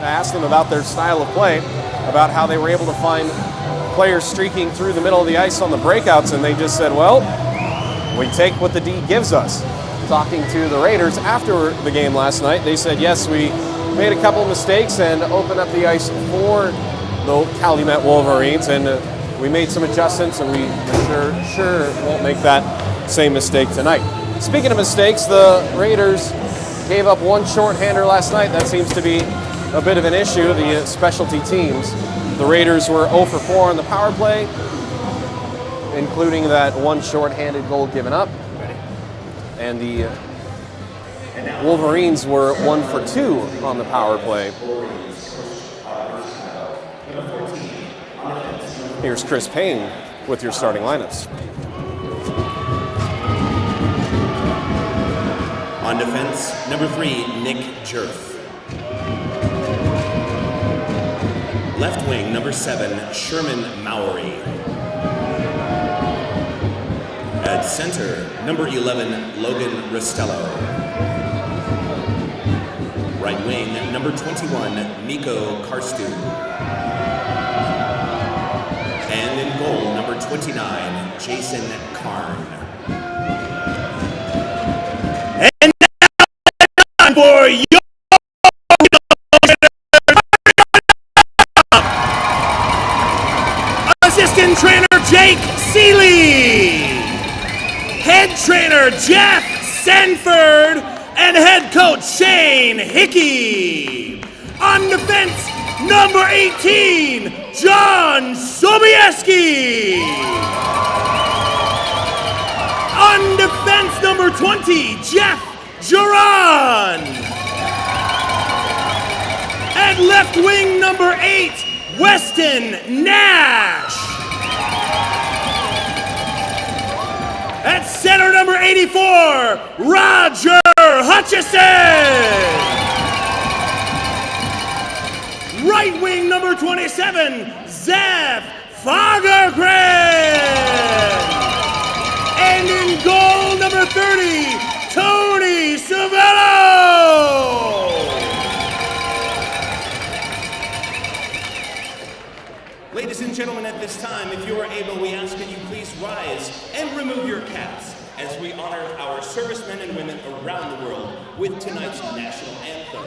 asked them about their style of play, about how they were able to find players streaking through the middle of the ice on the breakouts, and they just said, well, we take what the D gives us. Talking to the Raiders after the game last night, they said, yes, we made a couple of mistakes and opened up the ice for the Calumet Wolverines, and we made some adjustments, and we sure won't make that same mistake tonight. Speaking of mistakes, the Raiders gave up one shorthander last night. That seems to be a bit of an issue, the specialty teams. The Raiders were 0 for 4 on the power play, including that one shorthanded goal given up. And the Wolverines were 1 for 2 on the power play. Here's Chris Payne with your starting lineups. On defense, number 3, Nick Jerf. Left wing, number 7, Sherman Mowry. At center, number 11, Logan Rostello. Right wing, number 21, Mikko Karstu. And in goal, number 29, Jason Karn. And now for your assistant trainer Jake Seeley, head trainer Jeff Sanford, and head coach Shane Hickey. On defense, number 18, John Sobieski. On defense, number 20, Jeff Duran. At left wing, number 8, Weston Nash. At center, number 84, Roger Hutchison. Right wing, number 27, Zeph Fagergren. And in goal, number 30, Tony Savello. Ladies and gentlemen, at this time, if you are able, we ask that you please rise and remove your caps as we honor our servicemen and women around the world with tonight's national anthem.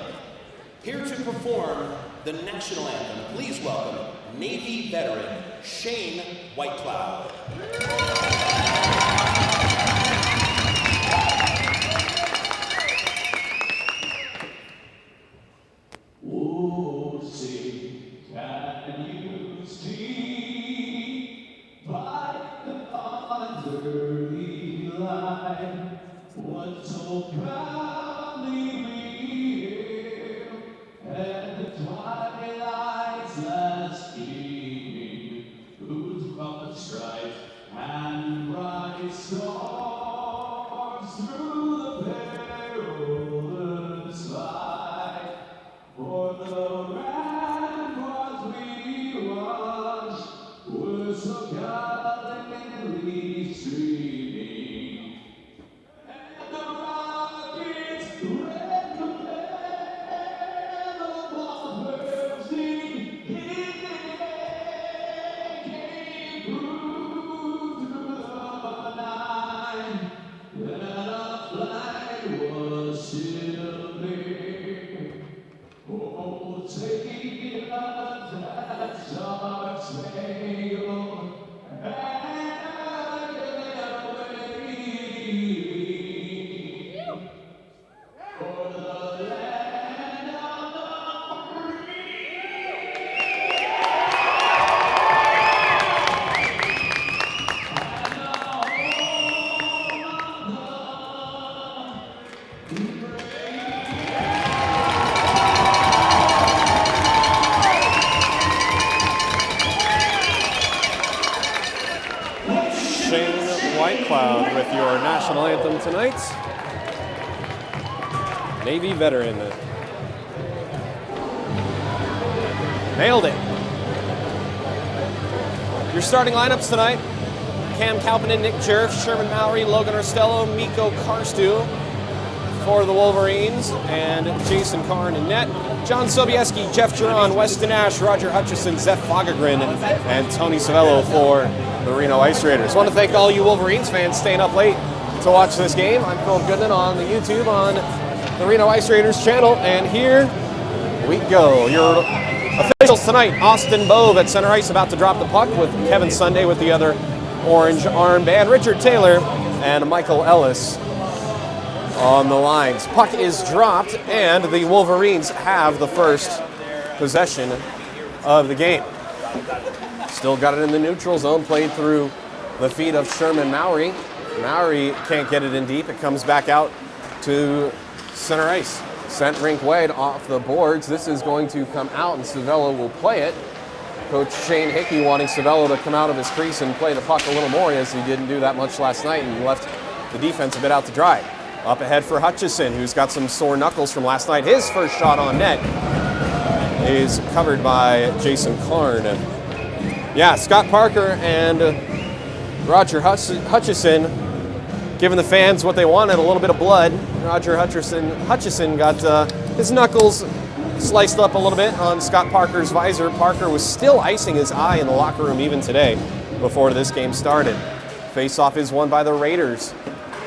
Here to perform the national anthem, please welcome Navy veteran Shane Whitecloud. Oh, say, can you see by the underly line what so proudly we hail, and the twilight's last evening, whose broad stripes and bright stars through the perilous fight. For the ramparts we watched were so gallantly streaming, and the rockets' red command of bursting came through the night, and our flag was still there. Oh, take that star-spangled banner away for the land of the Shane Whitecloud with your national anthem tonight. Navy veteran. Nailed it. Your starting lineups tonight: Cam Kalpanen, Nick Jerf, Sherman Mowry, Logan Rostello, Mikko Karstu. for the Wolverines, and Jason Karn in net. John Sobieski, Jeff Giron, Weston Ash, Roger Hutchison, Zeph Fogagrin, and Tony Savello for the Reno Ice Raiders. I want to thank all you Wolverines fans staying up late to watch this game. I'm Phil Goodman on the YouTube on the Reno Ice Raiders channel, and here we go. Your officials tonight: Austin Bove at center ice, about to drop the puck with Kevin Sunday with the other orange armband, Richard Taylor and Michael Ellis on the lines. Puck is dropped, and the Wolverines have the first possession of the game. Still got it in the neutral zone, played through the feet of Sherman Mowry. Mowry can't get it in deep. It comes back out to center ice. Sent rink wide off the boards. This is going to come out, and Savello will play it. Coach Shane Hickey wanting Savello to come out of his crease and play the puck a little more, as he didn't do that much last night and left the defense a bit out to dry. Up ahead for Hutchison, who's got some sore knuckles from last night. His first shot on net is covered by Jason Karn. Yeah, Scott Parker and Roger Hutchison giving the fans what they wanted, a little bit of blood. Roger Hutchison got his knuckles sliced up a little bit on Scott Parker's visor. Parker was still icing his eye in the locker room even today before this game started. Face-off is won by the Raiders.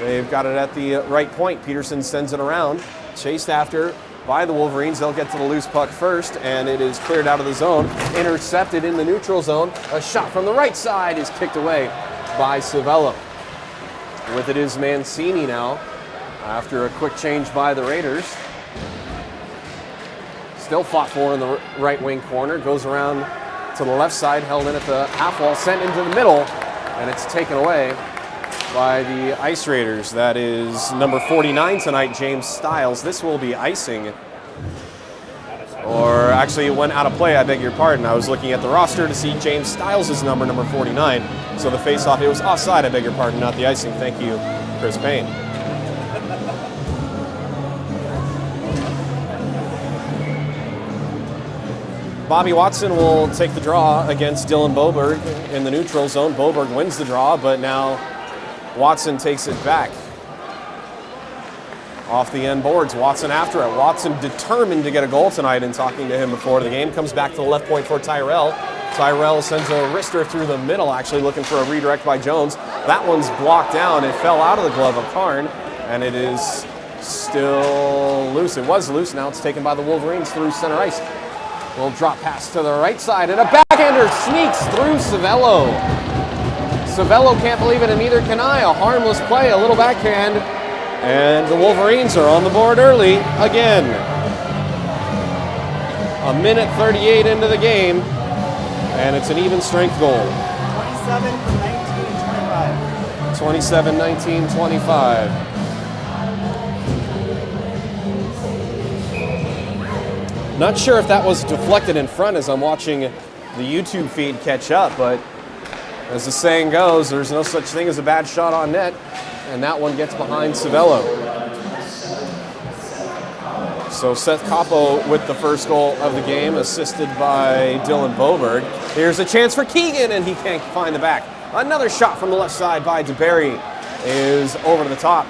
They've got it at the right point. Peterson sends it around, chased after by the Wolverines. They'll get to the loose puck first, and it is cleared out of the zone. Intercepted in the neutral zone. A shot from the right side is kicked away by Savello. With it is Mancini now, after a quick change by the Raiders. Still fought for in the right wing corner. Goes around to the left side, held in at the half wall, sent into the middle, and it's taken away by the Ice Raiders. That is number 49 tonight, James Stiles. This will be icing. Or actually, it went out of play, I beg your pardon. I was looking at the roster to see James Stiles' number 49. So the face-off, it was offside, I beg your pardon, not the icing. Thank you, Chris Payne. Bobby Watson will take the draw against Dylan Boberg in the neutral zone. Boberg wins the draw, but now Watson takes it back. Off the end boards, Watson after it. Watson determined to get a goal tonight, and talking to him before the game. Comes back to the left point for Tyrell. Tyrell sends a wrister through the middle, actually looking for a redirect by Jones. That one's blocked down. It fell out of the glove of Karn, and it is still loose. It was loose. Now it's taken by the Wolverines through center ice. Little drop pass to the right side, and a backhander sneaks through Savello. Savello can't believe it, and neither can I. A harmless play, a little backhand, and the Wolverines are on the board early again. A minute 38 into the game, and it's an even strength goal. 27, 19, 25. Not sure if that was deflected in front as I'm watching the YouTube feed catch up, but as the saying goes, there's no such thing as a bad shot on net, and that one gets behind Savello. So Seth Capo with the first goal of the game, assisted by Dylan Boberg. Here's a chance for Keegan, and he can't find the back. Another shot from the left side by DeBerry is over to the top.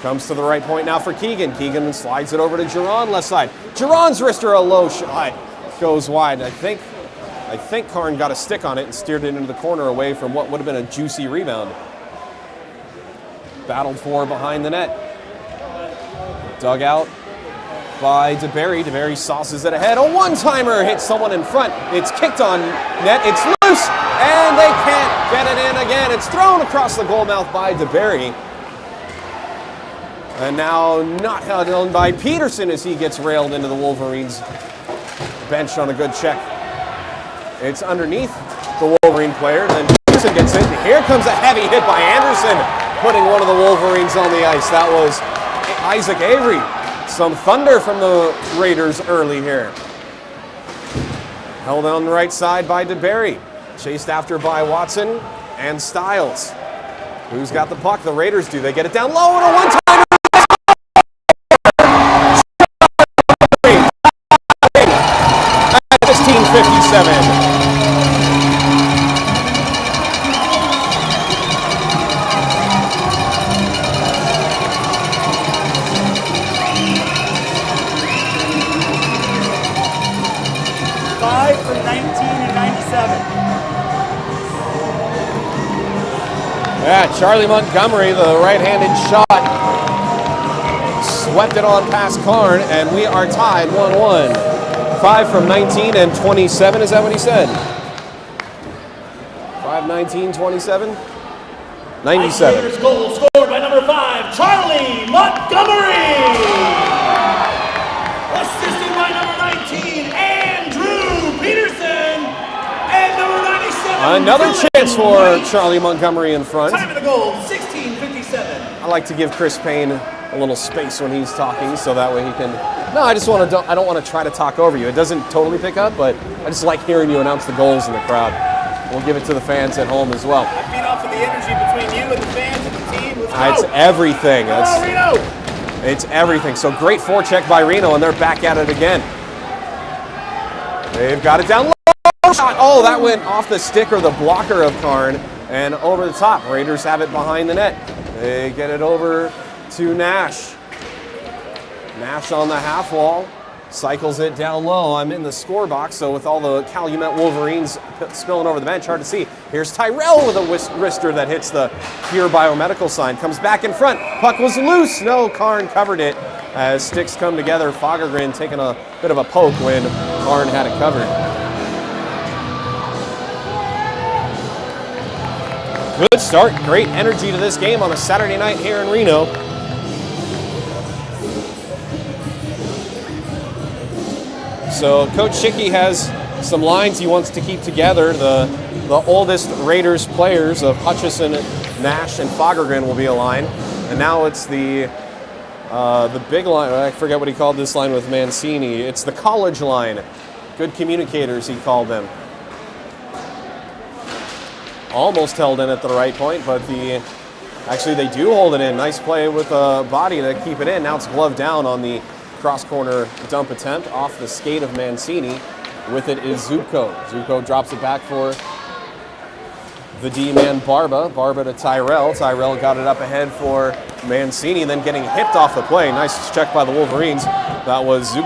Comes to the right point now for Keegan. Keegan slides it over to Giron, left side. Giron's wrister, a low shot, goes wide. I think Karn got a stick on it and steered it into the corner away from what would have been a juicy rebound. Battled for behind the net. Dug out by DeBerry. DeBerry sauces it ahead. A one-timer hits someone in front. It's kicked on net. It's loose, and they can't get it in again. It's thrown across the goal mouth by DeBerry. And now not held on by Peterson as he gets railed into the Wolverines bench on a good check. It's underneath the Wolverine player, then Peterson gets it. Here comes a heavy hit by Anderson, putting one of the Wolverines on the ice. That was Isaac Avery. Some thunder from the Raiders early here. Held on the right side by DeBerry. Chased after by Watson and Stiles. Who's got the puck? The Raiders do. They get it down low, and a one-timer. 16:57. Yeah, Charlie Montgomery, the right-handed shot, swept it on past Karn, and we are tied 1-1. 5 from 19 and 27, is that what he said? 5, 19, 27? 97. Raiders goal scored by number 5, Charlie Montgomery. Assisted by number 19, Andrew Peterson. And number 97. Another chance for Charlie Montgomery in front. Time of the goal, 16:57. I like to give Chris Payne a little space when he's talking, so that way he can. No, I don't want to try to talk over you. It doesn't totally pick up, but I just like hearing you announce the goals in the crowd. We'll give it to the fans at home as well. I feed off of the energy between you and the fans and the team. Let's go. It's everything. Come on, Reno. It's everything. So great forecheck by Reno, and they're back at it again. They've got it down low. Shot. Oh, that went off the stick or the blocker of Karn and over the top. Raiders have it behind the net. They get it over to Nash. Nash on the half wall. Cycles it down low. I'm in the score box, so with all the Calumet Wolverines spilling over the bench, hard to see. Here's Tyrell with a wrister that hits the Pure Biomedical sign. Comes back in front. Puck was loose. No, Karn covered it as sticks come together. Fagergren taking a bit of a poke when Karn had it covered. Good start. Great energy to this game on a Saturday night here in Reno. So Coach Schicky has some lines he wants to keep together. The oldest Raiders players of Hutchison, Nash, and Fagergren will be a line. And now it's the big line. I forget what he called this line with Mancini. It's the college line. Good communicators, he called them. Almost held in at the right point, but actually they do hold it in. Nice play with the body to keep it in. Now it's gloved down on the cross-corner dump attempt off the skate of Mancini. With it is Zubko. Zubko drops it back for the D-man Barba. Barba to Tyrell. Tyrell got it up ahead for Mancini, then getting hipped off the play. Nice check by the Wolverines. That was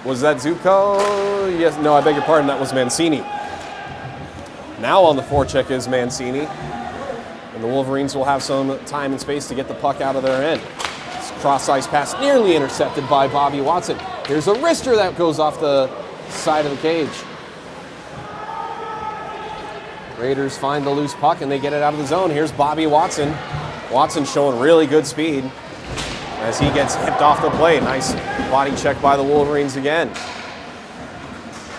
Was that Zubko? Yes. No, I beg your pardon. That was Mancini. Now on the forecheck is Mancini. And the Wolverines will have some time and space to get the puck out of their end. Cross-ice pass nearly intercepted by Bobby Watson. Here's a wrister that goes off the side of the cage. Raiders find the loose puck and they get it out of the zone. Here's Bobby Watson. Watson showing really good speed as he gets hipped off the play. Nice body check by the Wolverines again.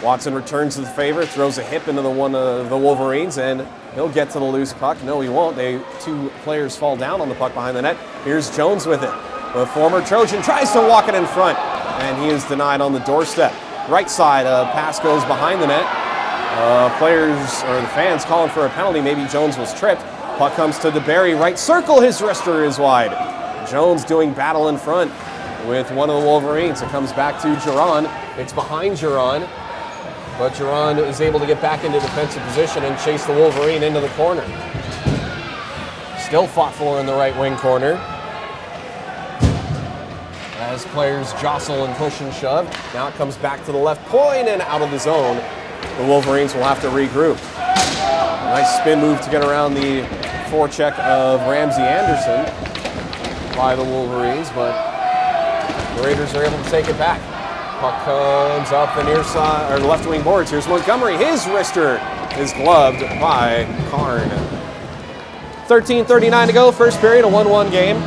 Watson returns to the favor, throws a hip into the one of the Wolverines, and he'll get to the loose puck. No, he won't. Two players fall down on the puck behind the net. Here's Jones with it. The former Trojan tries to walk it in front, and he is denied on the doorstep. Right side, pass goes behind the net. Players, or the fans, calling for a penalty. Maybe Jones was tripped. Puck comes to DeBerry. Right circle, his wrister is wide. Jones doing battle in front with one of the Wolverines. It comes back to Giron. It's behind Giron, but Giron is able to get back into defensive position and chase the Wolverine into the corner. Still fought for in the right wing corner. As players jostle and push and shove. Now it comes back to the left point and out of the zone. The Wolverines will have to regroup. Nice spin move to get around the forecheck of Ramsey Anderson by the Wolverines, but the Raiders are able to take it back. Puck comes up the near side, or the left wing boards. Here's Montgomery. His wrister is gloved by Karn. 13:39 to go, first period, a 1-1 game.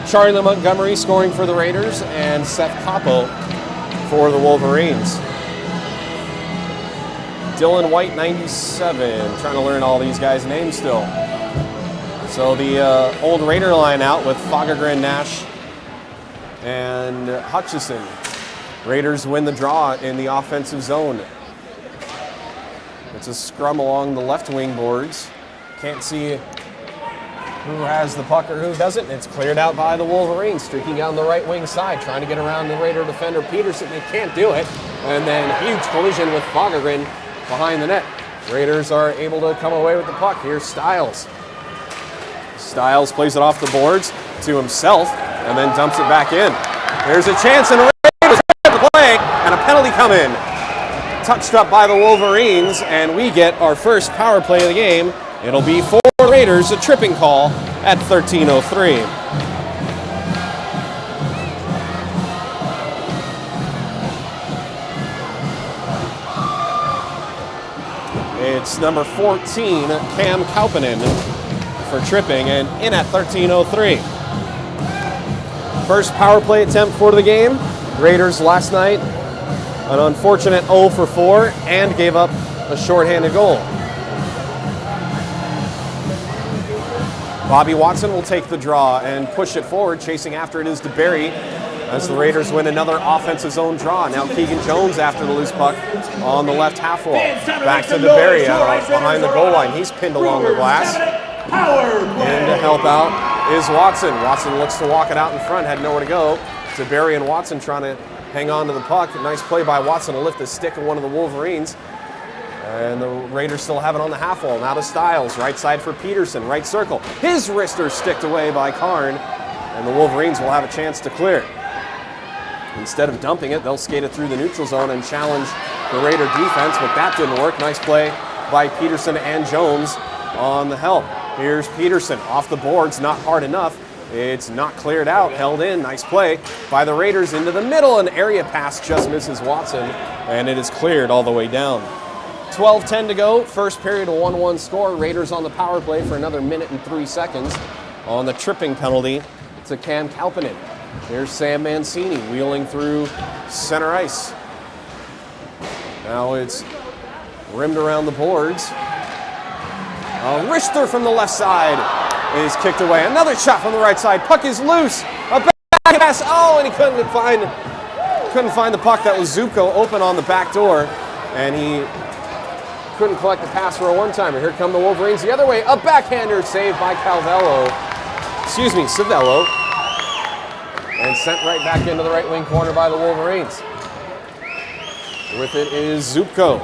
Charlie Montgomery scoring for the Raiders and Seth Capo for the Wolverines. Dylan White, 97. Trying to learn all these guys' names still. So the old Raider line out with Fagergren, Nash, and Hutchison. Raiders win the draw in the offensive zone. It's a scrum along the left wing boards. Can't see who has the puck or who doesn't. It's cleared out by the Wolverines, streaking down the right wing side, trying to get around the Raider defender Peterson. They can't do it. And then huge collision with Fagergren behind the net. Raiders are able to come away with the puck. Here's Stiles. Stiles plays it off the boards to himself and then dumps it back in. There's a chance and Raiders play and a penalty come in. touched up by the Wolverines, and we get our first power play of the game. It'll be for Raiders, a tripping call at 13:03. It's number 14, Cam Kauppanen, for tripping, and in at 13:03. First power play attempt for the game. Raiders last night, an unfortunate 0 for 4, and gave up a shorthanded goal. Bobby Watson will take the draw and push it forward. Chasing after it is DeBerry as the Raiders win another offensive zone draw. Now Keegan Jones after the loose puck on the left half wall. Back to DeBerry behind the goal line. He's pinned along the glass. And to help out is Watson. Watson looks to walk it out in front, had nowhere to go. DeBerry and Watson trying to hang on to the puck. Nice play by Watson to lift the stick of one of the Wolverines. And the Raiders still have it on the half wall. Now to Stiles, right side for Peterson, right circle. His wrister sticked away by Karn, and the Wolverines will have a chance to clear. Instead of dumping it, they'll skate it through the neutral zone and challenge the Raider defense, but that didn't work. Nice play by Peterson and Jones on the help. Here's Peterson off the boards, not hard enough. It's not cleared out, held in. Nice play by the Raiders into the middle. An area pass just misses Watson, and it is cleared all the way down. 12:10 to go. First period, a 1-1 score. Raiders on the power play for another minute and 3 seconds on the tripping penalty to Cam Kauppanen. Here's Sam Mancini wheeling through center ice. Now it's rimmed around the boards. Richter from the left side is kicked away. Another shot from the right side. Puck is loose. A back pass. Oh, and he couldn't find the puck. That was Zupko open on the back door, and he couldn't collect the pass for a one-timer. Here come the Wolverines the other way. A backhander saved by Savello. And sent right back into the right wing corner by the Wolverines. With it is Zupko.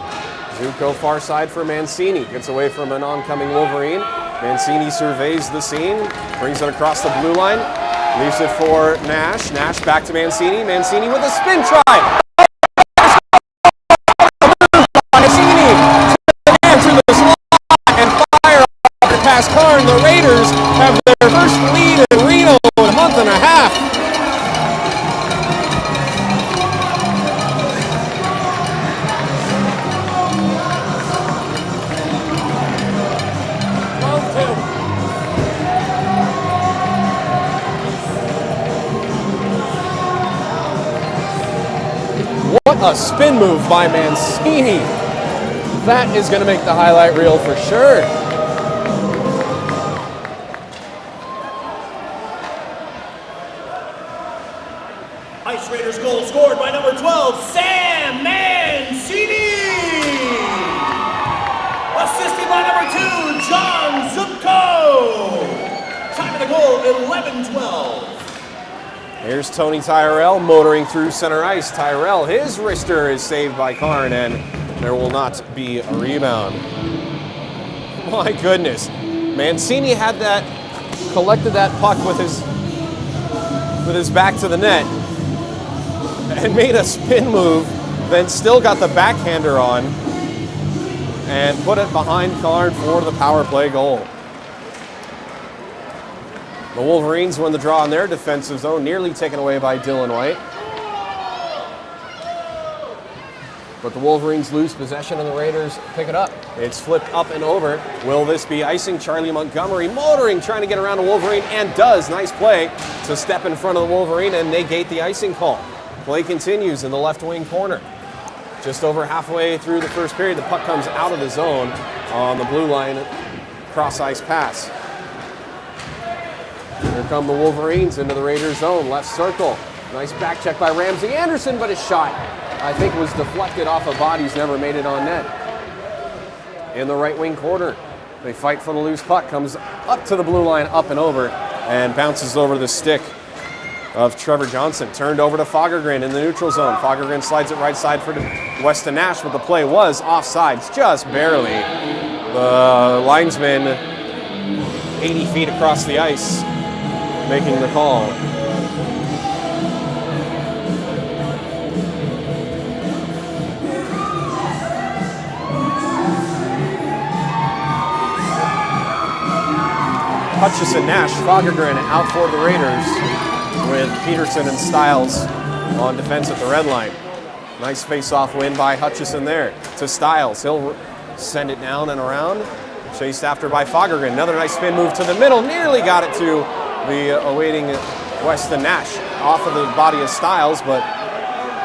Zupko far side for Mancini. Gets away from an oncoming Wolverine. Mancini surveys the scene. Brings it across the blue line. Leaves it for Nash. Nash back to Mancini. Mancini with a spin try. Past Karn, the Raiders have their first lead in Reno in a month and a half. What a spin move by Mancini. That is going to make the highlight reel for sure. Ice Raiders goal scored by number 12, Sam Mancini! Assisted by number 2, John Zupko! Time of the goal, 11-12. Here's Tony Tyrell motoring through center ice. Tyrell, his wrister is saved by Karn, and there will not be a rebound. My goodness. Mancini had collected that puck with his back to the net, and made a spin move, then still got the backhander on and put it behind Karn for the power play goal. The Wolverines win the draw in their defensive zone, nearly taken away by Dylan White. But the Wolverines lose possession and the Raiders pick it up. It's flipped up and over. Will this be icing? Charlie Montgomery motoring, trying to get around a Wolverine, and does. Nice play to step in front of the Wolverine and negate the icing call. Play continues in the left wing corner. Just over halfway through the first period, the puck comes out of the zone on the blue line, cross ice pass. Here come the Wolverines into the Raiders zone, left circle. Nice back check by Ramsey Anderson, but his shot, I think, was deflected off of bodies, never made it on net. In the right wing corner, they fight for the loose puck, comes up to the blue line, up and over, and bounces over the stick of Trevor Johnson. Turned over to Fagergren in the neutral zone. Fagergren slides it right side for Weston Nash, but the play was offsides, just barely. The linesman 80 feet across the ice making the call. Hutchison, Nash, Fagergren out for the Raiders with Peterson and Stiles on defense at the red line. Nice face-off win by Hutchison there to Stiles. He'll send it down and around. Chased after by Fagergren. Another nice spin move to the middle. Nearly got it to the awaiting Weston Nash off of the body of Stiles, but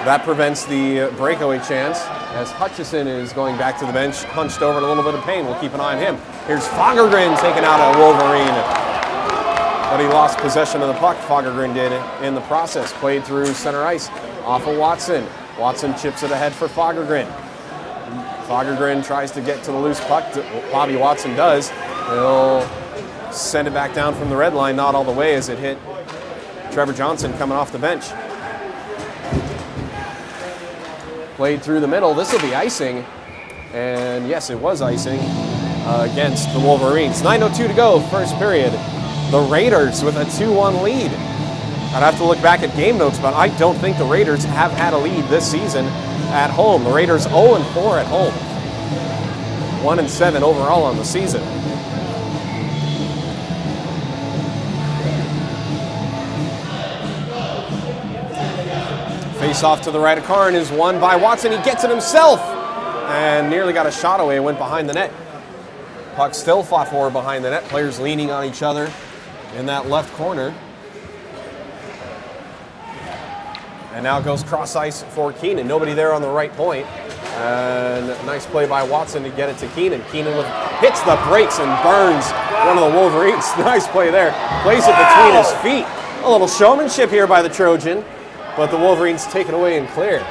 that prevents the breakaway chance as Hutchison is going back to the bench, hunched over in a little bit of pain. We'll keep an eye on him. Here's Fagergren taking out a Wolverine, but he lost possession of the puck. Fagergren did in the process. Played through center ice off of Watson. Watson chips it ahead for Fagergren. Fagergren tries to get to the loose puck. Bobby Watson does. He'll send it back down from the red line, not all the way as it hit Trevor Johnson coming off the bench. Played through the middle. This will be icing. And yes, it was icing against the Wolverines. 9:02 to go, first period. The Raiders with a 2-1 lead. I'd have to look back at game notes, but I don't think the Raiders have had a lead this season at home. The Raiders 0-4 at home. 1-7 overall on the season. Face off to the right of Karn is won by Watson. He gets it himself and nearly got a shot away, went behind the net. Puck still fought forward behind the net. Players leaning on each other in that left corner. And now it goes cross ice for Keenan. Nobody there on the right point. And a nice play by Watson to get it to Keenan. Keenan hits the brakes and burns one of the Wolverines. Nice play there. Plays it between his feet. A little showmanship here by the Trojan, but the Wolverines take it away and clear.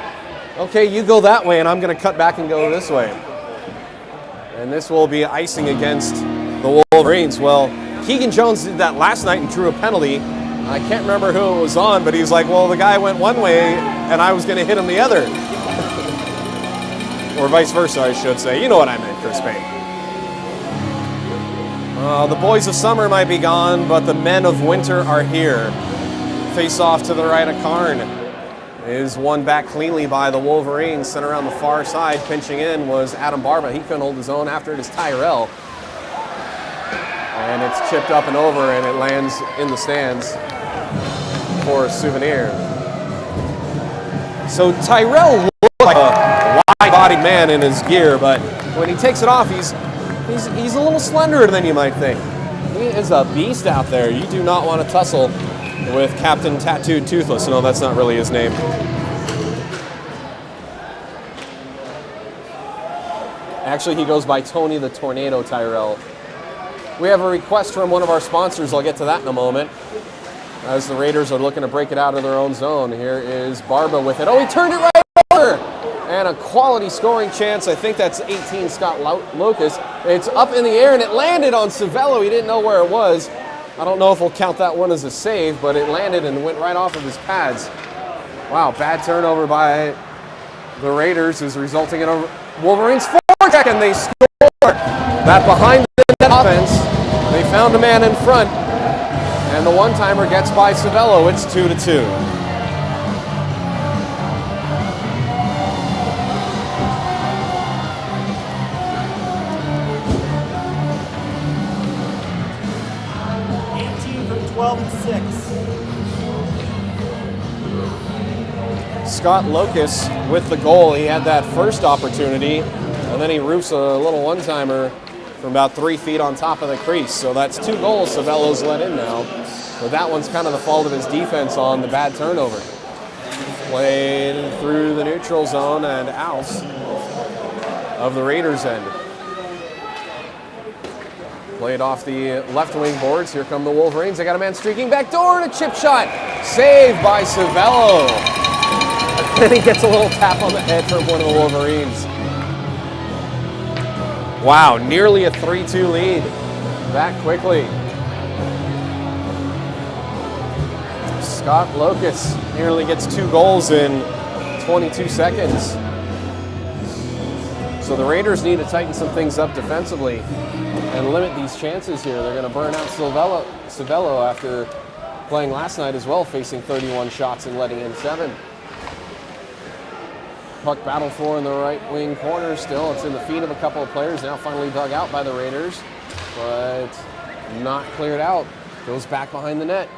Okay, you go that way, and I'm going to cut back and go this way. And this will be icing against the Wolverines. Well, Keegan Jones did that last night and drew a penalty. I can't remember who it was on, but he was like, well, the guy went one way, and I was going to hit him the other. Or vice versa, I should say. You know what I meant, Chris Payne. The boys of summer might be gone, but the men of winter are here. Face off to the right of Karn is won back cleanly by the Wolverines. Sent around the far side, pinching in was Adam Barba. He couldn't hold his own. After it is Tyrell. And it's chipped up and over, and it lands in the stands for a souvenir. So Tyrell looks like a wide-bodied man in his gear, but when he takes it off, he's a little slenderer than you might think. He is a beast out there. You do not want to tussle with Captain Tattooed Toothless. No, that's not really his name. Actually, he goes by Tony the Tornado Tyrell. We have a request from one of our sponsors. I'll get to that in a moment. As the Raiders are looking to break it out of their own zone. Here is Barba with it. Oh, he turned it right over! And a quality scoring chance. I think that's 18 Scott Locus. It's up in the air, and it landed on Savello. He didn't know where it was. I don't know if we'll count that one as a save, but it landed and went right off of his pads. Wow, bad turnover by the Raiders is resulting in a Wolverines forecheck, and they score. That behind the net offense, they found a man in front, and the one-timer gets by Savello. It's 2-2. Scott Locus with the goal. He had that first opportunity, and then he roofs a little one-timer from about 3 feet on top of the crease. So that's 2 goals Savello's let in now. But that one's kind of the fault of his defense on the bad turnover. Played through the neutral zone and out of the Raiders' end. Played off the left wing boards. Here come the Wolverines. They got a man streaking back door and a chip shot. Saved by Savello. And he gets a little tap on the head from one of the Wolverines. Wow, nearly a 3-2 lead. That quickly. Scott Locus nearly gets 2 goals in 22 seconds. So the Raiders need to tighten some things up defensively and limit these chances here. They're going to burn out Savello after playing last night as well, facing 31 shots and letting in 7. Puck battle for in the right wing corner still. It's in the feet of a couple of players, now finally dug out by the Raiders. But not cleared out. Goes back behind the net.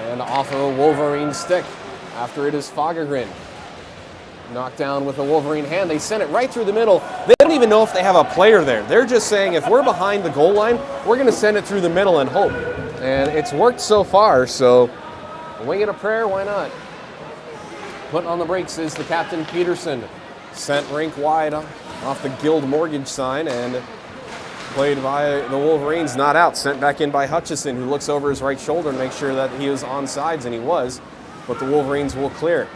And off of a Wolverine stick. After it is Fagergren. Knocked down with a Wolverine hand. They sent it right through the middle. They don't even know if they have a player there. They're just saying, if we're behind the goal line, we're going to send it through the middle and hope. And it's worked so far, so a wing and a prayer, why not? Putting on the brakes is the captain, Peterson. Sent rink wide off the Guild Mortgage sign and played by the Wolverines, not out. Sent back in by Hutchison, who looks over his right shoulder to make sure that he was on sides, and he was. But the Wolverines will clear.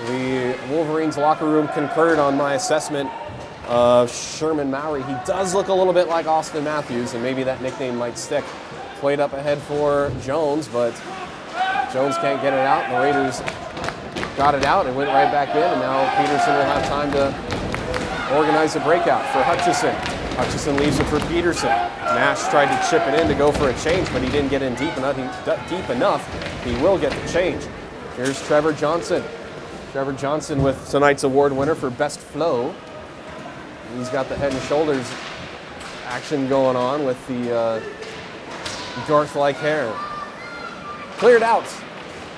The Wolverines locker room concurred on my assessment of Sherman Mowry. He does look a little bit like Austin Matthews, and maybe that nickname might stick. Played up ahead for Jones, but Jones can't get it out. The Raiders got it out and went right back in, and now Peterson will have time to organize a breakout for Hutchison. Hutchison leaves it for Peterson. Nash tried to chip it in to go for a change, but he didn't get in deep enough. He will get the change. Here's Trevor Johnson. Trevor Johnson with tonight's award winner for Best Flow. He's got the head and shoulders action going on with the Garth-like hair. Cleared out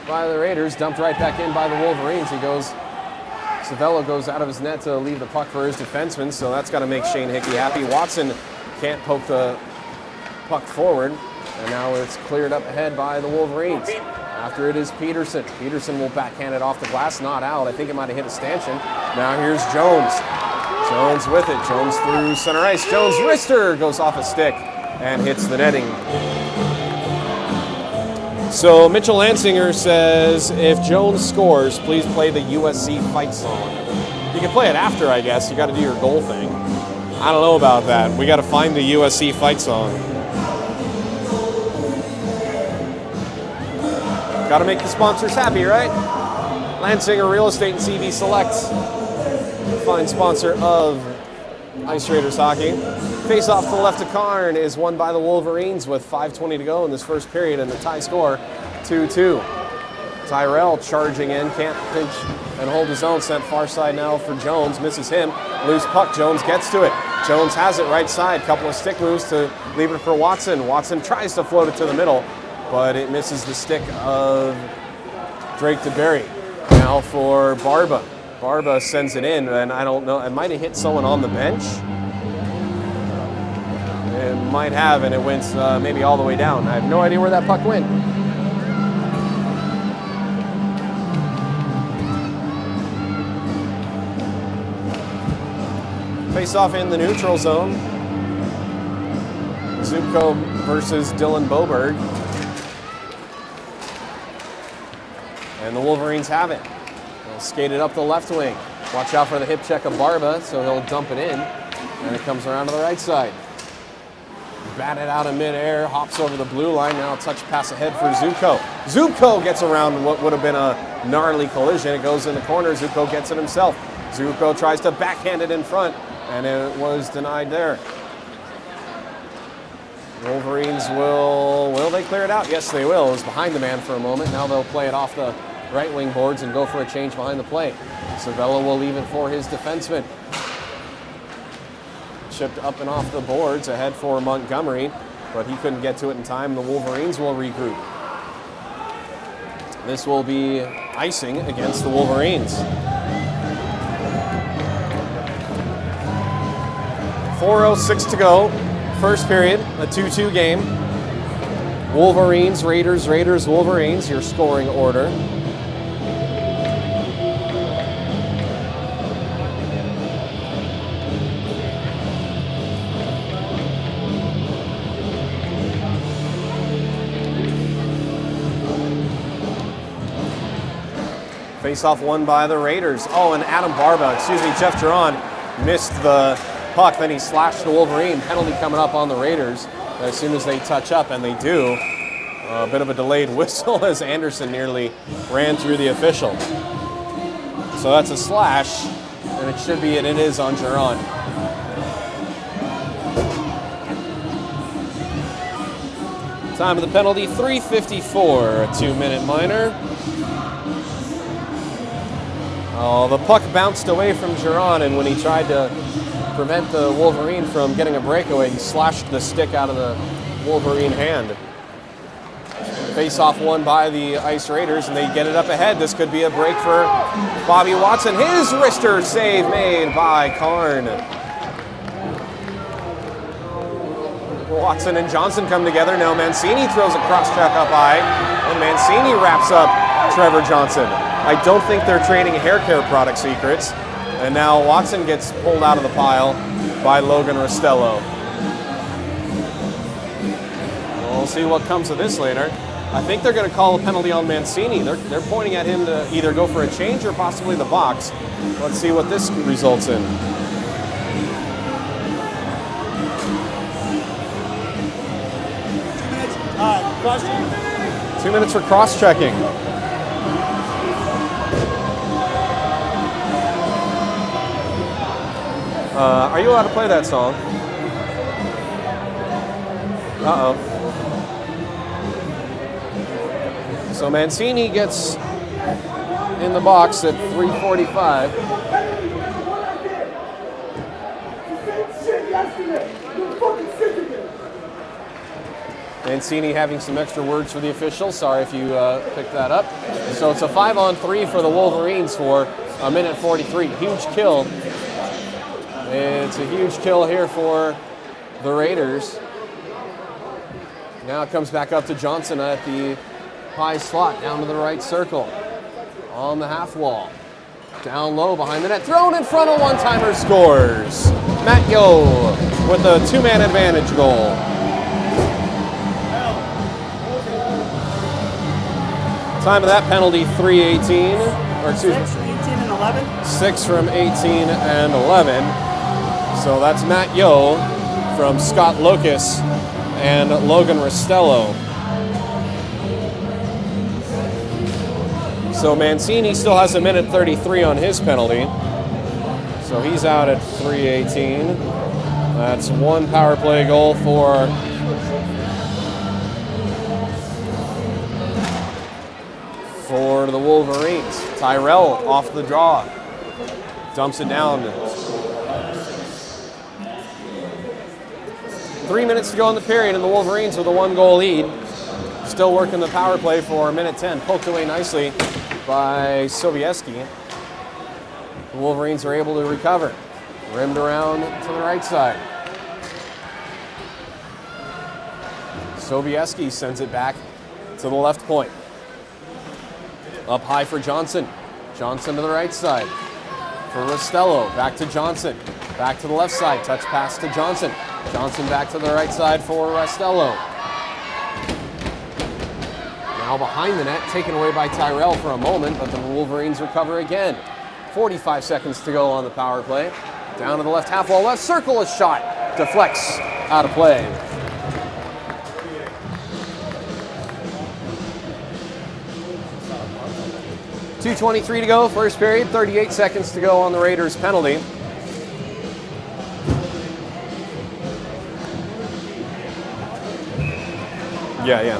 by the Raiders, dumped right back in by the Wolverines. Savello goes out of his net to leave the puck for his defenseman, so that's got to make Shane Hickey happy. Watson can't poke the puck forward, and now it's cleared up ahead by the Wolverines. After it is Peterson. Peterson will backhand it off the glass, not out. I think it might have hit a stanchion. Now here's Jones. Jones with it. Jones through center ice. Jones' wrister goes off a stick and hits the netting. So Mitchell Lansinger says, if Jones scores, please play the USC fight song. You can play it after, I guess. You got to do your goal thing. I don't know about that. We got to find the USC fight song. Got to make the sponsors happy, right? Lansinger Real Estate and CB Selects, fine sponsor of Ice Raiders hockey. Face off to the left of Karn is won by the Wolverines with 5:20 to go in this first period, and the tie score 2-2. Tyrell charging in, can't pinch and hold his own. Sent far side now for Jones, misses him. Loose puck, Jones gets to it. Jones has it right side. Couple of stick moves to leave it for Watson. Watson tries to float it to the middle, but it misses the stick of Drake DeBerry. Now for Barba. Barba sends it in, and I don't know, it might have hit someone on the bench. It might have, and it went maybe all the way down. I have no idea where that puck went. Face off in the neutral zone. Zubko versus Dylan Boberg. And the Wolverines have it. They'll skate it up the left wing. Watch out for the hip check of Barba, so he'll dump it in. And it comes around to the right side. Batted out in midair, hops over the blue line. Now a touch pass ahead for Zubko. Zubko gets around what would have been a gnarly collision. It goes in the corner. Zubko gets it himself. Zubko tries to backhand it in front, and it was denied there. Wolverines will they clear it out? Yes, they will. It was behind the man for a moment. Now they'll play it off the right wing boards and go for a change behind the play. Savello will leave it for his defenseman. Chipped up and off the boards ahead for Montgomery, but he couldn't get to it in time. The Wolverines will regroup. This will be icing against the Wolverines. 4:06 to go. First period, a 2-2 game. Wolverines, Raiders, Raiders, Wolverines, your scoring order. Face-off won by the Raiders. Oh, and Jeff Duran missed the puck, then he slashed the Wolverine. Penalty coming up on the Raiders as soon as they touch up, and they do. A bit of a delayed whistle as Anderson nearly ran through the official. So that's a slash, and it should be, and it is on Duran. Time of the penalty, 3:54, a 2-minute minor. Oh, the puck bounced away from Duran, and when he tried to prevent the Wolverine from getting a breakaway. He slashed the stick out of the Wolverine hand. Face-off won by the Ice Raiders, and they get it up ahead. This could be a break for Bobby Watson. His wrister save made by Karn. Watson and Johnson come together. Now Mancini throws a cross-check up high, and Mancini wraps up Trevor Johnson. I don't think they're trading hair care product secrets. And now Watson gets pulled out of the pile by Logan Rostello. We'll see what comes of this later. I think they're going to call a penalty on Mancini. They're pointing at him to either go for a change or possibly the box. Let's see what this results in. 2 minutes for cross-checking. Are you allowed to play that song? Uh-oh. So Mancini gets in the box at 3:45. Mancini having some extra words for the officials. Sorry if you picked that up. So it's a 5-on-3 for the Wolverines for a minute 43. Huge kill. It's a huge kill here for the Raiders. Now it comes back up to Johnson at the high slot, down to the right circle. On the half wall. Down low behind the net. Thrown in front, a one-timer scores. Matt Yo with a two-man advantage goal. Time of that penalty, 3:18. Or excuse me. 6 from 18 and 11. 6 from 18 and 11. So that's Matt Yo from Scott Locus and Logan Rostello. So Mancini still has a minute 33 on his penalty. So he's out at 3:18. That's one power play goal for the Wolverines. Tyrell off the draw. Dumps it down. 3 minutes to go in the period, and the Wolverines with a 1-goal lead. Still working the power play for minute 10. Poked away nicely by Sobieski. The Wolverines are able to recover. Rimmed around to the right side. Sobieski sends it back to the left point. Up high for Johnson. Johnson to the right side. For Rostello, back to Johnson. Back to the left side, touch pass to Johnson. Johnson back to the right side for Rostello. Now behind the net, taken away by Tyrell for a moment, but the Wolverines recover again. 45 seconds to go on the power play. Down to the left half wall, left circle, a shot. Deflects out of play. .223 to go, first period, 38 seconds to go on the Raiders' penalty. Yeah.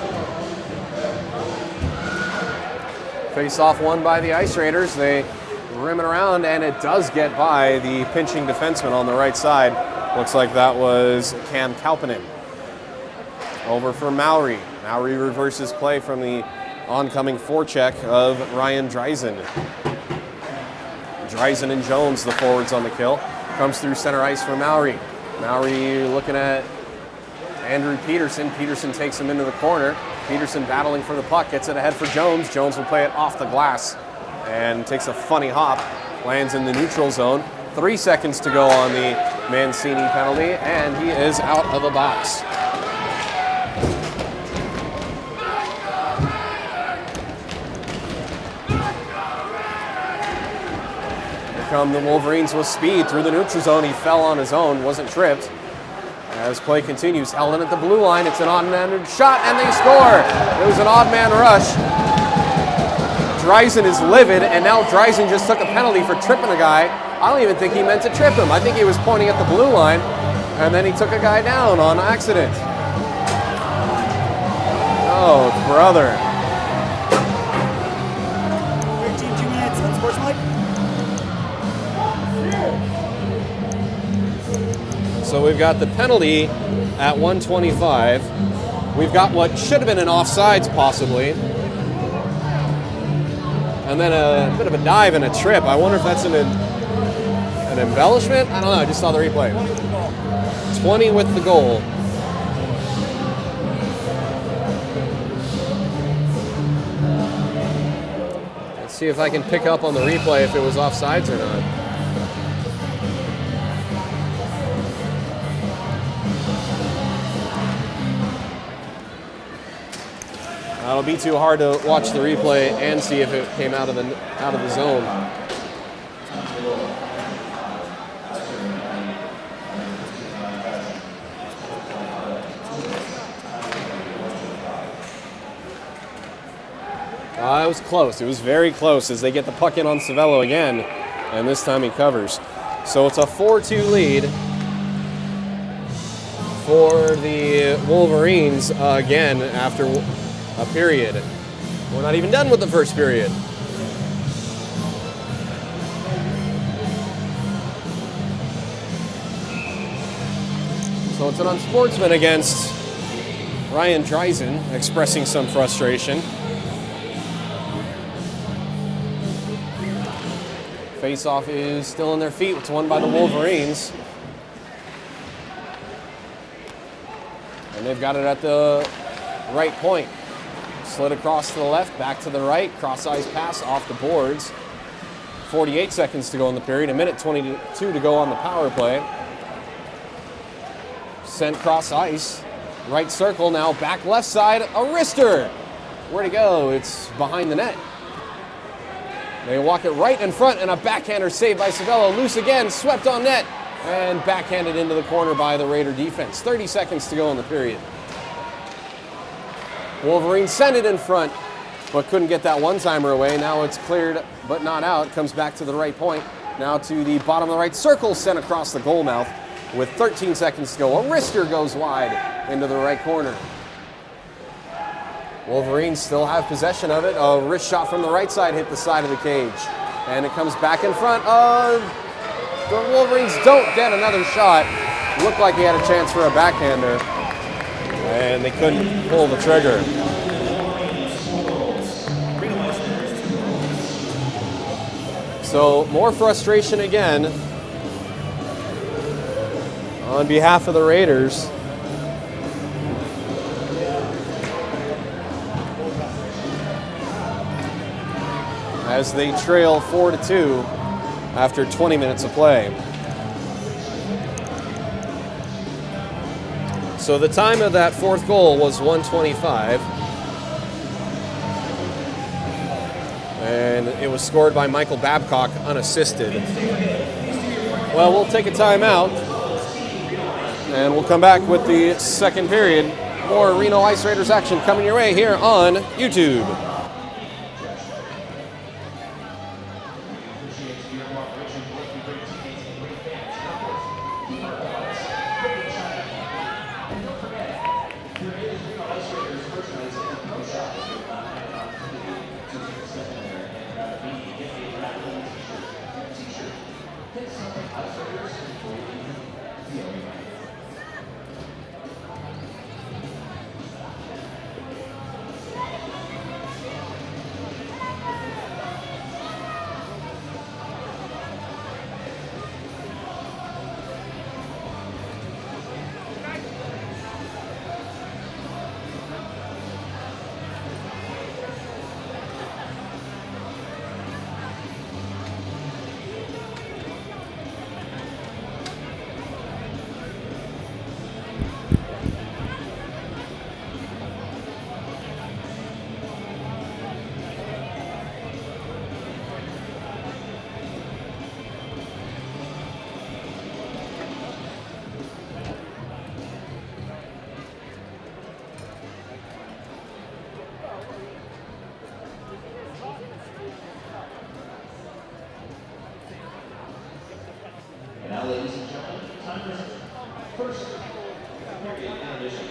Face-off won by the Ice Raiders. They rim it around, and it does get by the pinching defenseman on the right side. Looks like that was Cam Kauppanen. Over for Mowry. Mowry reverses play from the oncoming forecheck of Ryan Dreisen. Dreisen and Jones, the forwards on the kill. Comes through center ice for Mowry. Mowry looking at Andrew Peterson. Peterson takes him into the corner. Peterson battling for the puck, gets it ahead for Jones. Jones will play it off the glass and takes a funny hop. Lands in the neutral zone. 3 seconds to go on the Mancini penalty, and he is out of the box. Come the Wolverines with speed through the neutral zone. He fell on his own, wasn't tripped. As play continues, held in at the blue line. It's an odd-man shot, and they score. It was an odd-man rush. Dreisen is livid, and now Dreisen just took a penalty for tripping a guy. I don't even think he meant to trip him. I think he was pointing at the blue line, and then he took a guy down on accident. Oh, brother. 13, 2 minutes, unsportsmanlike. So we've got the penalty at 125. We've got what should have been an offsides possibly. And then a bit of a dive and a trip. I wonder if that's an embellishment? I don't know, I just saw the replay. 20 with the goal. Let's see if I can pick up on the replay if it was offsides or not. It'll be too hard to watch the replay and see if it came out of the zone. It was close. It was very close as they get the puck in on Savello again, and this time he covers. So it's a 4-2 lead for the Wolverines again after a period. We're not even done with the first period. So it's an unsportsman against Ryan Dreisen, expressing some frustration. Face-off is still on their feet. It's won by the Wolverines. And they've got it at the right point. Slid across to the left, back to the right. Cross-ice pass off the boards. 48 seconds to go in the period. A minute 22 to go on the power play. Sent cross-ice. Right circle now, back left side. A wrister. Where'd it go? It's behind the net. They walk it right in front, and a backhander saved by Savello. Loose again, swept on net, and backhanded into the corner by the Raider defense. 30 seconds to go in the period. Wolverines sent it in front, but couldn't get that one-timer away. Now it's cleared, but not out. Comes back to the right point. Now to the bottom of the right circle, sent across the goal mouth with 13 seconds to go. A wrister goes wide into the right corner. Wolverines still have possession of it. A wrist shot from the right side hit the side of the cage. And it comes back in front. The Wolverines don't get another shot. Looked like he had a chance for a backhander. And they couldn't pull the trigger. So more frustration again on behalf of the Raiders. As they trail 4-2 after 20 minutes of play. So the time of that fourth goal was 1:25. And it was scored by Michael Babcock unassisted. Well, we'll take a timeout. And we'll come back with the second period. More Reno Ice Raiders action coming your way here on YouTube. Now, ladies and gentlemen, time for first period intermission.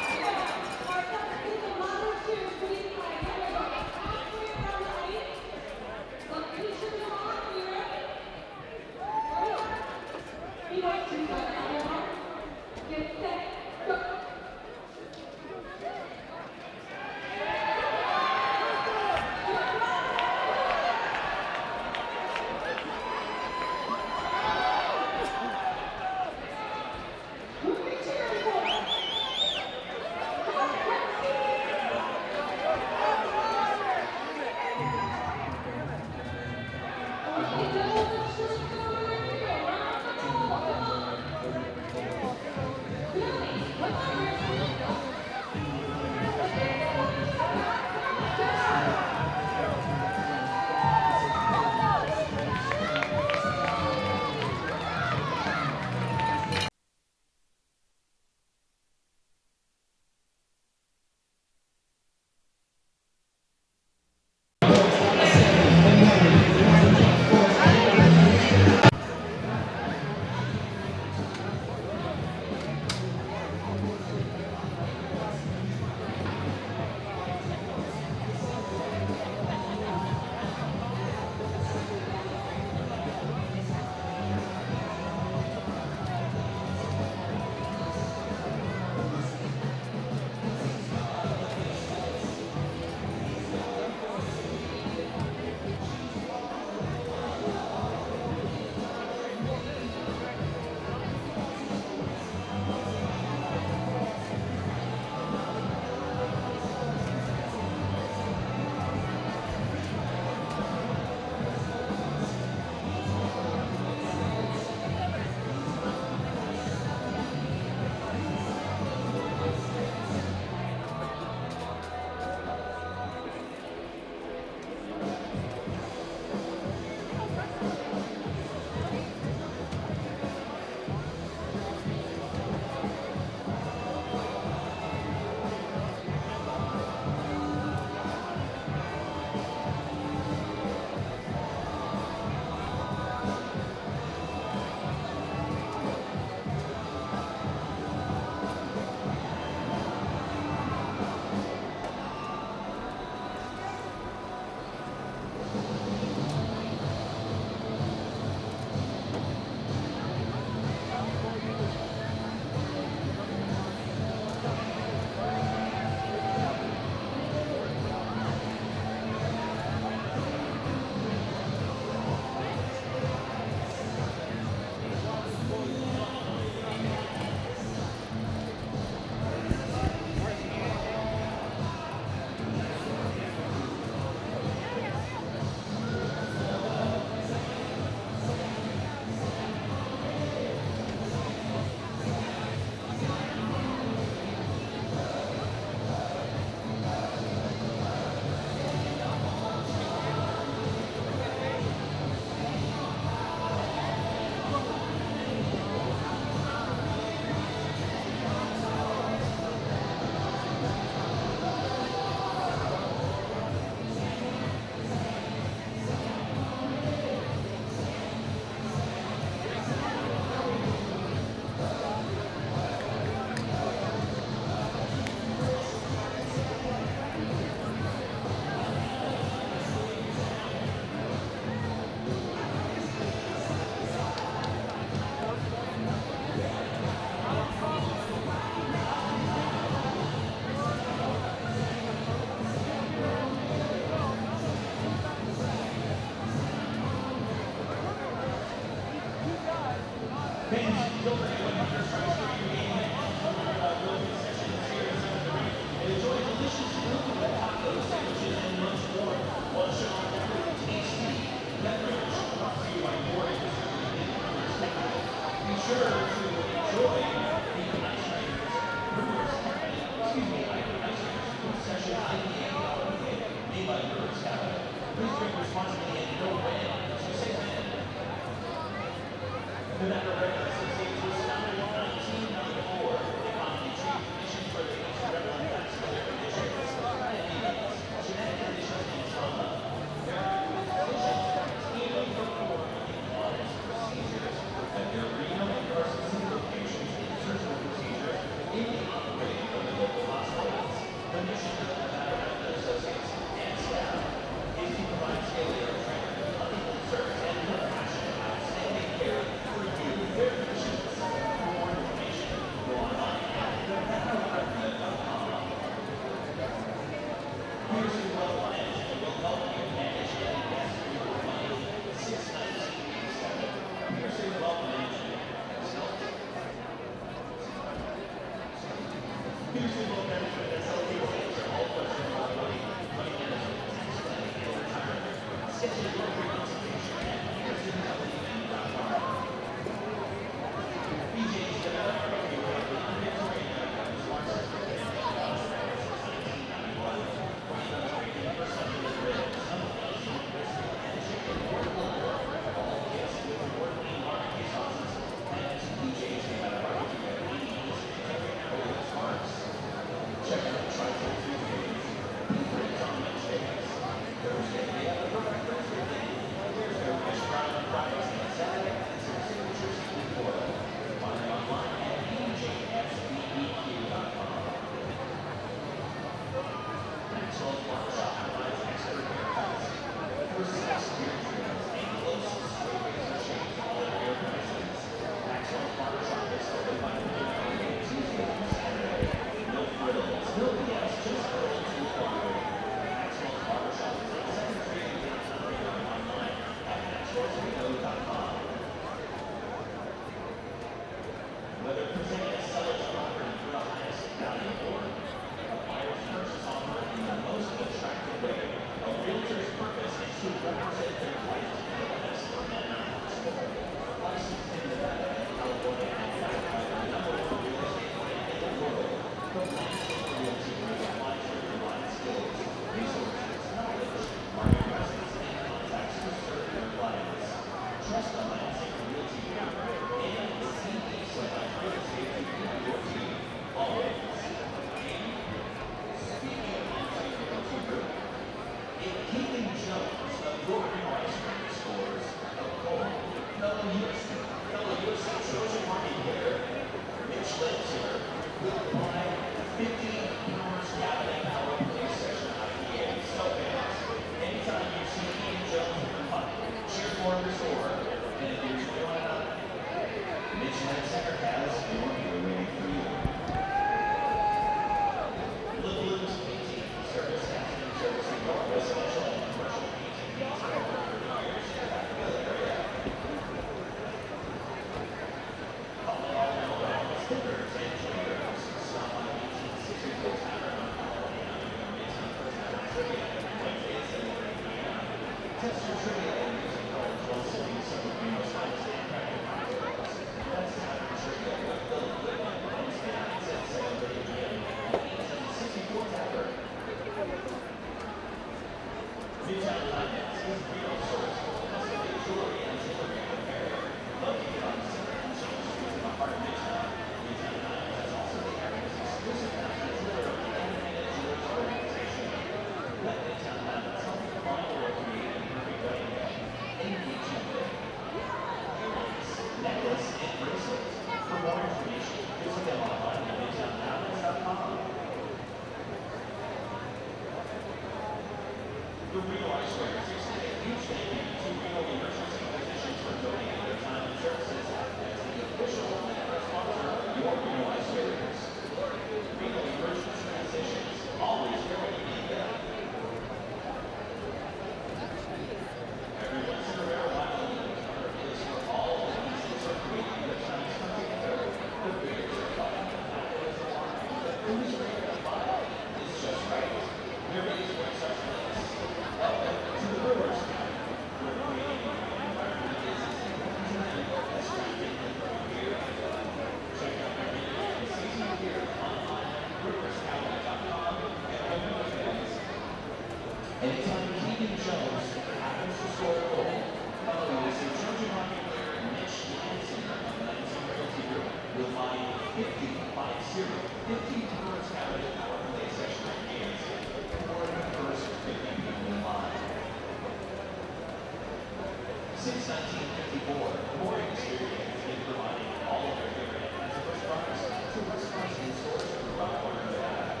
Since 1954, the Boring Experience has been providing all of their favorite as a first prize to restaurants and stores around the corner of the area.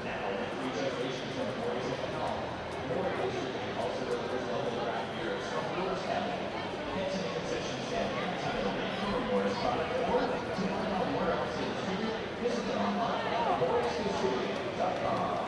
Now, with 3 generations of Boring's at the helm, Boring Distributing also delivers local craft beers from Brewers Cabinet. Get to the concession stand anytime of the day for a Boris product or to find out where else they distribute, visit them online at borisdistributing.com.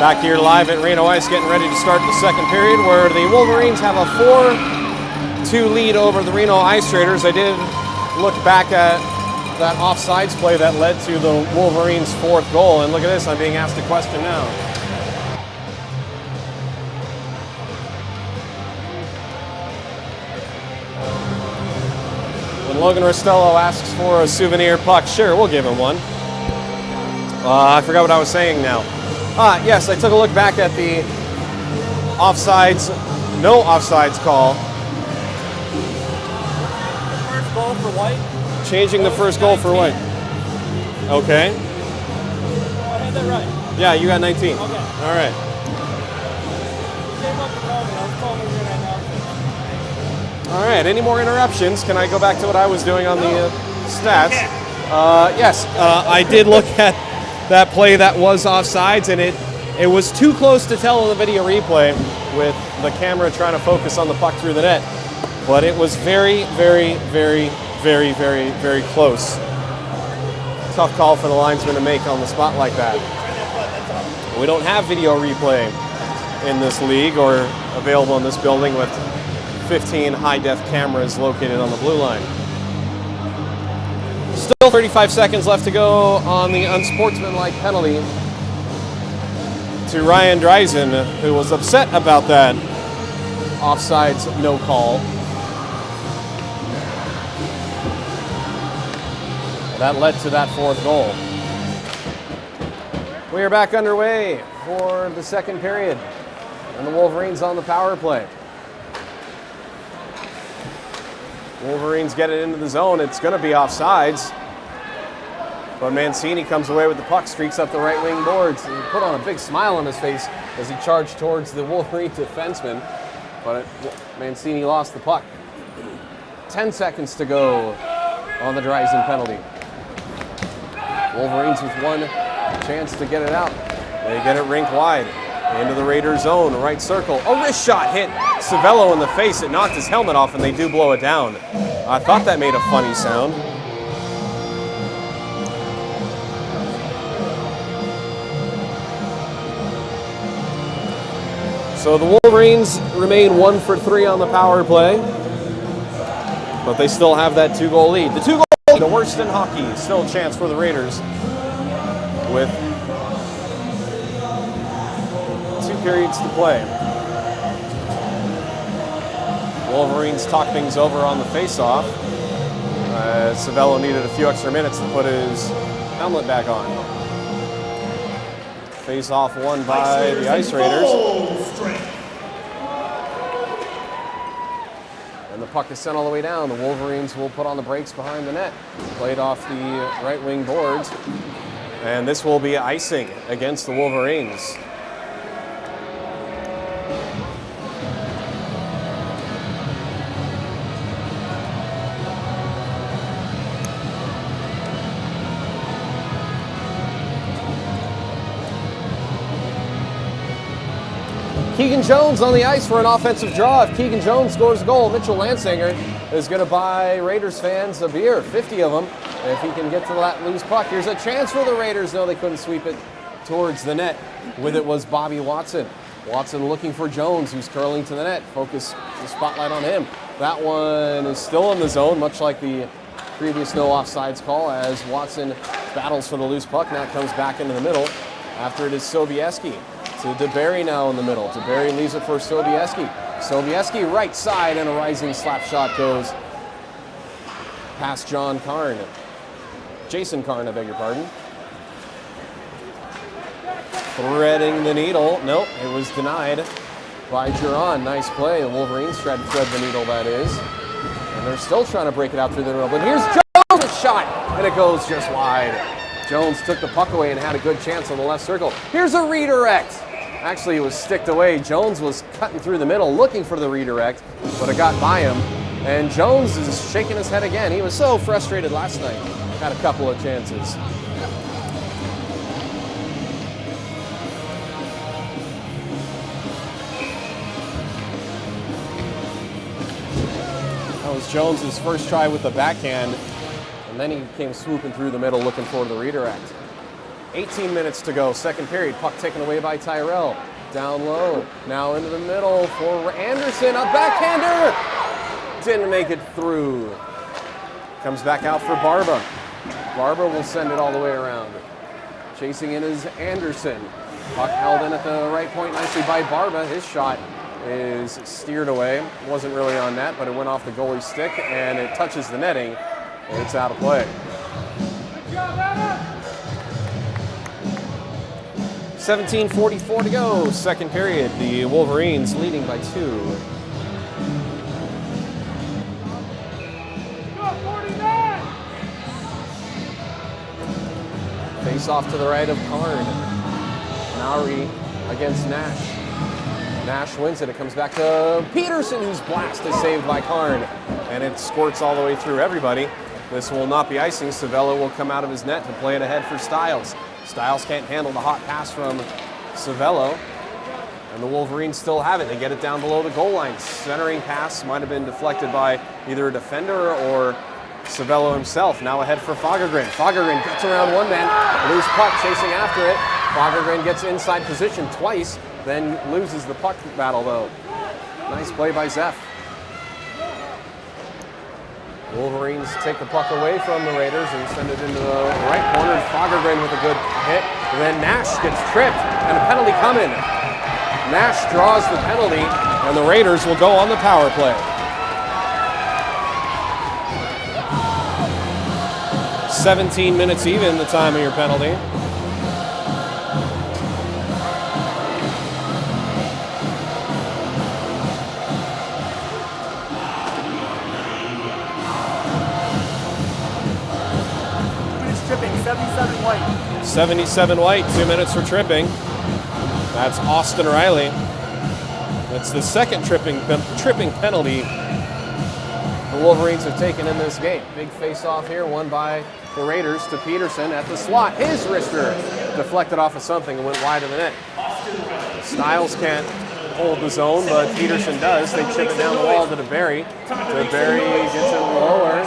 Back here live at Reno Ice, getting ready to start the second period, where the Wolverines have a 4-2 lead over the Reno Ice Raiders. I did look back at that offsides play that led to the Wolverines' fourth goal, and look at this, I'm being asked a question now. When Logan Rostello asks for a souvenir puck, sure, we'll give him one. I forgot what I was saying now. Yes, I took a look back at the offsides, no offsides call. First goal for White. Changing the first goal for White. Okay. Oh, I had that right. Yeah, you got 19. Okay. All right. You came up to call me. I was calling you right now. All right. Any more interruptions? Can I go back to what I was doing on the stats? Yes, I did look at that play that was offsides, and it was too close to tell in the video replay with the camera trying to focus on the puck through the net. But it was very, very, very, very, very, very close. Tough call for the linesman to make on the spot like that. We don't have video replay in this league or available in this building with 15 high-def cameras located on the blue line. Still 35 seconds left to go on the unsportsmanlike penalty to Ryan Dreisen, who was upset about that offsides no call. That led to that fourth goal. We are back underway for the second period, and the Wolverines on the power play. Wolverines get it into the zone. It's going to be offsides. But Mancini comes away with the puck, streaks up the right wing boards. He put on a big smile on his face as he charged towards the Wolverine defenseman. But Mancini lost the puck. 10 seconds to go on the Dreisen penalty. Wolverines with one chance to get it out. They get it rink wide into the Raiders zone, right circle. A wrist shot hit Savello in the face. It knocked his helmet off, and they do blow it down. I thought that made a funny sound. So the Wolverines remain 1 for 3 on the power play, but they still have that 2-goal lead. The 2-goal lead, the worst in hockey. Still a chance for the Raiders with 2 periods to play. Wolverines talk things over on the face-off. Savello needed a few extra minutes to put his helmet back on. Face-off won by the Ice Raiders. And the puck is sent all the way down. The Wolverines will put on the brakes behind the net. Played off the right wing boards. And this will be icing against the Wolverines. Keegan Jones on the ice for an offensive draw. If Keegan Jones scores a goal, Mitchell Lansinger is going to buy Raiders fans a beer, 50 of them, if he can get to that loose puck. Here's a chance for the Raiders. No, they couldn't sweep it towards the net. With it was Bobby Watson. Watson looking for Jones, who's curling to the net. Focus the spotlight on him. That one is still in the zone, much like the previous no offsides call, as Watson battles for the loose puck. Now it comes back into the middle. After it is Sobieski. To DeBerry now in the middle. DeBerry leaves it for Sobieski. Sobieski right side, and a rising slap shot goes past John Karn. Jason Karn, I beg your pardon. Threading the needle. Nope, it was denied by Giron. Nice play. The Wolverines tried to thread the needle, that is. And they're still trying to break it out through the middle. But here's Jones' shot, and it goes just wide. Jones took the puck away and had a good chance on the left circle. Here's a redirect. Actually, it was sticked away. Jones was cutting through the middle looking for the redirect, but it got by him. And Jones is shaking his head again. He was so frustrated last night. Had a couple of chances. That was Jones's first try with the backhand, and then he came swooping through the middle looking for the redirect. 18 minutes to go, second period. Puck taken away by Tyrell. Down low, now into the middle for Anderson, a backhander! Didn't make it through. Comes back out for Barba. Barba will send it all the way around. Chasing in is Anderson. Puck held in at the right point nicely by Barba. His shot is steered away. Wasn't really on net, but it went off the goalie's stick and it touches the netting and it's out of play. 17:44 to go, second period. The Wolverines leading by 2. Face off to the right of Karn. Maori against Nash. Nash wins it. It comes back to Peterson, whose blast is saved by Karn. And it squirts all the way through everybody. This will not be icing. Savello will come out of his net to play it ahead for Stiles. Stiles can't handle the hot pass from Savello. And the Wolverines still have it. They get it down below the goal line. Centering pass might have been deflected by either a defender or Savello himself. Now ahead for Fagergren. Fagergren gets around one man. Loose puck chasing after it. Fagergren gets inside position twice, then loses the puck battle though. Nice play by Zeph. Wolverines take the puck away from the Raiders and send it into the right corner. Fagergren with a good hit. And then Nash gets tripped and a penalty coming. Nash draws the penalty and the Raiders will go on the power play. 17 minutes even, the time of your penalty. Tripping, 77 white. 77 white, 2 minutes for tripping. That's Austin Riley. That's the second tripping penalty the Wolverines have taken in this game. Big face-off here, won by the Raiders to Peterson at the slot. His wrister deflected off of something and went wide of the net. Stiles can't hold the zone, but Peterson does. They chip it down the wall to DeBerry. DeBerry gets it lower.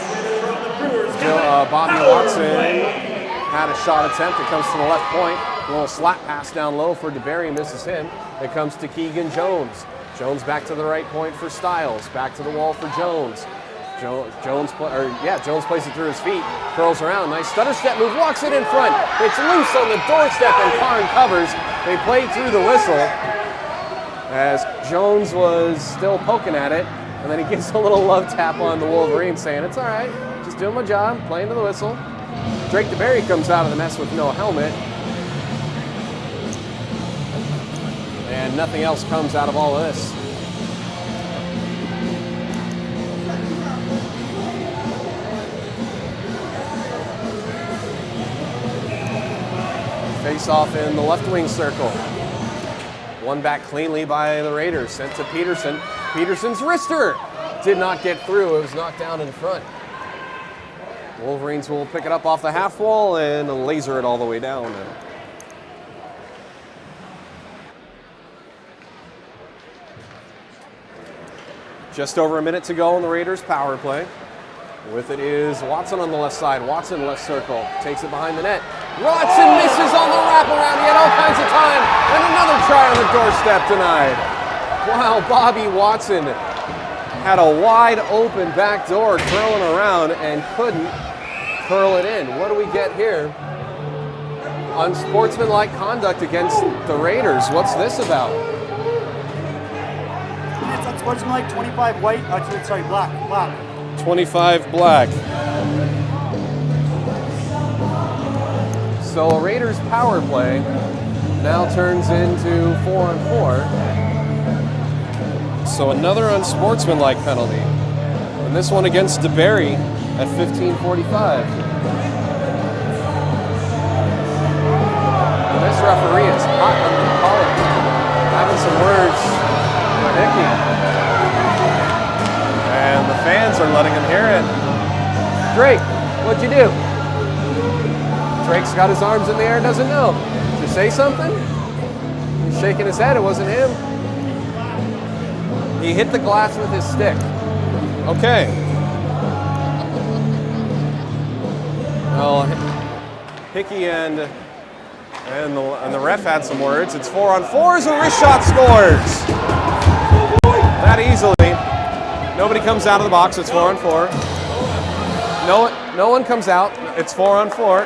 Bobby Watson had a shot attempt. It comes to the left point. A little slap pass down low for DeBerry, misses him. It comes to Keegan Jones. Jones back to the right point for Stiles. Back to the wall for Jones. Jones plays it through his feet, curls around, nice stutter step move, walks it in front. It's loose on the doorstep and Karn covers. They played through the whistle as Jones was still poking at it, and then he gives a little love tap on the Wolverine saying, it's all right, just doing my job, playing to the whistle. Drake DeBerry comes out of the mess with no helmet. And nothing else comes out of all of this. Face off in the left wing circle. One back cleanly by the Raiders, sent to Peterson. Peterson's wrister did not get through. It was knocked down in front. Wolverines will pick it up off the half wall and laser it all the way down. Just over a minute to go on the Raiders' power play. With it is Watson on the left side. Watson left circle, takes it behind the net. Watson misses on the wraparound. He had all kinds of time. And another try on the doorstep denied. Wow, Bobby Watson had a wide open back door curling around and couldn't curl it in. What do we get here? Unsportsmanlike conduct against the Raiders. What's this about? It's unsportsmanlike, 25 white, black. 25 black. So a Raiders power play now turns into 4-on-4. So another unsportsmanlike penalty. And this one against DeBerry at 15:45. And this referee is hot on the collar, having some words for Hickey. And the fans are letting him hear it. Drake, what'd you do? Drake's got his arms in the air, doesn't know. Did you say something? He's shaking his head, it wasn't him. He hit the glass with his stick. Okay. Well, Hickey and And the ref had some words. It's 4-on-4s. A wrist shot scores. That easily. Nobody comes out of the box. It's 4-on-4. No one comes out. It's 4-on-4.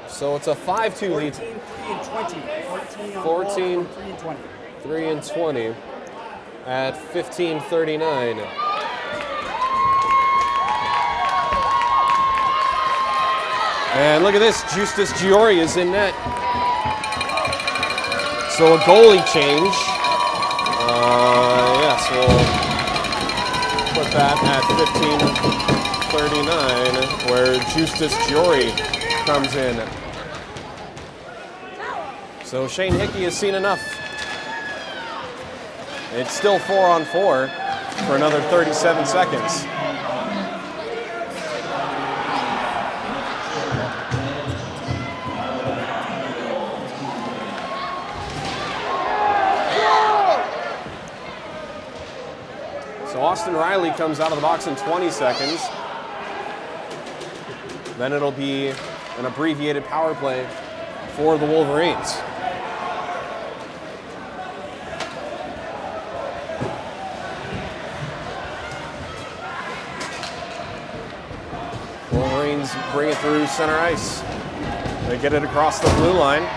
So it's a 5-2 lead. 14, 3 and 20 at 15:39. And look at this, Justus Giori is in net. So a goalie change. Yes, we'll put that at 15:39, where Justus Giori comes in. So Shane Hickey has seen enough. It's still 4-on-4 for another 37 seconds. So Austin Riley comes out of the box in 20 seconds. Then it'll be an abbreviated power play for the Wolverines. Wolverines bring it through center ice. They get it across the blue line.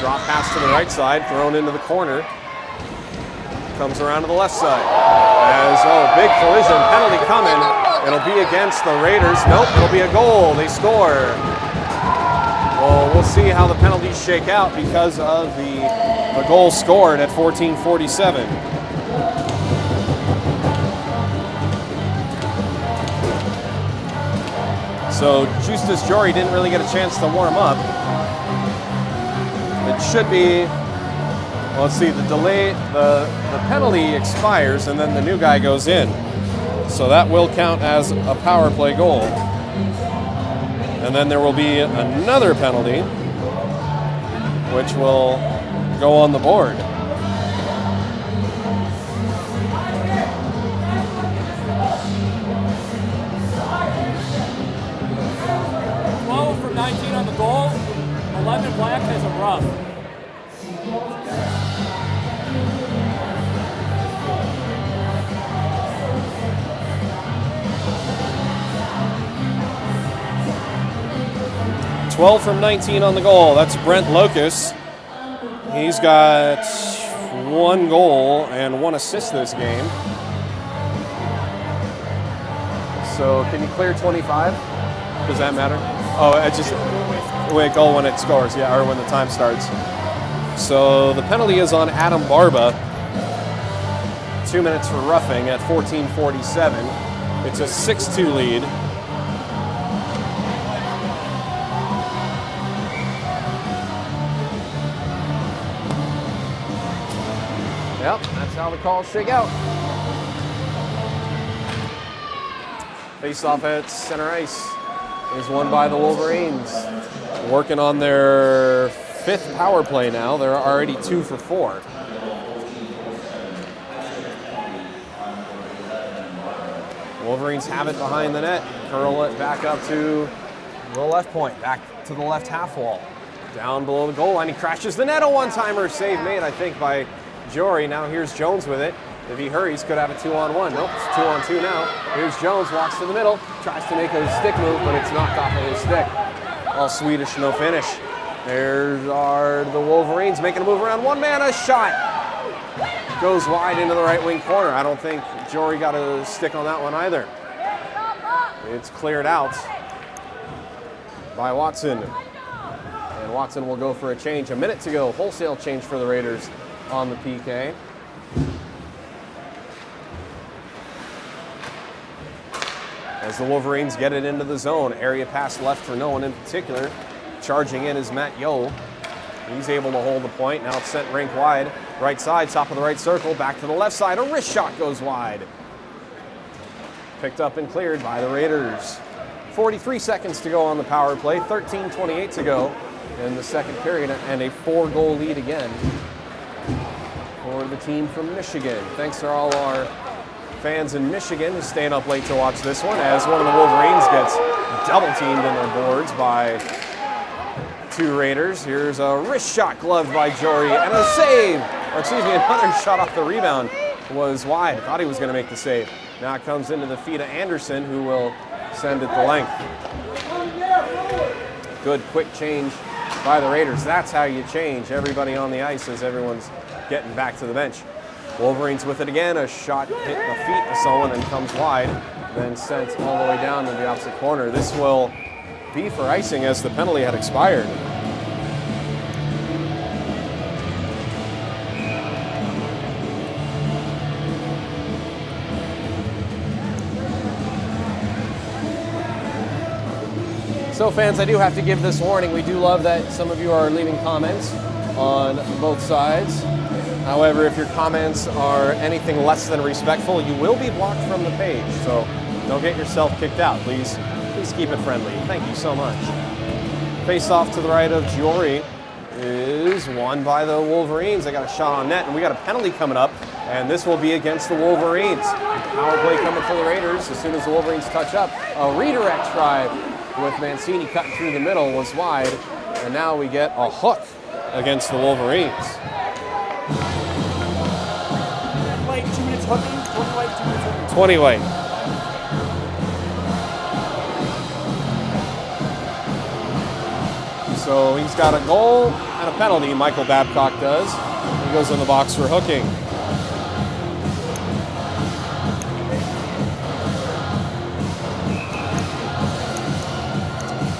Drop pass to the right side, thrown into the corner. Comes around to the left side. Big collision, penalty coming. It'll be against the Raiders. Nope, it'll be a goal. They score. Well, we'll see how the penalties shake out because of the goal scored at 14:47. So Justus Giori didn't really get a chance to warm up. It should be, well, let's see, the penalty expires and then the new guy goes in. So that will count as a power play goal. And then there will be another penalty, which will go on the board. 12 from 19 on the goal. 11 Black has a rough. "12 from 19 on the goal." That's Brent Locus. He's got 1 goal and 1 assist this game. So can you clear 25? Does that matter? Oh, it just wait, goal when it scores, yeah, or when the time starts. So the penalty is on Adam Barba. 2 minutes for roughing at 14:47. It's a 6-2 lead. Yep, that's how the calls shake out. Face-off at center ice is won by the Wolverines. Working on their 5th power play now. They're already 2 for 4. Wolverines have it behind the net. Curl it back up to the left point, back to the left half wall. Down below the goal line, he crashes the net. A one-timer save made, I think, by Giori. Now here's Jones with it. If he hurries, could have a 2-on-1. Nope, it's 2-on-2 now. Here's Jones, walks to the middle, tries to make a stick move, but it's knocked off of his stick. All Swedish, no finish. There are the Wolverines making a move around one man, a shot. Goes wide into the right wing corner. I don't think Giori got a stick on that one either. It's cleared out by Watson. And Watson will go for a change. A minute to go. Wholesale change for the Raiders on the PK. As the Wolverines get it into the zone. Area pass left for no one in particular. Charging in is Matt Yo. He's able to hold the point. Now it's sent rink wide. Right side, top of the right circle. Back to the left side. A wrist shot goes wide. Picked up and cleared by the Raiders. 43 seconds to go on the power play. 13:28 to go in the second period. And a 4-goal lead again for the team from Michigan. Thanks to all our fans in Michigan who's staying up late to watch this one as one of the Wolverines gets double teamed in their boards by 2 Raiders. Here's a wrist shot gloved by Jory and a save. Or excuse me, another shot off the rebound was wide. Thought he was going to make the save. Now it comes into the feet of Anderson, who will send it the length. Good quick change by the Raiders. That's how you change everybody on the ice as everyone's getting back to the bench. Wolverines with it again. A shot hit the feet of someone and comes wide, then sent all the way down to the opposite corner. This will be for icing as the penalty had expired. So fans, I do have to give this warning. We do love that some of you are leaving comments on both sides. However, if your comments are anything less than respectful, you will be blocked from the page. So don't get yourself kicked out. Please keep it friendly. Thank you so much. Face off to the right of Jory is won by the Wolverines. They got a shot on net, and we got a penalty coming up, and this will be against the Wolverines. Power play coming for the Raiders. As soon as the Wolverines touch up, a redirect try with Mancini cutting through the middle was wide, and now we get a hook against the Wolverines. White, 2 minutes hooking. 20 white, 2 minutes hooking. 20 white. So he's got a goal and a penalty, Michael Babcock does. He goes in the box for hooking.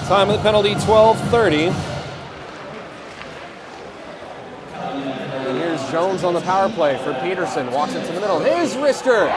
Time of the penalty, 12:30. And here's Jones on the power play for Peterson. Walks it to the middle. His wrister.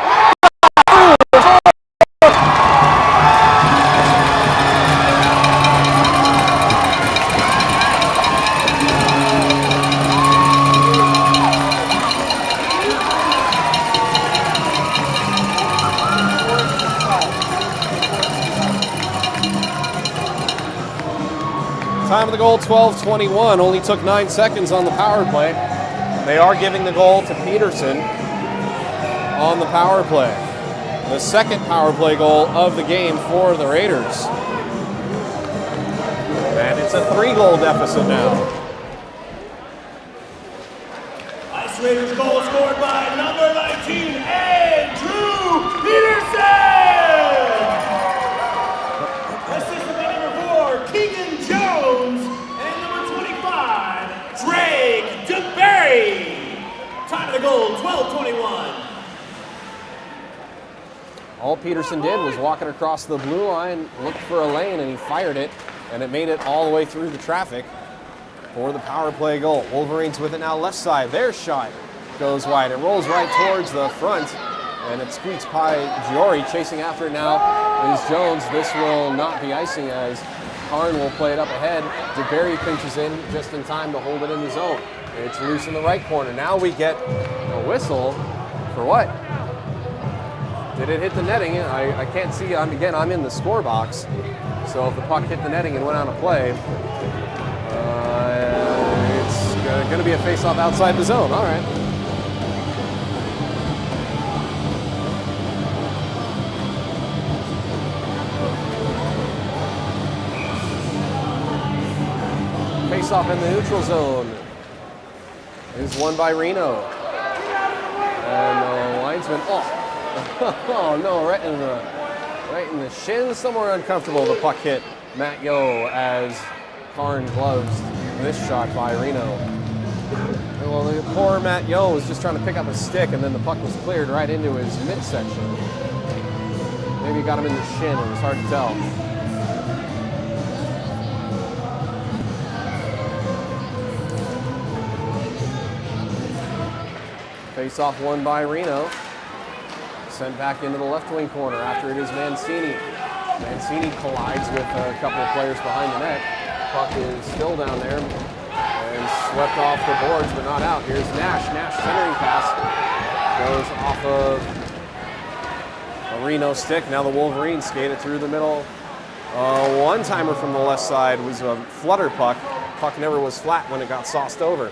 Time of the goal, 12:21. Only took 9 seconds on the power play. They are giving the goal to Peterson on the power play. The second power play goal of the game for the Raiders. And it's a 3-goal deficit now. Ice Raiders goal scored by number 19, Andrew Peterson! Assisted by number 4, Keegan Jones, and number 25, Drake DeBerry. Time of the goal, 12:21. All Peterson did was walk it across the blue line, looked for a lane, and he fired it, and it made it all the way through the traffic for the power play goal. Wolverines with it now left side. Their shot goes wide. It rolls right towards the front, and it squeaks by Giori. Chasing after it now is Jones. This will not be icing as Karn will play it up ahead. DeBerry pinches in just in time to hold it in the zone. It's loose in the right corner. Now we get a whistle for what? Did it hit the netting? I can't see. I'm in the score box. So if the puck hit the netting and went out of play, it's going to be a face-off outside the zone. All right. Face-off in the neutral zone is won by Reno. And the linesman, oh no, right in the shin, somewhere uncomfortable. The puck hit Matt Yo as Karn gloves this shot by Reno. Well, the poor Matt Yo was just trying to pick up a stick, and then the puck was cleared right into his midsection. Maybe he got him in the shin. It was hard to tell. Face-off won by Reno. Sent back into the left wing corner after it is Mancini. Mancini collides with a couple of players behind the net. Puck is still down there and swept off the boards, but not out. Here's Nash. Nash centering pass goes off of a Reno stick. Now the Wolverines skate it through the middle. One-timer from the left side was a flutter puck. Puck never was flat when it got sauced over.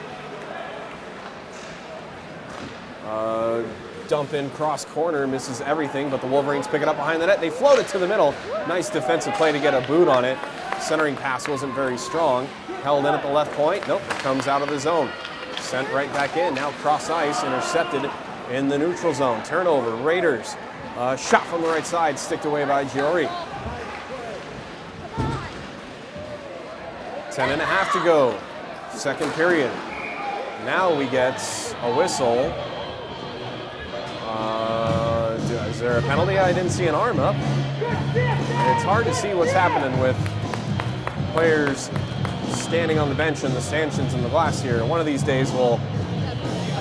dump in cross corner, misses everything, but the Wolverines pick it up behind the net. They float it to the middle. Nice defensive play to get a boot on it. Centering pass wasn't very strong. Held in at the left point. Nope, it comes out of the zone. Sent right back in. Now cross ice, intercepted in the neutral zone. Turnover, Raiders. Shot from the right side, sticked away by Giori. 10.5 to go. Second period. Now we get a whistle. Is there a penalty? I didn't see an arm up. It's hard to see what's happening with players standing on the bench and the stanchions in the glass here. One of these days we'll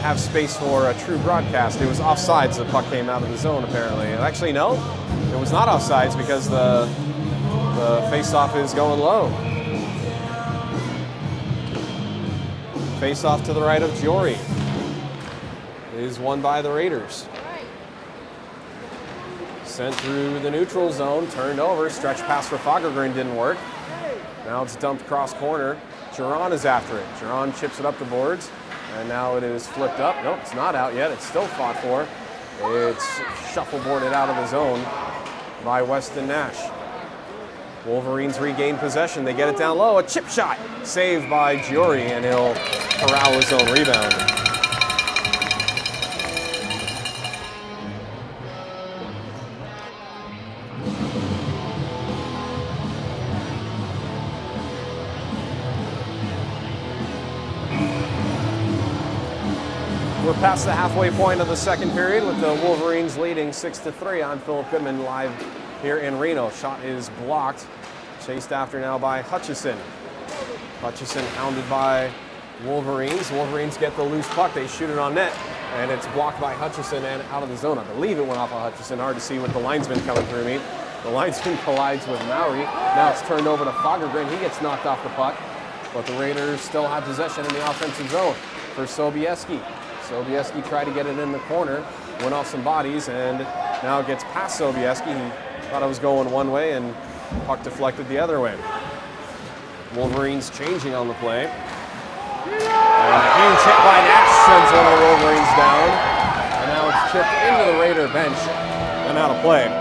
have space for a true broadcast. It was offsides. The puck came out of the zone apparently. Actually, no, it was not offsides because the face-off is going low. Face-off to the right of Giori is won by the Raiders. Sent through the neutral zone, turned over, stretch pass for Fagergren didn't work. Now it's dumped cross corner. Giron is after it. Giron chips it up the boards, and now it is flipped up. Nope, it's not out yet. It's still fought for. It's shuffleboarded out of the zone by Weston Nash. Wolverines regain possession. They get it down low. A chip shot saved by Giori, and he'll corral his own rebound. We're past the halfway point of the second period with the Wolverines leading 6-3. I'm Philip Goodman live here in Reno. Shot is blocked. Chased after now by Hutchison. Hutchison hounded by Wolverines. Wolverines get the loose puck. They shoot it on net, and it's blocked by Hutchison and out of the zone. I believe it went off of Hutchison. Hard to see with the linesman coming through me. The linesman collides with Maury. Now it's turned over to Fagergren. He gets knocked off the puck, but the Raiders still have possession in the offensive zone for Sobieski. Sobieski tried to get it in the corner, went off some bodies, and now gets past Sobieski. He thought it was going one way, and puck deflected the other way. Wolverines changing on the play. And a huge hit by Nash sends one of the Wolverines down. And now it's chipped into the Raider bench and out of play.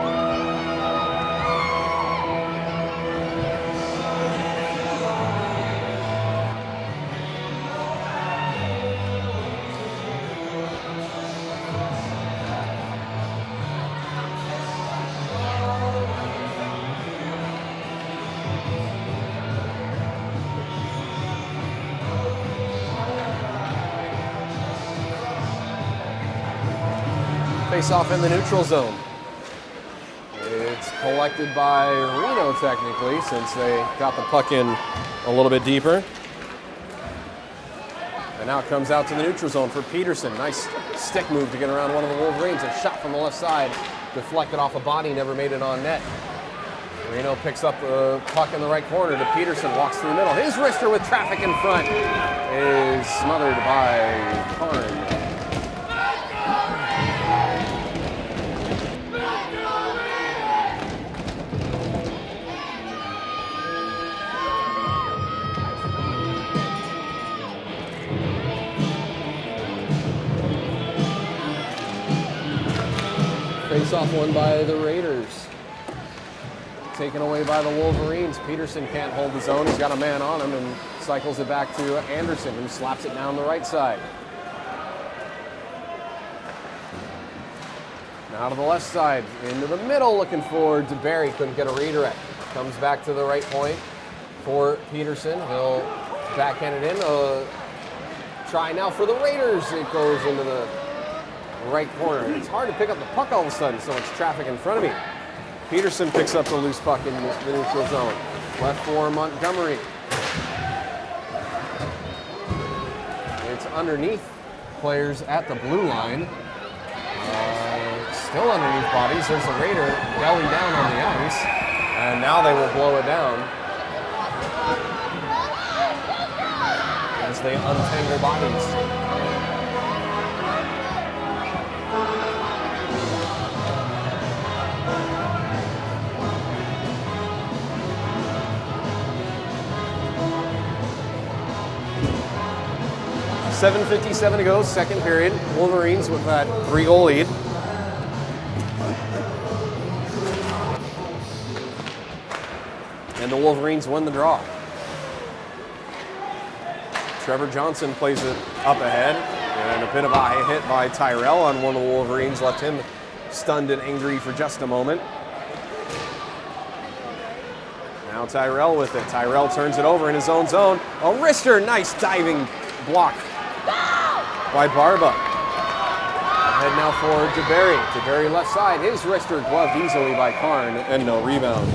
Face off in the neutral zone. It's collected by Reno technically, since they got the puck in a little bit deeper. And now it comes out to the neutral zone for Peterson. Nice stick move to get around one of the Wolverines. A shot from the left side, deflected off a body, never made it on net. Reno picks up the puck in the right corner to Peterson, walks through the middle. His wrister with traffic in front is smothered by Karn. Face-off won by the Raiders. Taken away by the Wolverines. Peterson can't hold his own. He's got a man on him and cycles it back to Anderson, who slaps it down the right side. Now to the left side, into the middle, looking for DeBerry. Couldn't get a redirect. Comes back to the right point for Peterson. He'll backhand it in. Try now for the Raiders. It goes into the right corner. It's hard to pick up the puck all of a sudden, so much traffic in front of me. Peterson picks up the loose puck in the neutral zone. Left for Montgomery. It's underneath players at the blue line. Still underneath bodies. There's the Raider belly down on the ice. And now they will blow it down as they untangle bodies. 7:57 to go, second period. Wolverines with that 3-goal lead. And the Wolverines win the draw. Trevor Johnson plays it up ahead. And a bit of a hit by Tyrell on one of the Wolverines left him stunned and angry for just a moment. Now Tyrell with it. Tyrell turns it over in his own zone. A wrister, nice diving block by Barba. Ahead now for DeBerry. DeBerry left side. His wrister gloved easily by Karn and no rebound.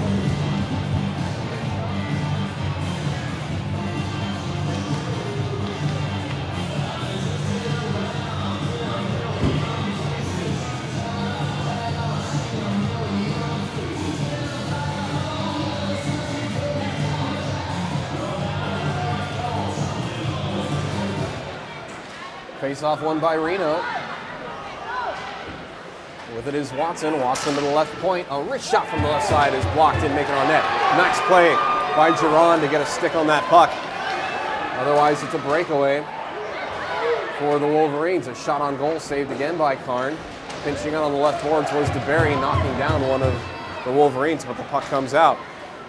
Face-off won by Reno. With it is Watson. Watson to the left point. A rich shot from the left side is blocked and making on net. Nice play by Giron to get a stick on that puck. Otherwise, it's a breakaway for the Wolverines. A shot on goal saved again by Karn. Pinching out on the left boards was DeBerry, knocking down one of the Wolverines, but the puck comes out.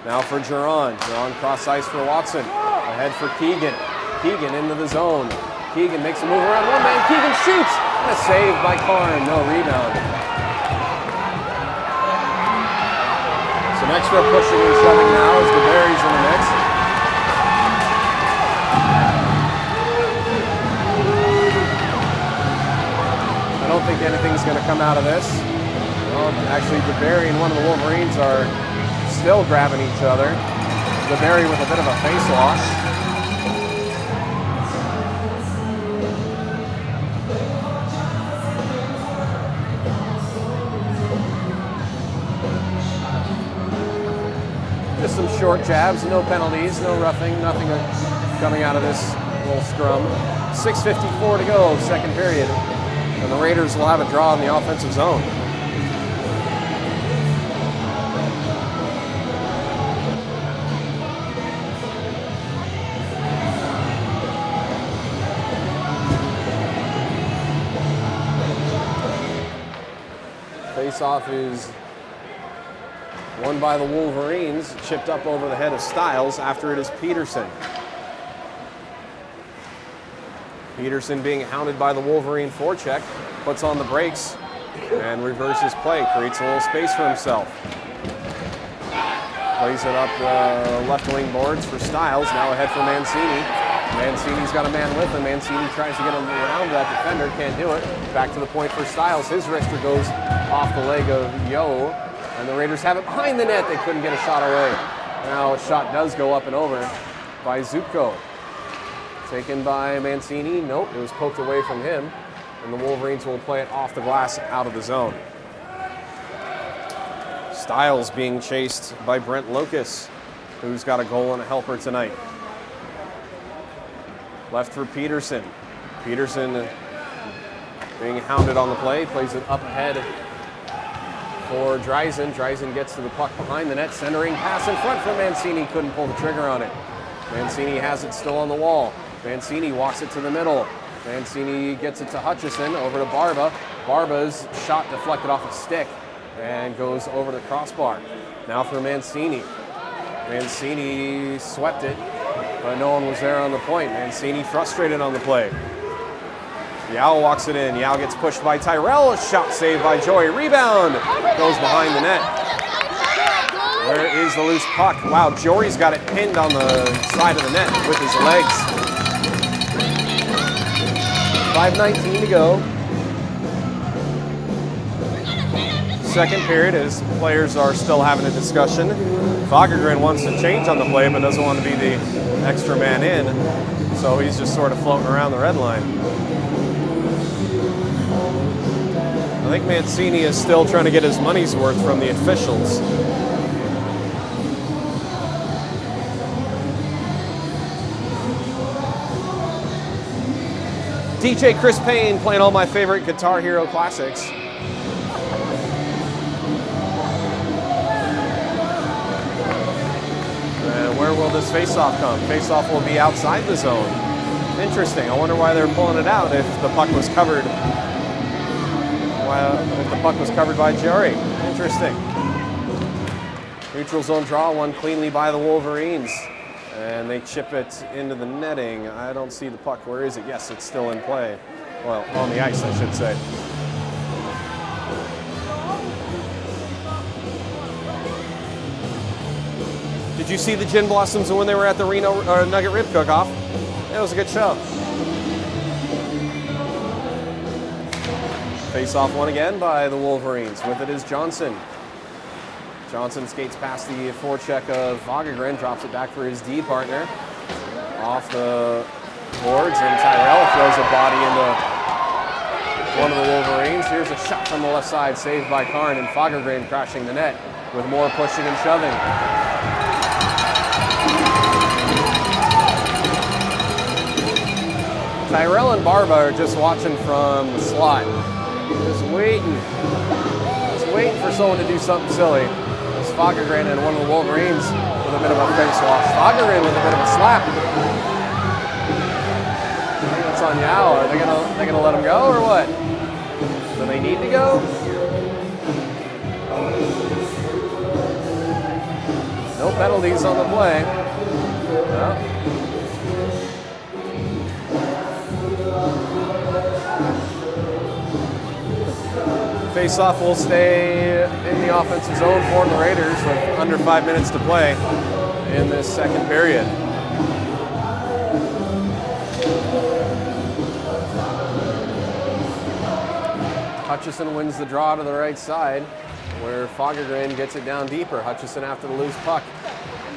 Now for Giron. Giron cross ice for Watson. Ahead for Keegan. Keegan into the zone. Keegan makes a move around one man. Keegan shoots! And a save by Karn. No rebound. Some extra pushing and shoving now as DeBerry's in the mix. I don't think anything's going to come out of this. Well, actually, DeBerry and one of the Wolverines are still grabbing each other. DeBerry with a bit of a face wash. Just some short jabs, no penalties, no roughing, nothing coming out of this little scrum. 6:54 to go, second period. And the Raiders will have a draw in the offensive zone. Face-off is won by the Wolverines, chipped up over the head of Stiles. After it is Peterson. Peterson being hounded by the Wolverine forecheck, puts on the brakes and reverses play, creates a little space for himself. Plays it up the left wing boards for Stiles, now ahead for Mancini. Mancini's got a man with him. Mancini tries to get him around that defender, can't do it. Back to the point for Stiles. His wrister goes off the leg of Yo. And the Raiders have it behind the net. They couldn't get a shot away. Now a shot does go up and over by Zupko. Taken by Mancini. Nope, it was poked away from him. And the Wolverines will play it off the glass out of the zone. Stiles being chased by Brent Locus, who's got a goal and a helper tonight. Left for Peterson. Peterson being hounded on the play. Plays it up ahead for Dreisen. Dreisen gets to the puck behind the net, centering pass in front for Mancini. Couldn't pull the trigger on it. Mancini has it still on the wall. Mancini walks it to the middle. Mancini gets it to Hutchison, over to Barba. Barba's shot deflected off a stick and goes over the crossbar. Now for Mancini. Mancini swept it, but no one was there on the point. Mancini frustrated on the play. Yao walks it in. Yao gets pushed by Tyrell. A shot saved by Joey. Rebound goes behind the net. Where is the loose puck? Wow, Jory's got it pinned on the side of the net with his legs. 5:19 to go. Second period as players are still having a discussion. Fagergren wants to change on the play but doesn't want to be the extra man in. So he's just sort of floating around the red line. I think Mancini is still trying to get his money's worth from the officials. DJ Chris Payne playing all my favorite Guitar Hero classics. And where will this face-off come? Face-off will be outside the zone. Interesting. I wonder why they're pulling it out if the puck was covered. If the puck was covered by Jerry. Interesting. Neutral zone draw, won cleanly by the Wolverines. And they chip it into the netting. I don't see the puck. Where is it? Yes, it's still in play. Well, on the ice, I should say. Did you see the Gin Blossoms when they were at the Reno Nugget Rib Cook-Off? It was a good show. Face-off won again by the Wolverines. With it is Johnson. Johnson skates past the forecheck of Fagergren, drops it back for his D partner. Off the boards, and Tyrell throws a body into one of the Wolverines. Here's a shot from the left side, saved by Karn, and Fagergren crashing the net with more pushing and shoving. Tyrell and Barba are just watching from the slot. Just waiting for someone to do something silly. It's Fagergren and one of the Wolverines with a bit of a face wash. Fagergren with a bit of a slap. I think that's on Yao. Are they gonna let him go or what? Do they need to go? No penalties on the play. No. Face-off will stay in the offensive zone for the Raiders with under 5 minutes to play in this second period. Hutchison wins the draw to the right side, where Fagergren gets it down deeper. Hutchison after the loose puck.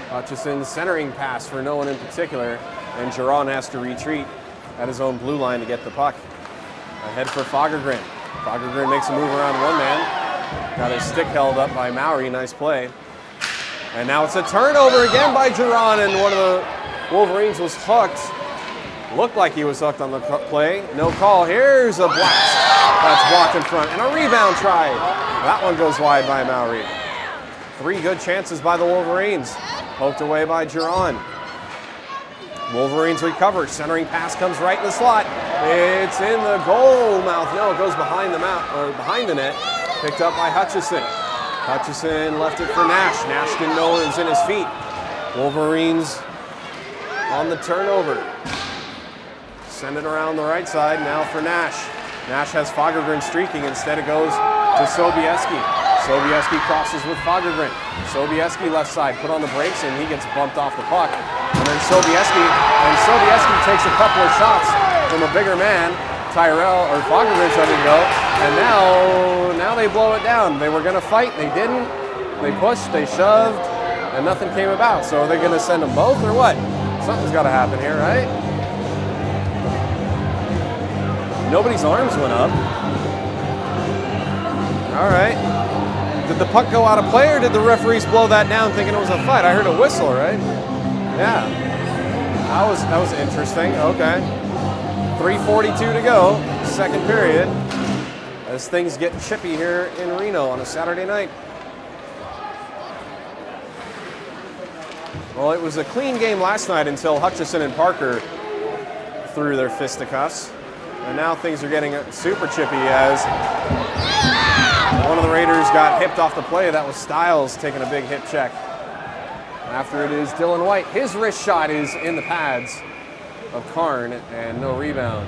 Hutchison's centering pass for no one in particular, and Giron has to retreat at his own blue line to get the puck. Ahead for Fagergren. Fagergren makes a move around one man. Got his stick held up by Maury. Nice play. And now it's a turnover again by Giron, and one of the Wolverines was hooked. Looked like he was hooked on the play. No call. Here's a blast. That's blocked in front. And a rebound try. That one goes wide by Maury. 3 good chances by the Wolverines. Poked away by Giron. Wolverines recover. Centering pass comes right in the slot. It's in the goal mouth. No, it goes behind the behind the net. Picked up by Hutchison. Hutchison left it for Nash. Nash didn't know it was in his feet. Wolverines on the turnover. Send it around the right side now for Nash. Nash has Fagergren streaking. Instead it goes to Sobieski. Sobieski crosses with Fagergren. Sobieski left side, put on the brakes, and he gets bumped off the puck. And then Sobieski takes a couple of shots from a bigger man. Tyrell or Fagergren's letting go, and now they blow it down. They were going to fight, they didn't. They pushed, they shoved, and nothing came about. So are they going to send them both or what? Something's got to happen here, right? Nobody's arms went up. All right. Did the puck go out of play, or did the referees blow that down thinking it was a fight? I heard a whistle, right? Yeah. That was interesting. Okay. 3:42 to go, second period, as things get chippy here in Reno on a Saturday night. Well, it was a clean game last night until Hutchison and Parker threw their fisticuffs. And now things are getting super chippy as one of the Raiders got hipped off the play. That was Stiles taking a big hip check. After it is Dylan White. His wrist shot is in the pads of Karn and no rebound.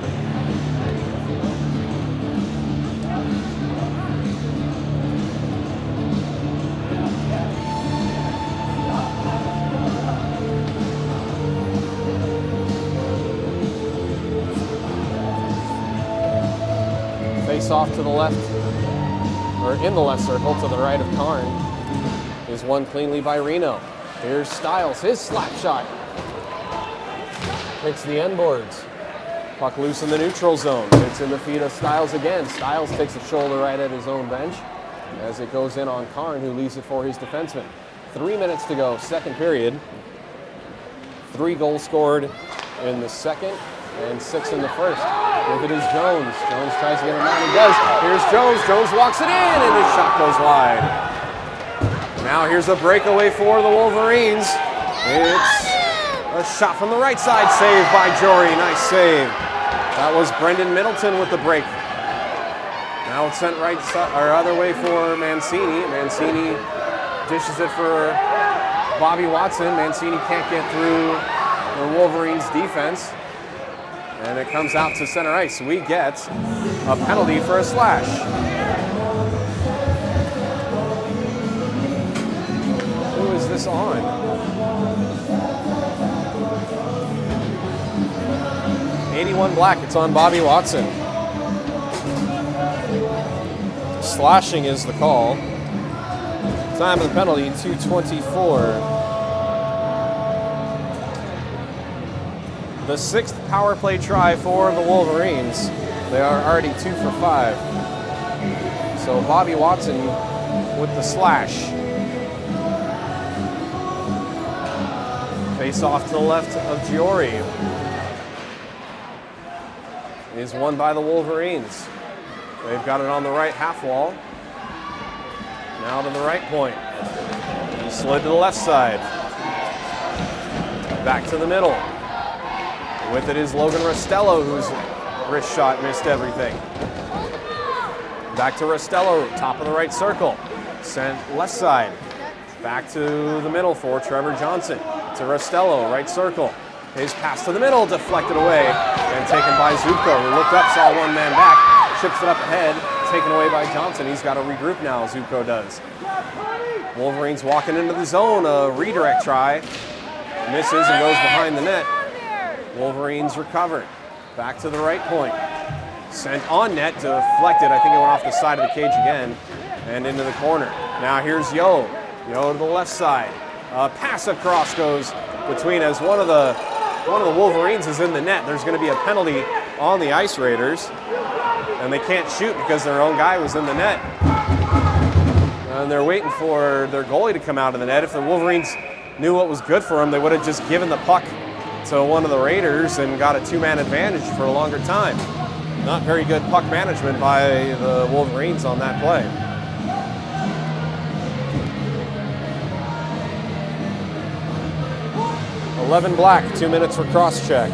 Face off to the left, or in the left circle to the right of Karn, is won cleanly by Reno. Here's Stiles, his slap shot. Hits the end boards. Puck loose in the neutral zone. It's in the feet of Stiles again. Stiles takes a shoulder right at his own bench as it goes in on Karn, who leaves it for his defenseman. 3 minutes to go, second period. 3 goals scored in the second and 6 in the first. With it is Jones. Jones tries to get him out, he does. Here's Jones. Jones walks it in, and his shot goes wide. Now here's a breakaway for the Wolverines. It's a shot from the right side, saved by Jory. Nice save. That was Brendan Middleton with the break. Now it's sent right or other way for Mancini. Mancini dishes it for Bobby Watson. Mancini can't get through the Wolverines defense. And it comes out to center ice. We get a penalty for a slash. Who is this on? 81 black, it's on Bobby Watson. Slashing is the call. Time of the penalty, 2:24. The 6th power play try for the Wolverines. They are already 2 for 5. So Bobby Watson with the slash. Face off to the left of Giori. Is won by the Wolverines. They've got it on the right half wall. Now to the right point. He slid to the left side. Back to the middle. With it is Logan Rostello, whose wrist shot missed everything. Back to Rostello, top of the right circle. Sent left side. Back to the middle for Trevor Johnson. To Rostello, right circle. His pass to the middle, deflected away, and taken by Zubko, who looked up, saw one man back, chips it up ahead, taken away by Johnson. He's got to regroup now, Zubko does. Wolverines walking into the zone, a redirect try. Misses and goes behind the net. Wolverines recover. Back to the right point. Sent on net, deflected. I think it went off the side of the cage again, and into the corner. Now here's Yo. Yo to the left side. A pass across goes between as one of the Wolverines is in the net. There's going to be a penalty on the Ice Raiders, and they can't shoot because their own guy was in the net. And they're waiting for their goalie to come out of the net. If the Wolverines knew what was good for them, they would have just given the puck to one of the Raiders and got a 2-man advantage for a longer time. Not very good puck management by the Wolverines on that play. $11 black, 2 minutes for cross-check.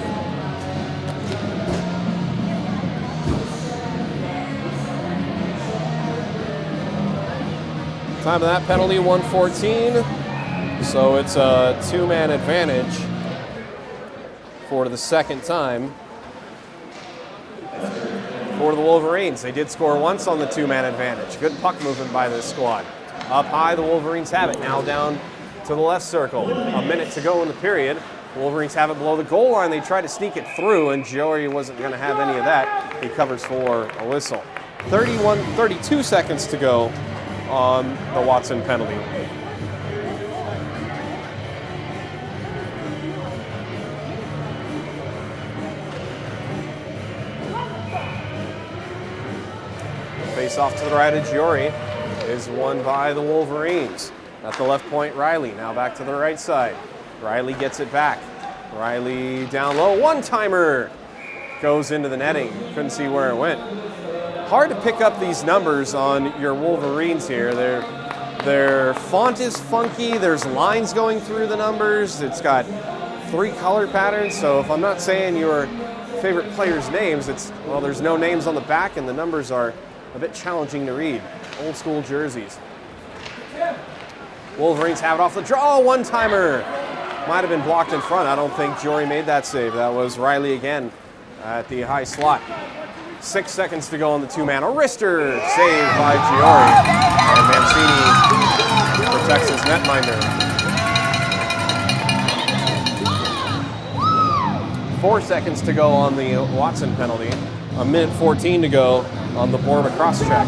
Time of that penalty, 1:14. So it's a 2-man advantage for the second time for the Wolverines. They did score once on the 2-man advantage. Good puck movement by this squad. Up high, the Wolverines have it. Now down to the left circle. A minute to go in the period. Wolverines have it below the goal line. They try to sneak it through, and Jory wasn't going to have any of that. He covers for a whistle. 32 seconds to go on the Watson penalty. Face off to the right of Jory is won by the Wolverines. At the left point, Riley. Now back to the right side. Riley gets it back. Riley down low. One-timer goes into the netting. Couldn't see where it went. Hard to pick up these numbers on your Wolverines here. Their font is funky. There's lines going through the numbers. It's got 3 color patterns. So if I'm not saying your favorite players' names, there's no names on the back, and the numbers are a bit challenging to read. Old school jerseys. Wolverines have it off the draw. One-timer. Might have been blocked in front. I don't think Jory made that save. That was Riley again at the high slot. 6 seconds to go on the 2-man. A wrister saved by Giori. And Mancini protects his netminder. 4 seconds to go on the Watson penalty. 1:14 to go on the Borba cross-check.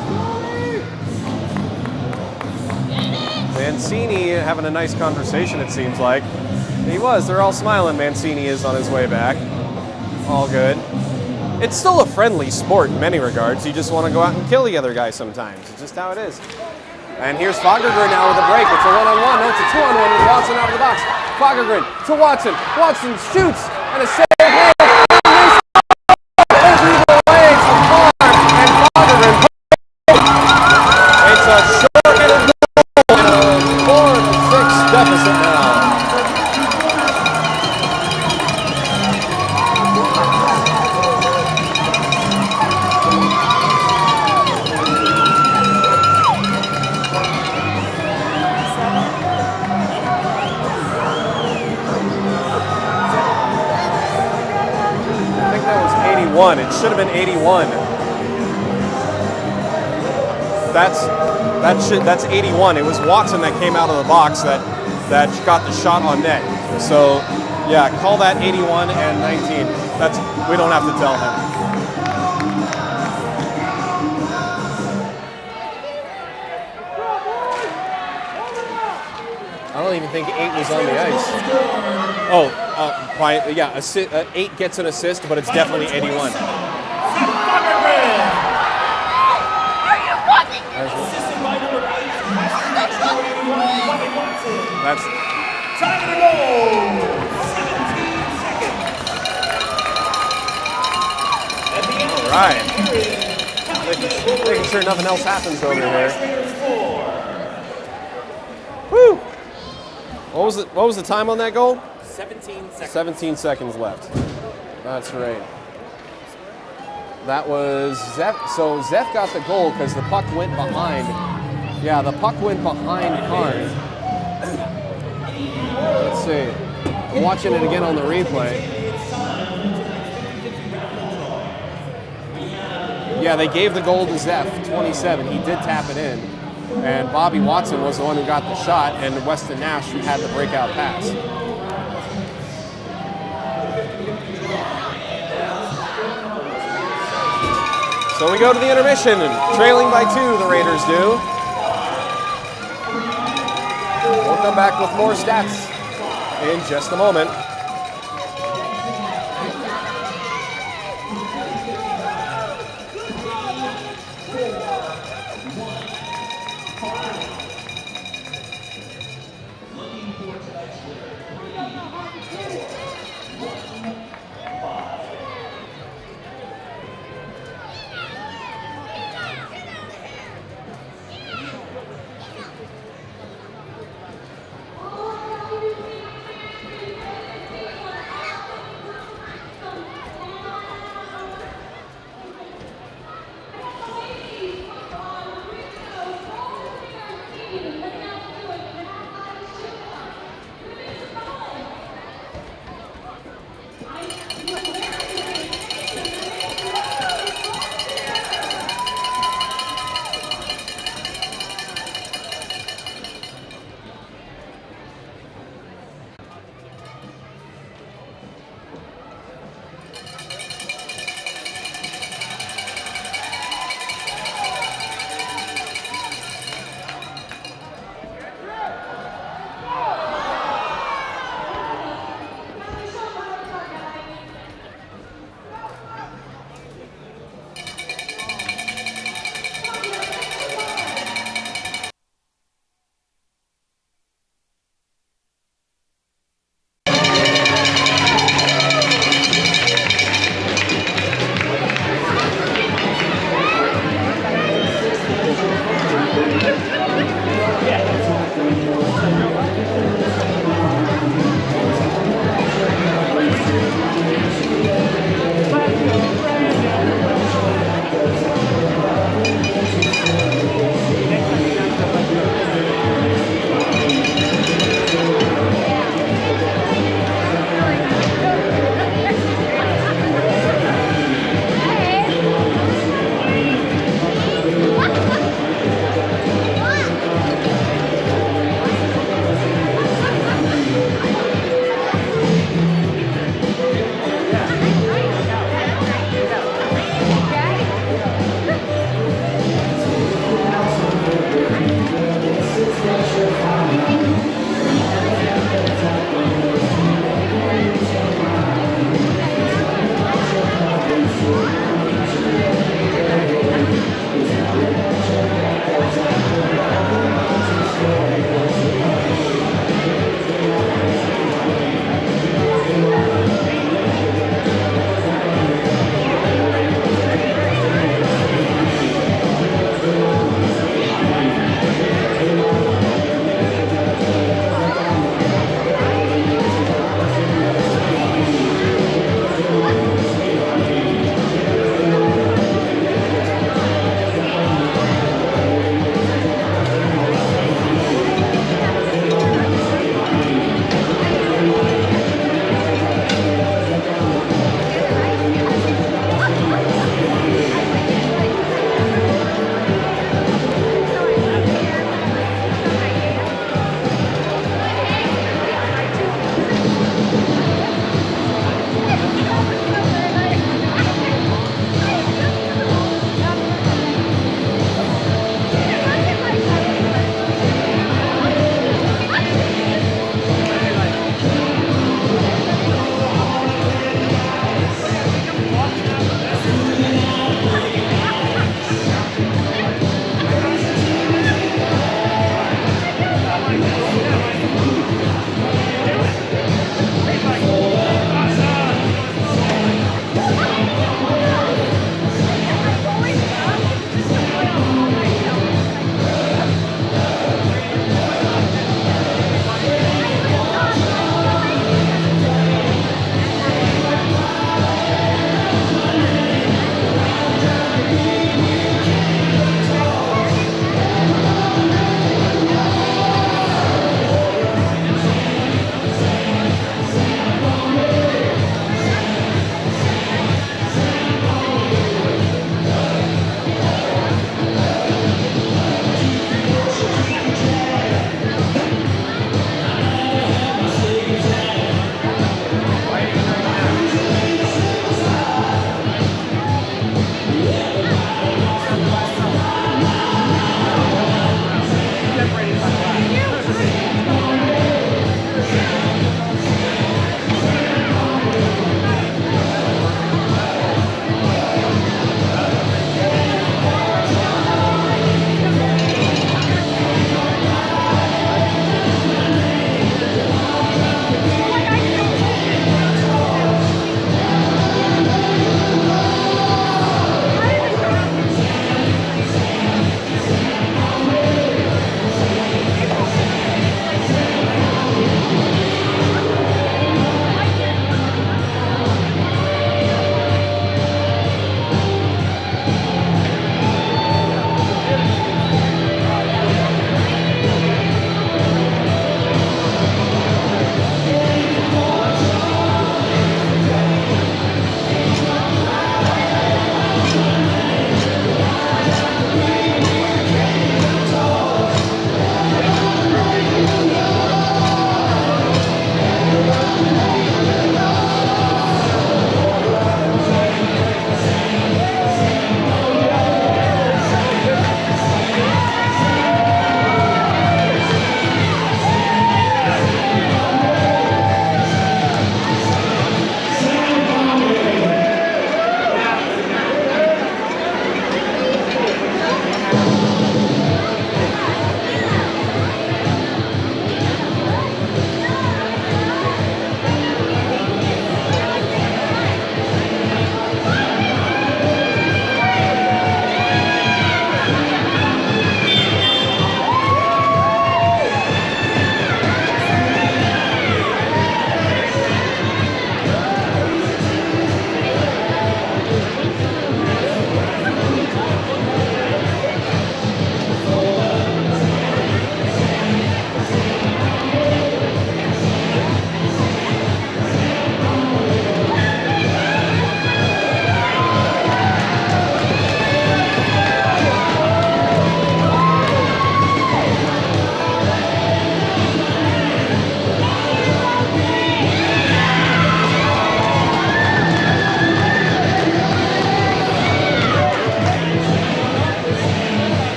Mancini having a nice conversation, it seems like. He was. They're all smiling. Mancini is on his way back. All good. It's still a friendly sport in many regards. You just want to go out and kill the other guy sometimes. It's just how it is. And here's Fagergren now with a break. It's a 1-on-1. No, it's a 2-on-1 with Watson out of the box. Fagergren to Watson. Watson shoots and a save. Over the legs of Clark and Fagergren. It's a short-handed goal. 4-6 deficit now. 81. It should have been 81. That's 81. It was Watson that came out of the box that got the shot on net. So yeah, call that 81 and 19. We don't have to tell him. I don't even think 8 was on the ice. Oh, 8 gets an assist, but it's definitely 81. That's time to go. 17 seconds. At the end of the right. period, Making sure nothing else happens over here. Woo! What was the time on that goal? 17 seconds. 17 seconds left. That's right. That was Zeph. So Zeph got the goal because the puck went behind. Yeah, the puck went behind Karn. Let's see. I'm watching it again on the replay. Yeah, they gave the goal to Zeph, 27. He did tap it in. And Bobby Watson was the one who got the shot, and Weston Nash who had the breakout pass. So we go to the intermission, and trailing by 2, the Raiders do. We'll come back with more stats in just a moment.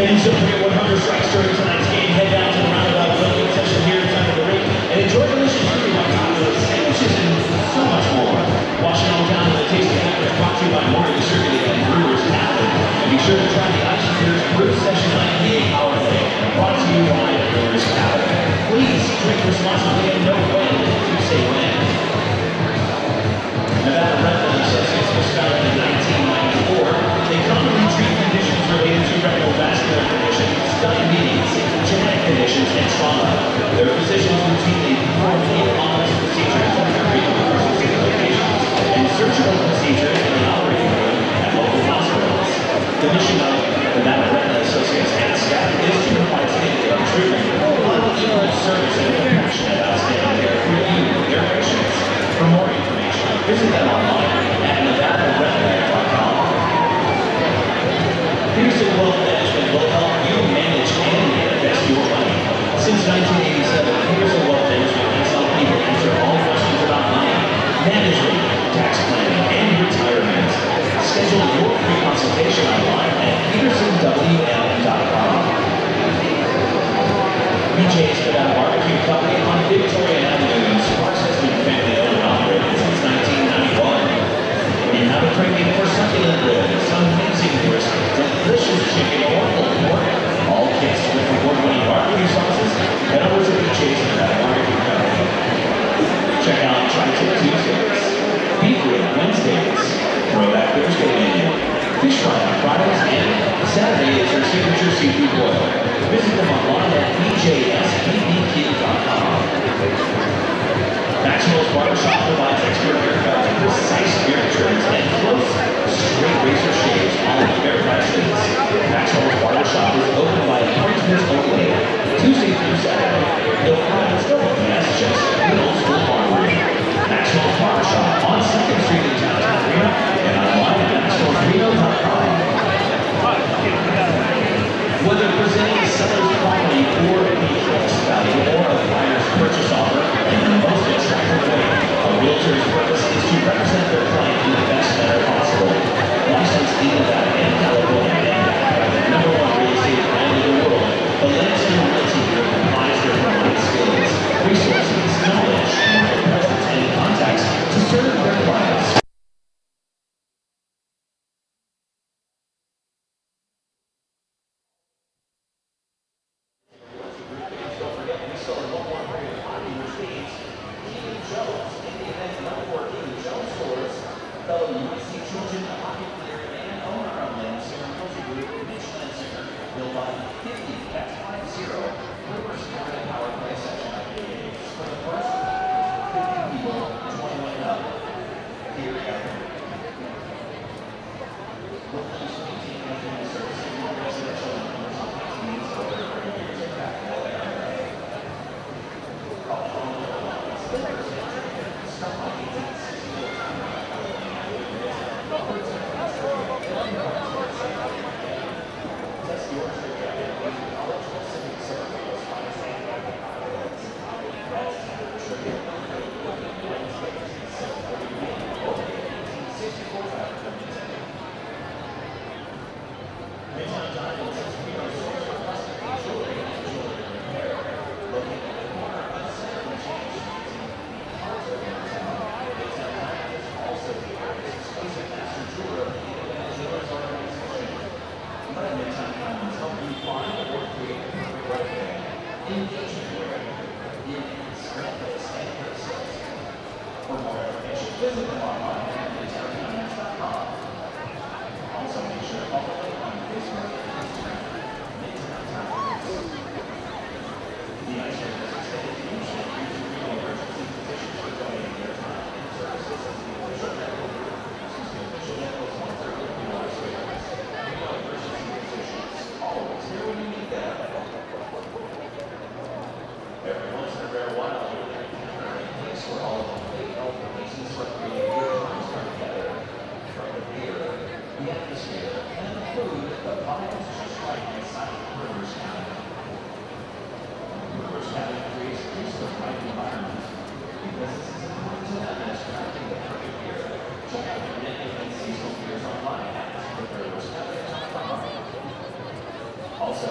Fans don't forget what hunger strikes during tonight's game. Head down to the roundabout building session here at Time of the Ring and enjoy delicious food on tacos, sandwiches, and so much more. Washing all down with a tasty package brought to you by Morgan Distributing and Brewers Tavern. And be sure to try the Ice Beers Brew Session IPA Power Play, brought to you by Brewers Tavern. Please drink responsibly and know when to say when. Nevada Retinal Associates was founded in 1994. They commonly treat conditions related to retinal vascular conditions, diabetes, genetic conditions, and trauma. Their physicians routinely perform in-office procedures at their reimbursement locations and surgical procedures in an operating room at local hospitals. The mission of Nevada Retinal Associates and staff is to provide state-of-the-art treatment, quality service, and compassionate outstanding care for you, your patients. For more information, visit them online at nevadaretinal.com. Pearson Wealth Management will help you manage and invest your money. Since 1987, Pearson Wealth Management has helped people answer all questions about money, management, tax planning, and retirement. Schedule your free consultation online at petersonwm.com. BJ's Nevada Barbecue Company on Victoria Avenue in Sparks has been family-owned and operated since 1991. You have a craving for succulent ribs, amazing brisket, delicious chicken, or pulled pork, all kits with award-winning barbecue sauces, head over to BJ's Nevada Barbecue Company. Check out Tri-Tip Tuesdays, Beef Rib Wednesdays, Throwback Thursday menu, Fish Fry on Fridays, and Saturday is their signature seafood boil. Visit them online at bjsbbq.com. Maxwell's Barbershop provides expert haircuts, precise beard trims, and close, straight razor shaves, all at fair prices. Maxwell's Barbershop is open by appointment only, Tuesday through Saturday. No problems, no that's just an old school barbering. Maxwell's Barbershop on 2nd Street in downtown Reno and online at maxwellsreno.com. Whether presenting a seller's property or the cash value or a buyer's purchase offer in the most attractive way, a realtor's purpose is to represent their client in the best manner possible. Licensed in Nevada and California and backed by the #1 real estate brand in the world, the Lansing Realty Group combines their combined skills, resources, knowledge, market presence, and contacts to serve their clients. Also,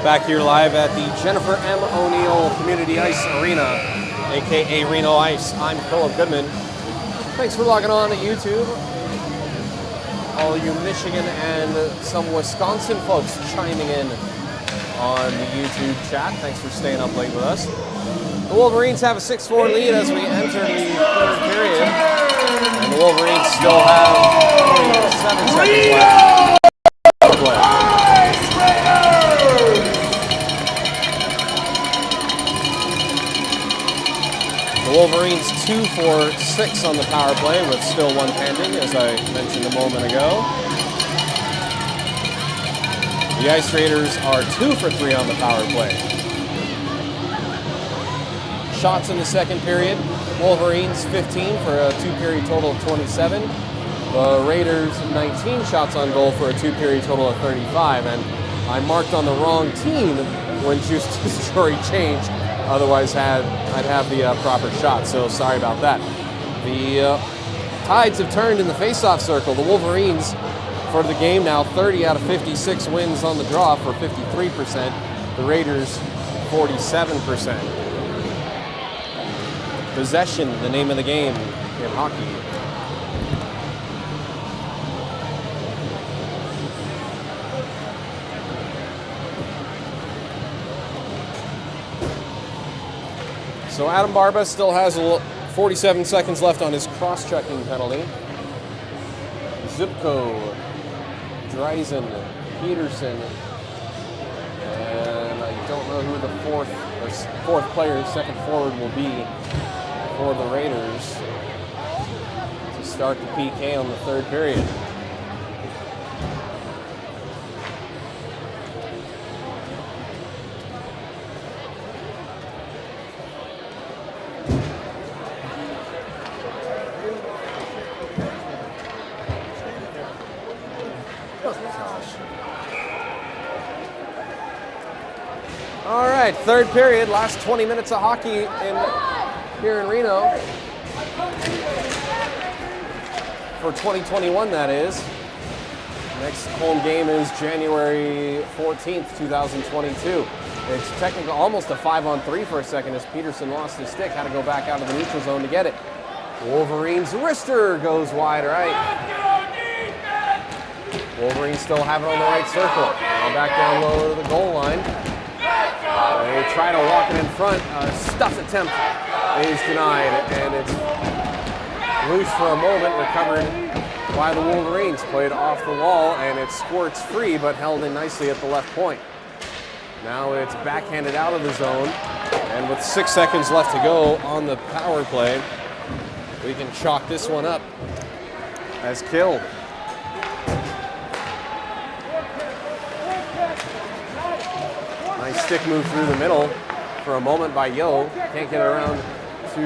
Back here live at the Jennifer M. O'Neill Community Ice Arena, aka Reno Ice. I'm Philip Goodman. Thanks for logging on to YouTube. All you Michigan and some Wisconsin folks chiming in on the YouTube chat. Thanks for staying up late with us. The Wolverines have a 6-4 lead as we enter the third period. And the Wolverines still have 7 seconds left to play. The Wolverines 2 for 6 on the power play with still one pending, as I mentioned a moment ago. The Ice Raiders are 2 for 3 on the power play. Shots in the second period. Wolverines 15 for a 2-period total of 27. The Raiders 19 shots on goal for a 2-period total of 35. And I marked on the wrong team when Justice Jory changed. Otherwise, I'd have the proper shot. So sorry about that. The tides have turned in the face-off circle. The Wolverines for the game now 30 out of 56 wins on the draw for 53%. The Raiders 47%. Possession, the name of the game in hockey. So Adam Barba still has 47 seconds left on his cross-checking penalty. Zipko, Dreisen, Peterson, and I don't know who the fourth player, second forward, will be for the Raiders to start the PK on the third period. All right, third period, last 20 minutes of hockey here in Reno. For 2021, that is. Next home game is January 14th, 2022. It's technically almost a 5-on-3 for a second as Peterson lost his stick, had to go back out of the neutral zone to get it. Wolverines' wrister goes wide right. Wolverines still have it on the right circle. Now back down low to the goal line. They try to walk it in front. Stuff attempt is denied, and it's loose for a moment, recovered by the Wolverines. Played off the wall, and it squirts free, but held in nicely at the left point. Now it's backhanded out of the zone, and with 6 seconds left to go on the power play, we can chalk this one up as killed. Nice stick move through the middle for a moment by Yo. Can't get around to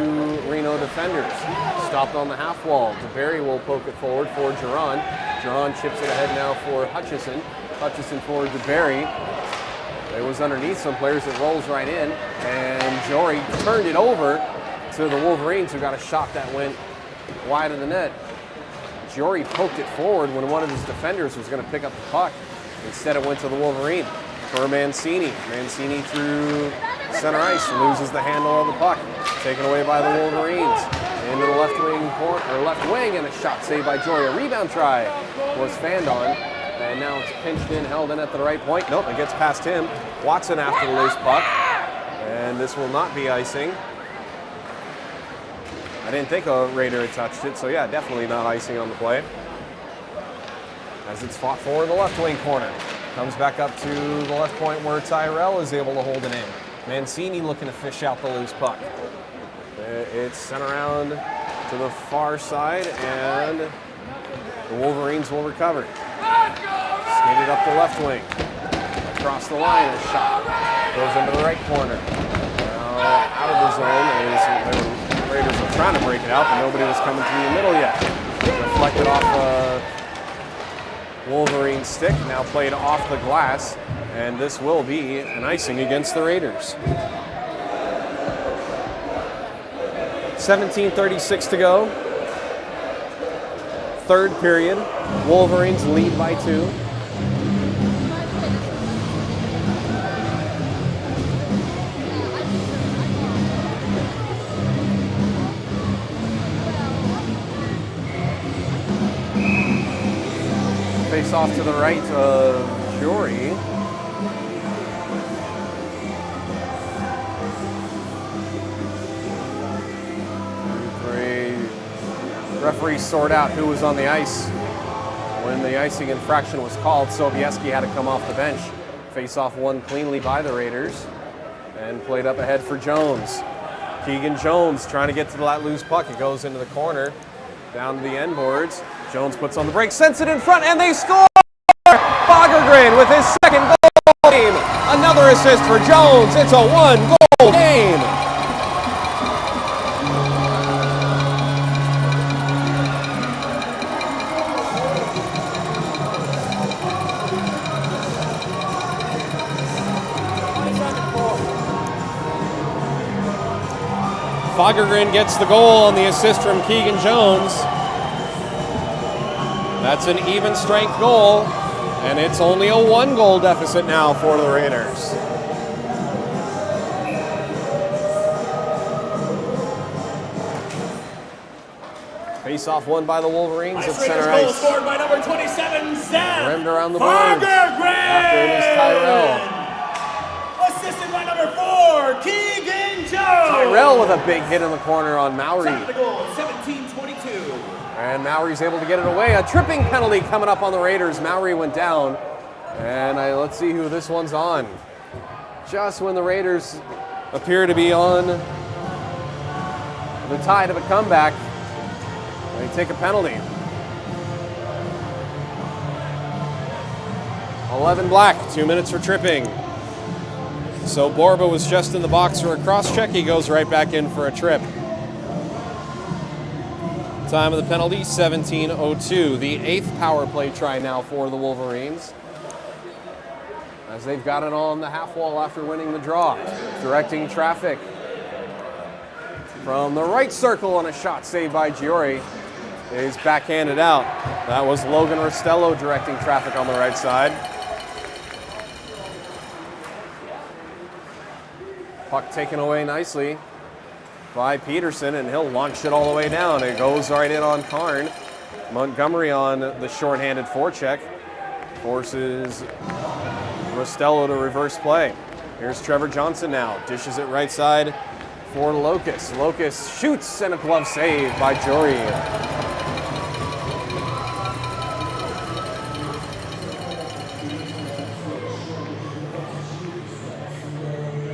Reno defenders. Stopped on the half wall. DeBerry will poke it forward for Geron. Geron chips it ahead now for Hutchison. Hutchison for DeBerry. It was underneath some players. It rolls right in. And Jory turned it over to the Wolverines, who got a shot that went wide of the net. Jory poked it forward when one of his defenders was going to pick up the puck. Instead, it went to the Wolverine. For Mancini. Mancini through center ice, loses the handle of the puck. Taken away by the Wolverines. Into the left wing, and a shot saved by Jory. A rebound try was fanned on, and now it's pinched in, held in at the right point. Nope, it gets past him. Watson after the loose puck, and this will not be icing. I didn't think a Raider had touched it, so yeah, definitely not icing on the play. As it's fought for in the left wing corner. Comes back up to the left point where Tyrell is able to hold it in. Mancini looking to fish out the loose puck. It's sent around to the far side, and the Wolverines will recover. Skated up the left wing. Across the line, a shot. Goes into the right corner. Now out of the zone. The Raiders are trying to break it out, but nobody was coming through the middle yet. Deflected off Wolverine stick, now played off the glass, and this will be an icing against the Raiders. 17:36 to go. Third period. Wolverines lead by 2. Face off to the right of Jory. Referees sort out who was on the ice when the icing infraction was called. Sobieski had to come off the bench. Face-off won cleanly by the Raiders and played up ahead for Jones. Keegan Jones trying to get to that loose puck. It goes into the corner, down to the end boards. Jones puts on the break, sends it in front, and they score! Fagergren with his second goal game. Another assist for Jones. It's a one-goal game. Fagergren gets the goal on the assist from Keegan Jones. That's an even strength goal, and it's only a one-goal deficit now for the Raiders. Face-off won by the Wolverines at center Raiders goal ice. scored by number 27, Zach Rimmed around the boards. After it is Tyrell. Assisted by number 4, Keegan Jones. Tyrell with a big hit in the corner on Mowry. Top of the goal, 17-22. And Mowry's able to get it away. A tripping penalty coming up on the Raiders. Mowry went down. And let's see who this one's on. Just when the Raiders appear to be on the tide of a comeback, they take a penalty. 11 black, 2 minutes for tripping. So Borba was just in the box for a cross-check. He goes right back in for a trip. Time of the penalty, 17:02. The 8th power play try now for the Wolverines, as they've got it on the half wall after winning the draw. Directing traffic from the right circle on a shot saved by Giori. Is backhanded out. That was Logan Rostello directing traffic on the right side. Puck taken away nicely by Peterson, and he'll launch it all the way down. It goes right in on Karn. Montgomery on the shorthanded forecheck forces Rostello to reverse play. Here's Trevor Johnson now. Dishes it right side for Locust. Locust shoots, and a glove save by Jory.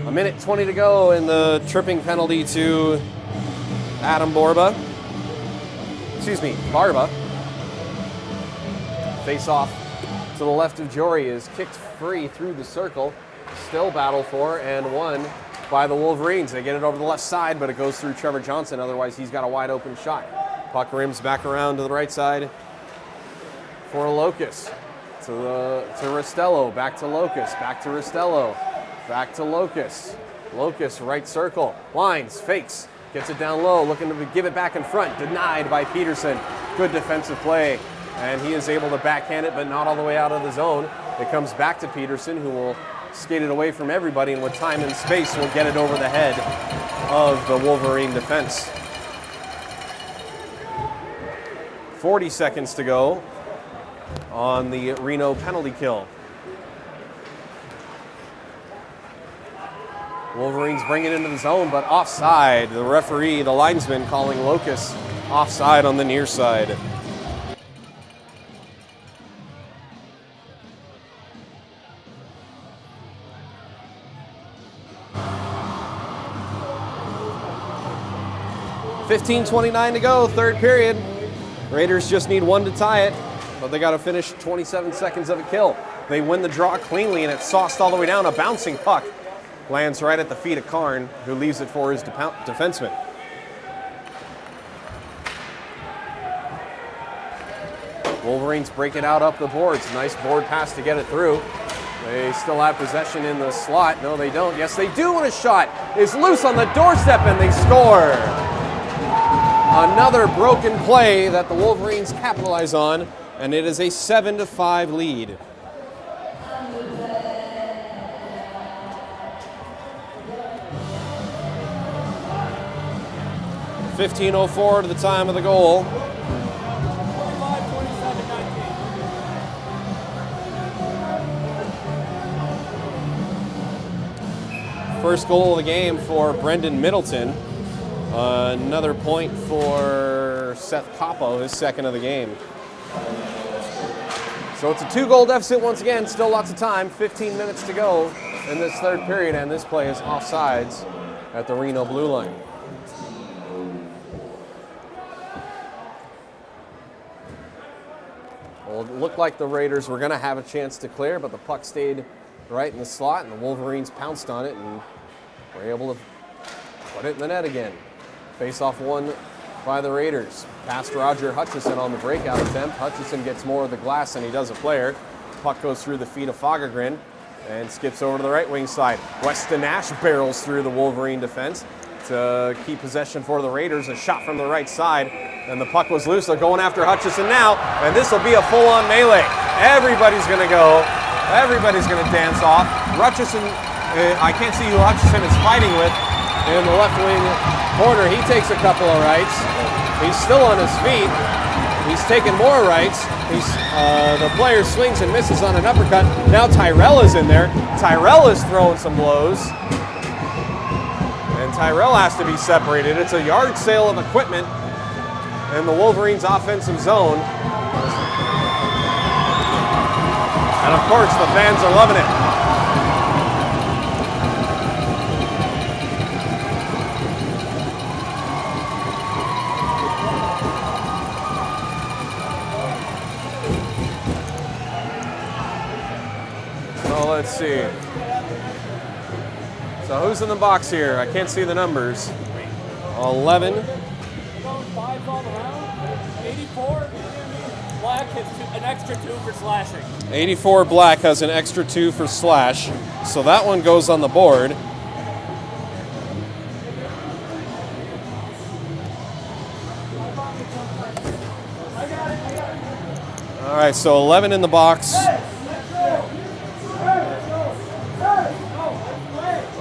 A minute 20 to go in the tripping penalty to Adam Barba. Face off to the left of Jory is kicked free through the circle. Still battled for and won by the Wolverines. They get it over the left side, but it goes through Trevor Johnson. Otherwise, he's got a wide open shot. Puck rims back around to the right side for Locust. To Rostello, back to Locust, back to Rostello. Back to Locust. Locust, right circle. Lines, fakes, gets it down low, looking to give it back in front. Denied by Peterson. Good defensive play. And he is able to backhand it, but not all the way out of the zone. It comes back to Peterson, who will skate it away from everybody, and with time and space will get it over the head of the Wolverine defense. 40 seconds to go on the Reno penalty kill. Wolverines bring it into the zone, but offside. The referee, the linesman, calling Locust offside on the near side. $15:29 to go, third period. Raiders just need one to tie it, but they got to finish 27 seconds of a kill. They win the draw cleanly, and it's sauced all the way down. A bouncing puck lands right at the feet of Karn, who leaves it for his defenseman. Wolverines break it out up the boards. Nice board pass to get it through. They still have possession in the slot. No, they don't. Yes, they do, and a shot is loose on the doorstep, and they score. Another broken play that the Wolverines capitalize on, and it is a 7-5 lead. $15:04 to the time of the goal. 25, 27, 19. First goal of the game for Brendan Middleton. Another point for Seth Capo, his second of the game. So it's a 2-goal deficit once again, still lots of time, 15 minutes to go in this third period, and this play is offsides at the Reno blue line. Well, it looked like the Raiders were going to have a chance to clear, but the puck stayed right in the slot, and the Wolverines pounced on it and were able to put it in the net again. Face-off won by the Raiders. Past Roger Hutchison on the breakout attempt. Hutchison gets more of the glass than he does a player. Puck goes through the feet of Fagergren and skips over to the right wing side. Weston Nash barrels through the Wolverine defense to keep possession for the Raiders. A shot from the right side, and the puck was loose. They're going after Hutchison now, and this will be a full-on melee. Everybody's going to go. Everybody's going to dance off. Hutchison, I can't see who Hutchison is fighting with in the left wing corner. He takes a couple of rights. He's still on his feet. He's taking more rights. The player swings and misses on an uppercut. Now Tyrell is in there. Tyrell is throwing some blows. And Tyrell has to be separated. It's a yard sale of equipment in the Wolverines' offensive zone. And of course, the fans are loving it. So let's see. So who's in the box here? I can't see the numbers. 11. 5 all around. 84. Black has an extra 2 for slashing. 84 Black has an extra 2 for slash. So that one goes on the board. All right, so 11 in the box.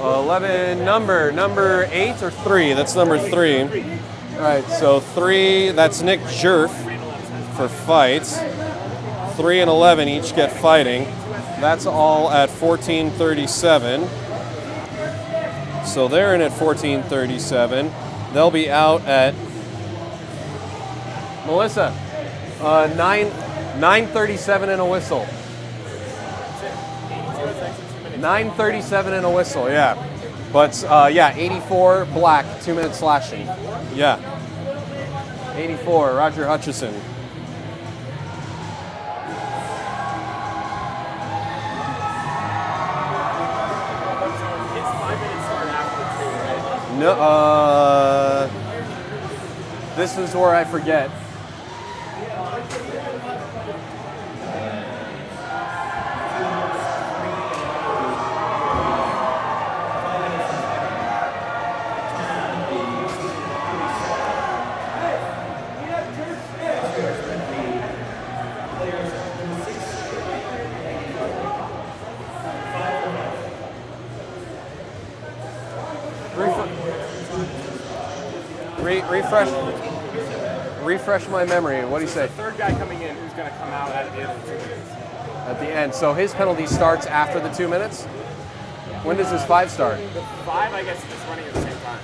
11, number 8 or 3? That's number 3. All right, so 3, that's Nick Jerf for fights. 3 and 11 each get fighting. That's all at 14:37. So they're in at 14:37. They'll be out at Melissa. 9:37 and a whistle. 9:37 and a whistle, yeah. But, yeah, 84 Black, 2 minutes slashing. Yeah. 84, Roger Hutchison. It's 5 minutes start after 2, right? No, this is where I forget. Refresh my memory. What do you say? The third guy coming in who's going to come out at the end of the 2 minutes. At the end. So his penalty starts after the 2 minutes? When does his 5 start? The 5, I guess, is just running at the same time.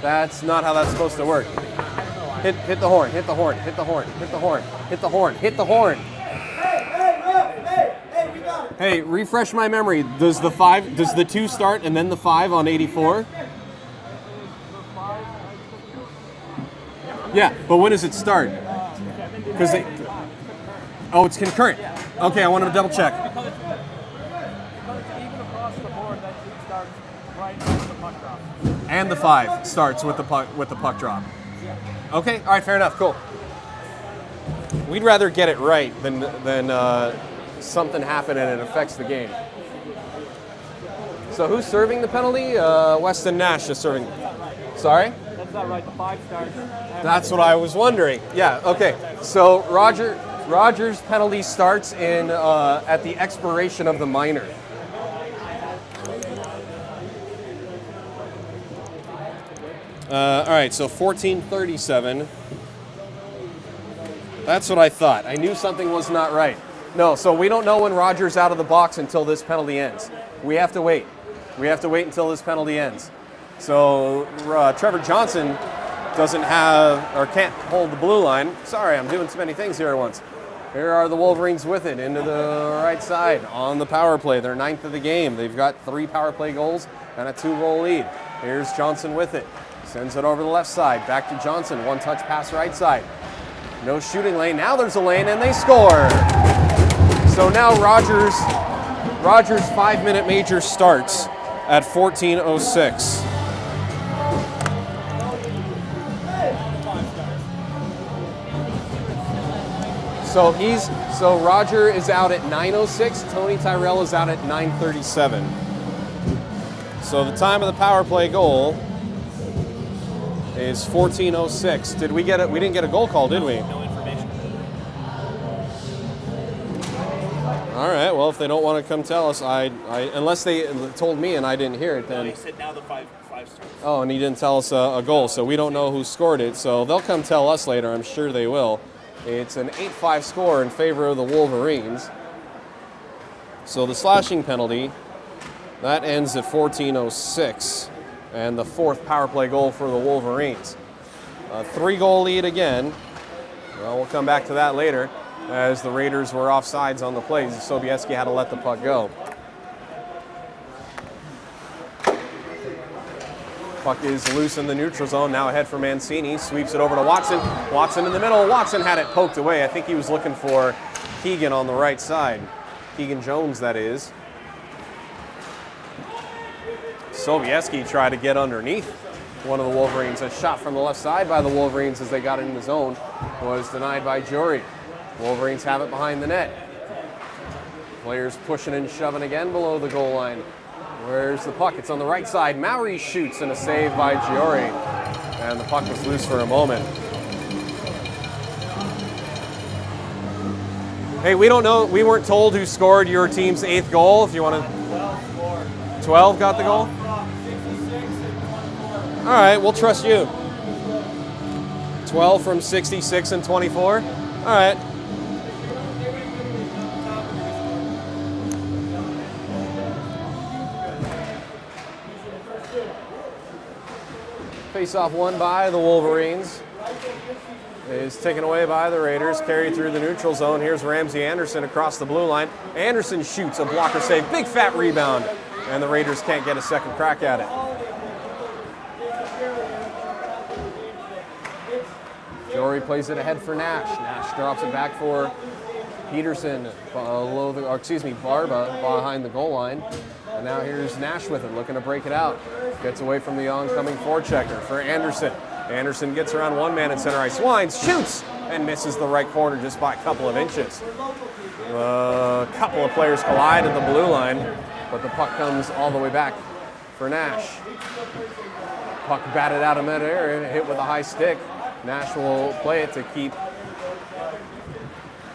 That's not how that's supposed to work. Hit the horn, hit the horn, hit the horn, hit the horn, hit the horn, hit the horn. Hey, refresh my memory. Does the 2 start and then the 5 on 84? Yeah, but when does it start? Because it's concurrent. Okay, I wanted to double check. Because even across the board, that 2 starts right after the puck drop. And the 5 starts with the puck drop. Okay, all right, fair enough, cool. We'd rather get it right than something happen and it affects the game. So who's serving the penalty? Weston Nash is serving. Sorry? That's not right. The 5 starts. That's what I was wondering. Yeah, okay. So Rogers' penalty starts in at the expiration of the minor. All right, so 14:37. That's what I thought. I knew something was not right. No, so we don't know when Rogers out of the box until this penalty ends. We have to wait. We have to wait until this penalty ends. So Trevor Johnson doesn't have, or can't hold the blue line. Sorry, I'm doing too many things here at once. Here are the Wolverines with it into the right side on the power play. They're 9th of the game. They've got 3 power play goals and a 2-goal lead. Here's Johnson with it. Sends it over the left side. Back to Johnson. 1-touch pass right side. No shooting lane. Now there's a lane and they score. So now Rogers' 5-minute major starts at 14:06. So Roger is out at 9:06. Tony Tyrell is out at 9:37. So the time of the power play goal is 14:06. Did we get it? We didn't get a goal call, did we? No information. All right. Well, if they don't want to come tell us, unless they told me and I didn't hear it, then. They said now the five starts. Oh, and he didn't tell us a goal, so we don't know who scored it. So they'll come tell us later. I'm sure they will. It's an 8-5 score in favor of the Wolverines. So the slashing penalty, that ends at 14:06, and the 4th power play goal for the Wolverines. A 3-goal lead again. Well, we'll come back to that later, as the Raiders were offsides on the play. Sobieski had to let the puck go. Puck is loose in the neutral zone, now ahead for Mancini, sweeps it over to Watson. Watson in the middle, Watson had it poked away. I think he was looking for Keegan on the right side. Keegan Jones, that is. Sobieski tried to get underneath one of the Wolverines. A shot from the left side by the Wolverines as they got in the zone was denied by Jory. Wolverines have it behind the net. Players pushing and shoving again below the goal line. Where's the puck? It's on the right side. Maury shoots and a save by Giori. And the puck was loose for a moment. Hey, we don't know. We weren't told who scored your team's 8th goal. If you want to. 12 scored. 12 got the goal? 66 and 24. All right, we'll trust you. 12 from 66 and 24. All right. Face-off won by the Wolverines. Is taken away by the Raiders, carried through the neutral zone. Here's Ramsey Anderson across the blue line. Anderson shoots a blocker save, big fat rebound, and the Raiders can't get a second crack at it. Jory plays it ahead for Nash. Nash drops it back for Peterson, Barba behind the goal line. And now here's Nash with it, looking to break it out. Gets away from the oncoming forechecker for Anderson. Anderson gets around one man in center ice, winds, shoots, and misses the right corner just by a couple of inches. A couple of players collide at the blue line, but the puck comes all the way back for Nash. Puck batted out of midair and hit with a high stick. Nash will play it to keep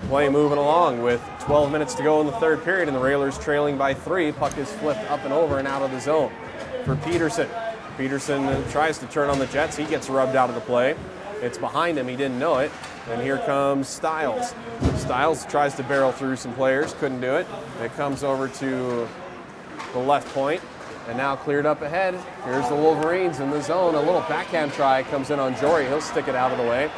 play moving along with 12 minutes to go in the 3rd period, and the Railers trailing by 3. Puck is flipped up and over and out of the zone for Peterson. Peterson tries to turn on the Jets. He gets rubbed out of the play. It's behind him. He didn't know it. And here comes Stiles. Stiles tries to barrel through some players. Couldn't do it. It comes over to the left point. And now cleared up ahead. Here's the Wolverines in the zone. A little backhand try comes in on Jory. He'll stick it out of the way.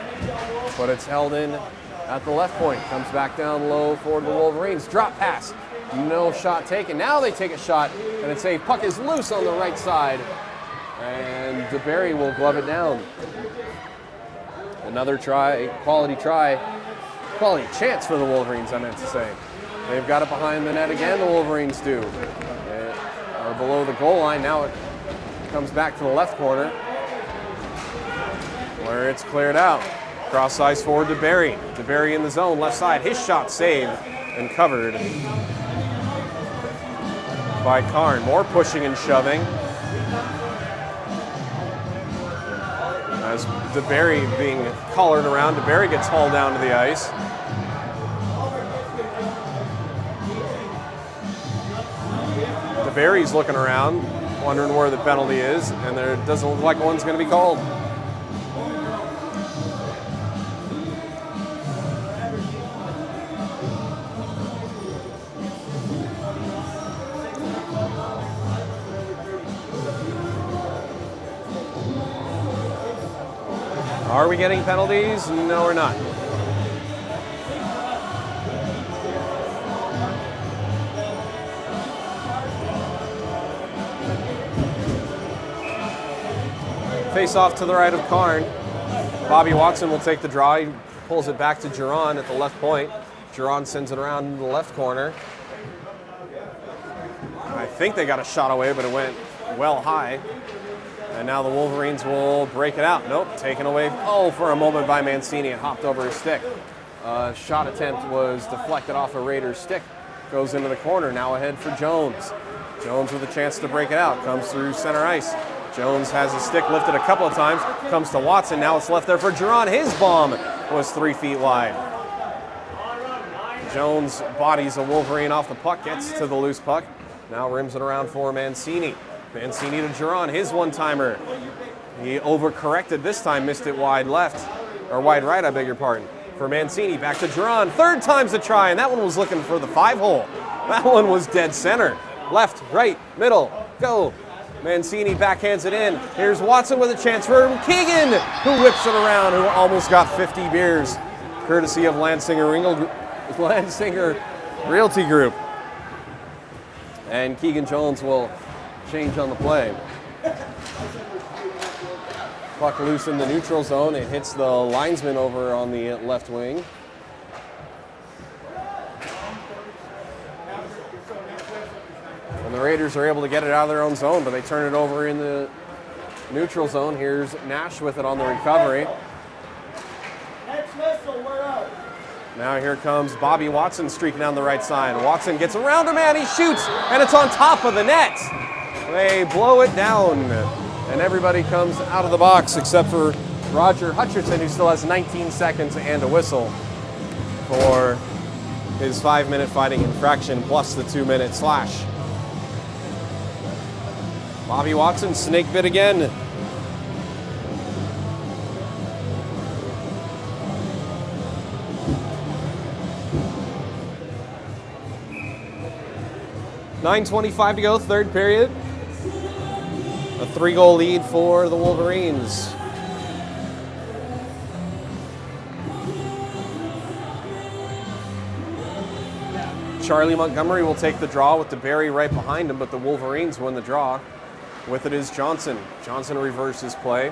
But it's held in at the left point. Comes back down low for the Wolverines. Drop pass. No shot taken. Now they take a shot. And it's safe. Puck is loose on the right side. And DeBerry will glove it down. Another quality chance for the Wolverines, I meant to say. They've got it behind the net again, the Wolverines do. Are below the goal line. Now it comes back to the left corner where it's cleared out. Cross ice forward to DeBerry. DeBerry in the zone, left side. His shot saved and covered by Karn. More pushing and shoving. As DeBerry being collared around, DeBerry gets hauled down to the ice. DeBerry's looking around, wondering where the penalty is, and there doesn't look like one's going to be called. Are we getting penalties? No, we're not. Face off to the right of Karn. Bobby Watson will take the draw. He pulls it back to Giron at the left point. Giron sends it around in the left corner. I think they got a shot away, but it went well high. And now the Wolverines will break it out. Nope, taken away, for a moment by Mancini. It hopped over his stick. Shot attempt was deflected off a Raiders stick. Goes into the corner, now ahead for Jones. Jones with a chance to break it out, comes through center ice. Jones has his stick lifted a couple of times, comes to Watson, now it's left there for Giron. His bomb was 3 feet wide. Jones bodies a Wolverine off the puck, gets to the loose puck. Now rims it around for Mancini. Mancini to Giron, his one-timer. He overcorrected this time, missed it wide left, or wide right, I beg your pardon. For Mancini, back to Giron, third time's a try, and that one was looking for the 5-hole. That one was dead center. Left, right, middle, go. Mancini backhands it in. Here's Watson with a chance for Keegan, who whips it around, who almost got 50 beers, courtesy of Landsinger Realty Group. And Keegan Jones will change on the play. Puck loose in the neutral zone. It hits the linesman over on the left wing. And the Raiders are able to get it out of their own zone, but they turn it over in the neutral zone. Here's Nash with it on the recovery. Now here comes Bobby Watson streaking down the right side. Watson gets around him and he shoots, and it's on top of the net. They blow it down, and everybody comes out of the box except for Roger Hutcherson, who still has 19 seconds and a whistle for his 5-minute fighting infraction plus the 2-minute slash. Bobby Watson, snake bit again. .9:25 to go, third period. A 3-goal lead for the Wolverines. Charlie Montgomery will take the draw with DeBerry right behind him, but the Wolverines win the draw. With it is Johnson. Johnson reverses play.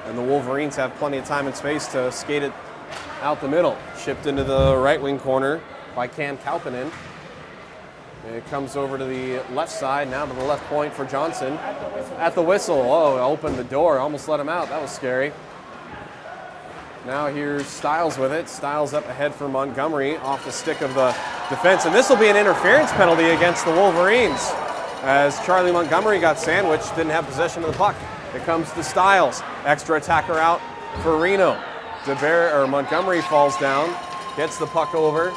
And the Wolverines have plenty of time and space to skate it out the middle. Shipped into the right wing corner by Cam Kauppanen. It comes over to the left side, now to the left point for Johnson. At the whistle. Oh, opened the door, almost let him out. That was scary. Now here's Stiles with it. Stiles up ahead for Montgomery off the stick of the defense. And this will be an interference penalty against the Wolverines, as Charlie Montgomery got sandwiched, didn't have possession of the puck. It comes to Stiles. Extra attacker out for Reno. Montgomery falls down, gets the puck over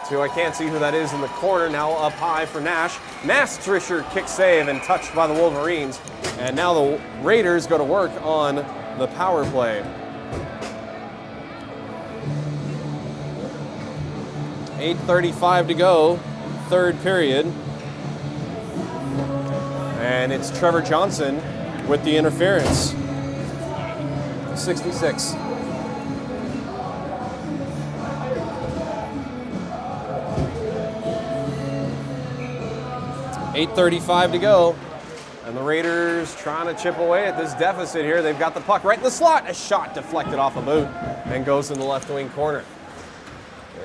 to, I can't see who that is in the corner, now up high for Nash. Trisher kick save and touched by the Wolverines. And now the Raiders go to work on the power play. 8:35 to go, third period. And it's Trevor Johnson with the interference. 66. .8:35 to go, and the Raiders trying to chip away at this deficit here. They've got the puck right in the slot. A shot deflected off a boot and goes in the left wing corner.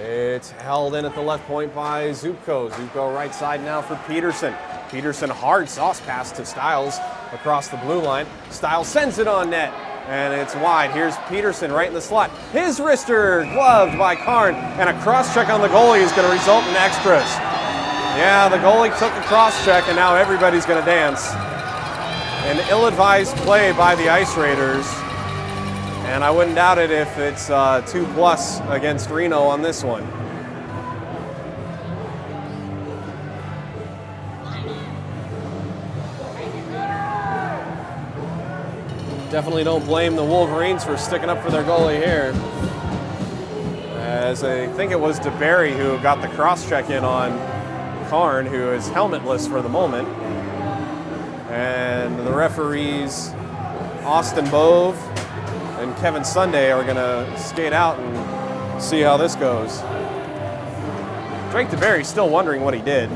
It's held in at the left point by Zupko. Zupko right side now for Peterson. Peterson hard sauce pass to Stiles across the blue line. Stiles sends it on net, and it's wide. Here's Peterson right in the slot. His wrister gloved by Karn, and a cross check on the goalie is going to result in extras. Yeah, the goalie took a cross check, and now everybody's going to dance. An ill-advised play by the Ice Raiders, and I wouldn't doubt it if it's 2+ against Reno on this one. Definitely don't blame the Wolverines for sticking up for their goalie here, as I think it was DeBerry who got the cross-check in on Karn, who is helmetless for the moment. And the referees Austin Bove and Kevin Sunday are going to skate out and see how this goes. Drake DeBerry's still wondering what he did.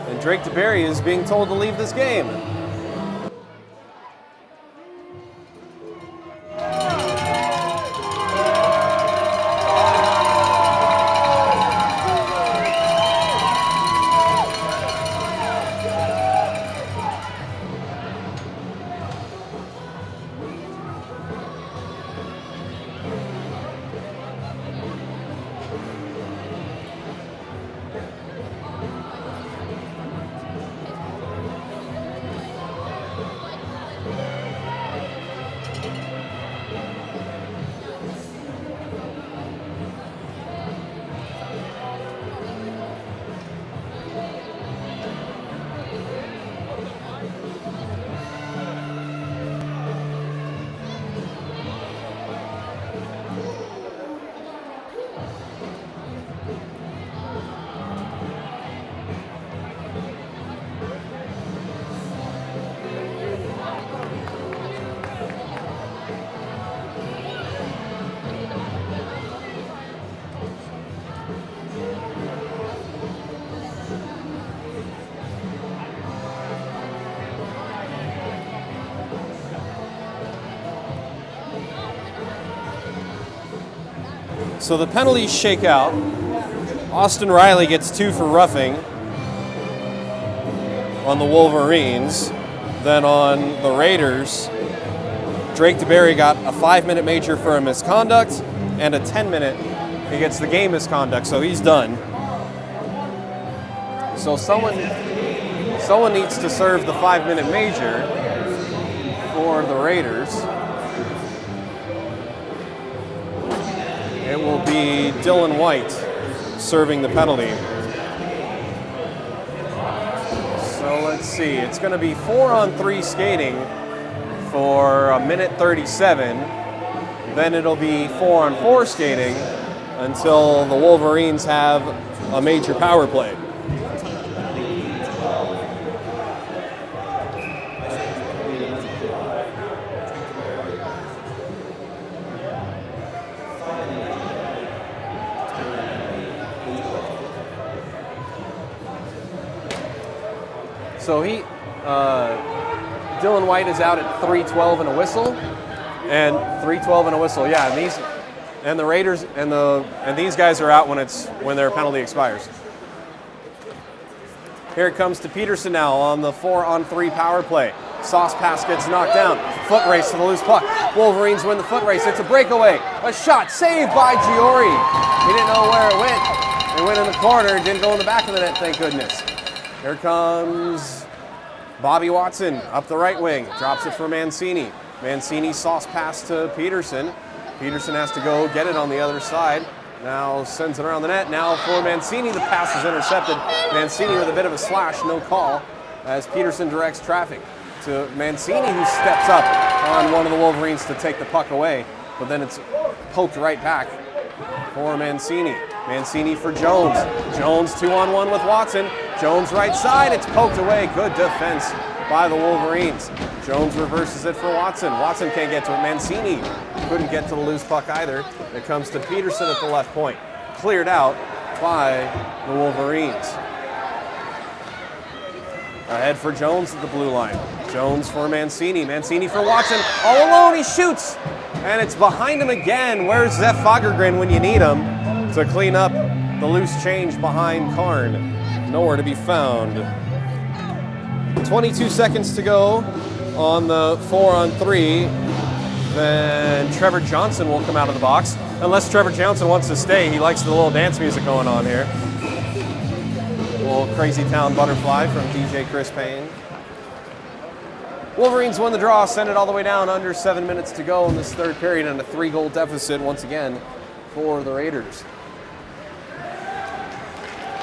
And Drake DeBerry is being told to leave this game. So the penalties shake out. Austin Riley gets 2 for roughing on the Wolverines. Then on the Raiders, Drake DeBerry got a 5-minute major for a misconduct and a 10-minute. He gets the game misconduct, so he's done. So someone needs to serve the 5-minute major for the Raiders. It will be Dylan White serving the penalty. So let's see, it's going to be 4-on-3 skating for 1:37. Then it'll be 4-on-4 skating until the Wolverines have a major power play. So Dylan White is out at 3:12 and a whistle, and 3:12 and a whistle. Yeah, and the Raiders and these guys are out when their penalty expires. Here it comes to Peterson now on the 4-on-3 power play. Sauce pass gets knocked down. Foot race to the loose puck. Wolverines win the foot race. It's a breakaway. A shot saved by Giori. He didn't know where it went. It went in the corner. It didn't go in the back of the net, thank goodness. Here comes Bobby Watson up the right wing. Drops it for Mancini. Mancini sauce pass to Peterson. Peterson has to go get it on the other side. Now sends it around the net. Now for Mancini, the pass is intercepted. Mancini with a bit of a slash, no call, as Peterson directs traffic to Mancini, who steps up on one of the Wolverines to take the puck away. But then it's poked right back for Mancini. Mancini for Jones. Jones 2-on-1 with Watson. Jones right side, it's poked away. Good defense by the Wolverines. Jones reverses it for Watson. Watson can't get to it. Mancini couldn't get to the loose puck either. It comes to Peterson at the left point. Cleared out by the Wolverines. Ahead for Jones at the blue line. Jones for Mancini. Mancini for Watson. All alone, he shoots. And it's behind him again. Where's Zeph Fagergren when you need him to clean up the loose change behind Karn? Nowhere to be found. 22 seconds to go on the 4-on-3. Then Trevor Johnson will come out of the box. Unless Trevor Johnson wants to stay. He likes the little dance music going on here. Little Crazy Town Butterfly from DJ Chris Payne. Wolverines won the draw, send it all the way down, under 7 minutes to go in this third period, and a 3-goal deficit once again for the Raiders.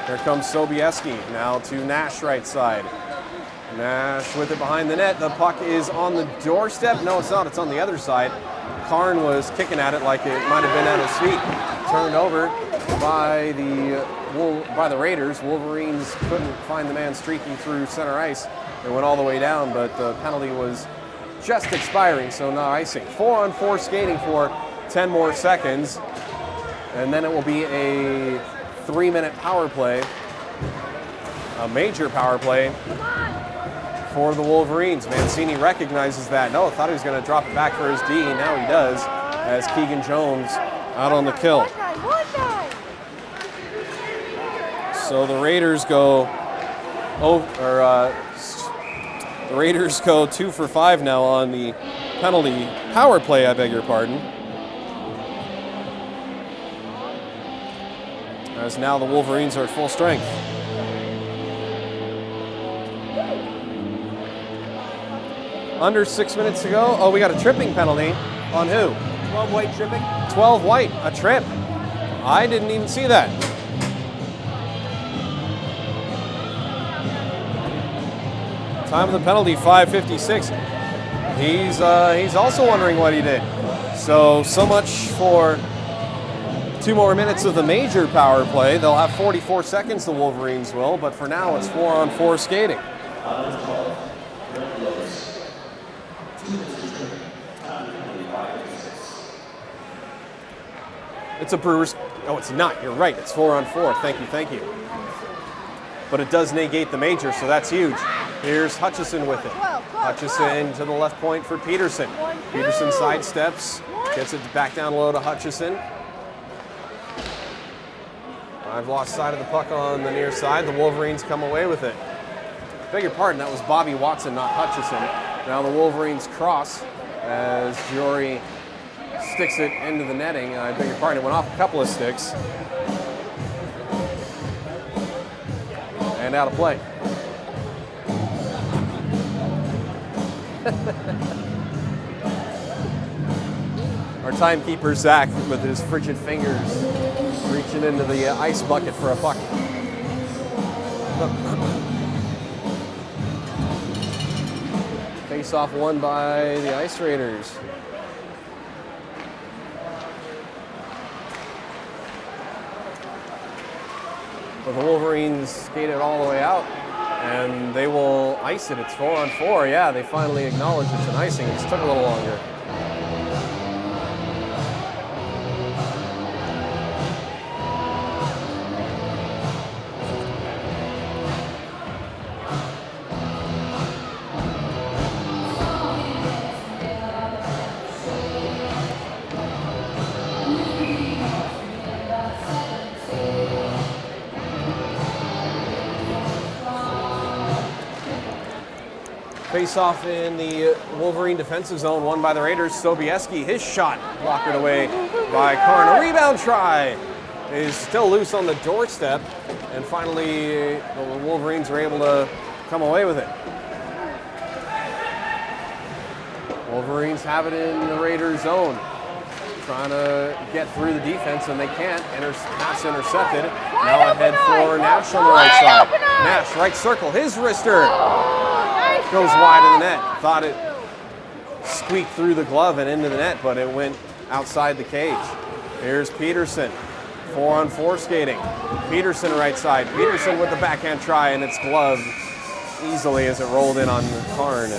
Here comes Sobieski, now to Nash right side. Nash with it behind the net. The puck is on the doorstep. No, it's not. It's on the other side. Karn was kicking at it like it might have been at his feet. turned over by the Raiders. Wolverines couldn't find the man streaking through center ice. It went all the way down, but the penalty was just expiring, so no icing. 4-on-4 skating for 10 more seconds, and then it will be a 3-minute power play, a major power play for the Wolverines. Mancini recognizes that. No, thought he was going to drop it back for his D. Now he does, as Keegan Jones out on the kill. So the Raiders go, the Raiders go 2 for 5 now on the penalty power play. I beg your pardon. As now the Wolverines are at full strength. Under 6 minutes to go. Oh, we got a tripping penalty on who? 12 white tripping. 12 white, a trip. I didn't even see that. Time of the penalty, 5:56. He's also wondering what he did. So much for 2 more minutes of the major power play. They'll have 44 seconds, the Wolverines will, but for now it's 4-on-4 skating. It's a Brewers. Oh, it's not. You're right. It's 4-on-4. Thank you. But it does negate the major, so that's huge. Here's Hutchison with it. Hutchison to the left point for Peterson. Peterson sidesteps, gets it back down low to Hutchison. I've lost sight of the puck on the near side. The Wolverines come away with it. Beg your pardon, that was Bobby Watson, not Hutchison. Now the Wolverines cross as Jory sticks it into the netting. I beg your pardon, it went off a couple of sticks. And out of play. Our timekeeper, Zach, with his frigid fingers, reaching into the ice bucket for a puck. Face-off won by the Ice Raiders. But the Wolverines skated all the way out, and they will ice it. It's 4-on-4. Yeah, they finally acknowledge it's an icing. It just took a little longer. Face-off in the Wolverine defensive zone, won by the Raiders. Sobieski, his shot blockered away by Karn. A rebound try is still loose on the doorstep, and finally the Wolverines are able to come away with it. Wolverines have it in the Raiders zone, trying to get through the defense, and they can't. Pass intercepted. Now ahead for Nash on the right side. Nash, right circle, his wrister. Goes wide of the net. Thought it squeaked through the glove and into the net, but it went outside the cage. Here's Peterson. 4-on-4 skating. Peterson right side. Peterson with the backhand try, and it's gloved easily as it rolled in on Karn.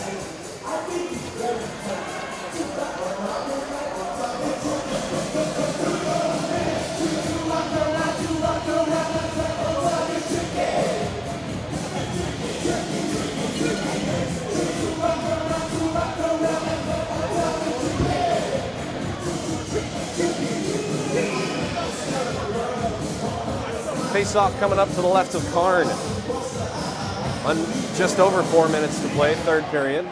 Face-off coming up to the left of Karn. Just over 4 minutes to play, third period.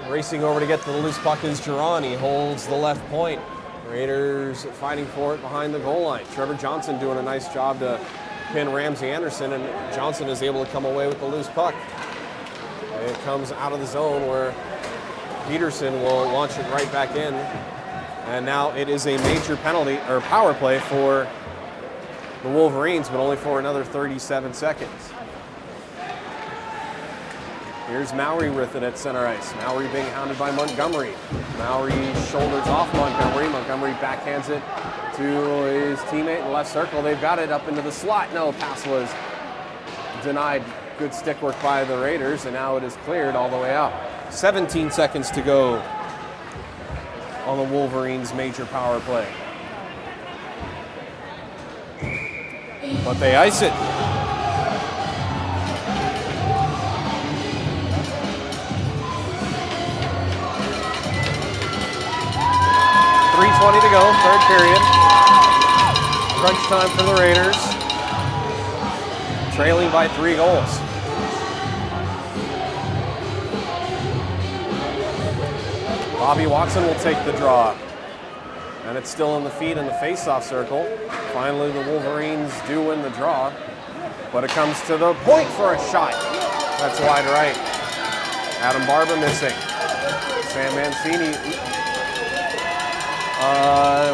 Racing over to get the loose puck is Giron. He holds the left point. Raiders fighting for it behind the goal line. Trevor Johnson doing a nice job to pin Ramsey Anderson, and Johnson is able to come away with the loose puck. It comes out of the zone where Peterson will launch it right back in. And now it is a major penalty or power play for the Wolverines, but only for another 37 seconds. Here's Mowry with it at center ice. Mowry being hounded by Montgomery. Mowry shoulders off Montgomery. Montgomery backhands it to his teammate in the left circle. They've got it up into the slot. No, pass was denied. Good stick work by the Raiders, and now it is cleared all the way out. 17 seconds to go on the Wolverines' major power play. But they ice it. .3:20 to go, third period. Crunch time for the Raiders. Trailing by 3 goals. Bobby Watson will take the draw. And it's still in the feed in the face-off circle. Finally, the Wolverines do win the draw. But it comes to the point for a shot. That's wide right. Adam Barber missing. Sam Mancini.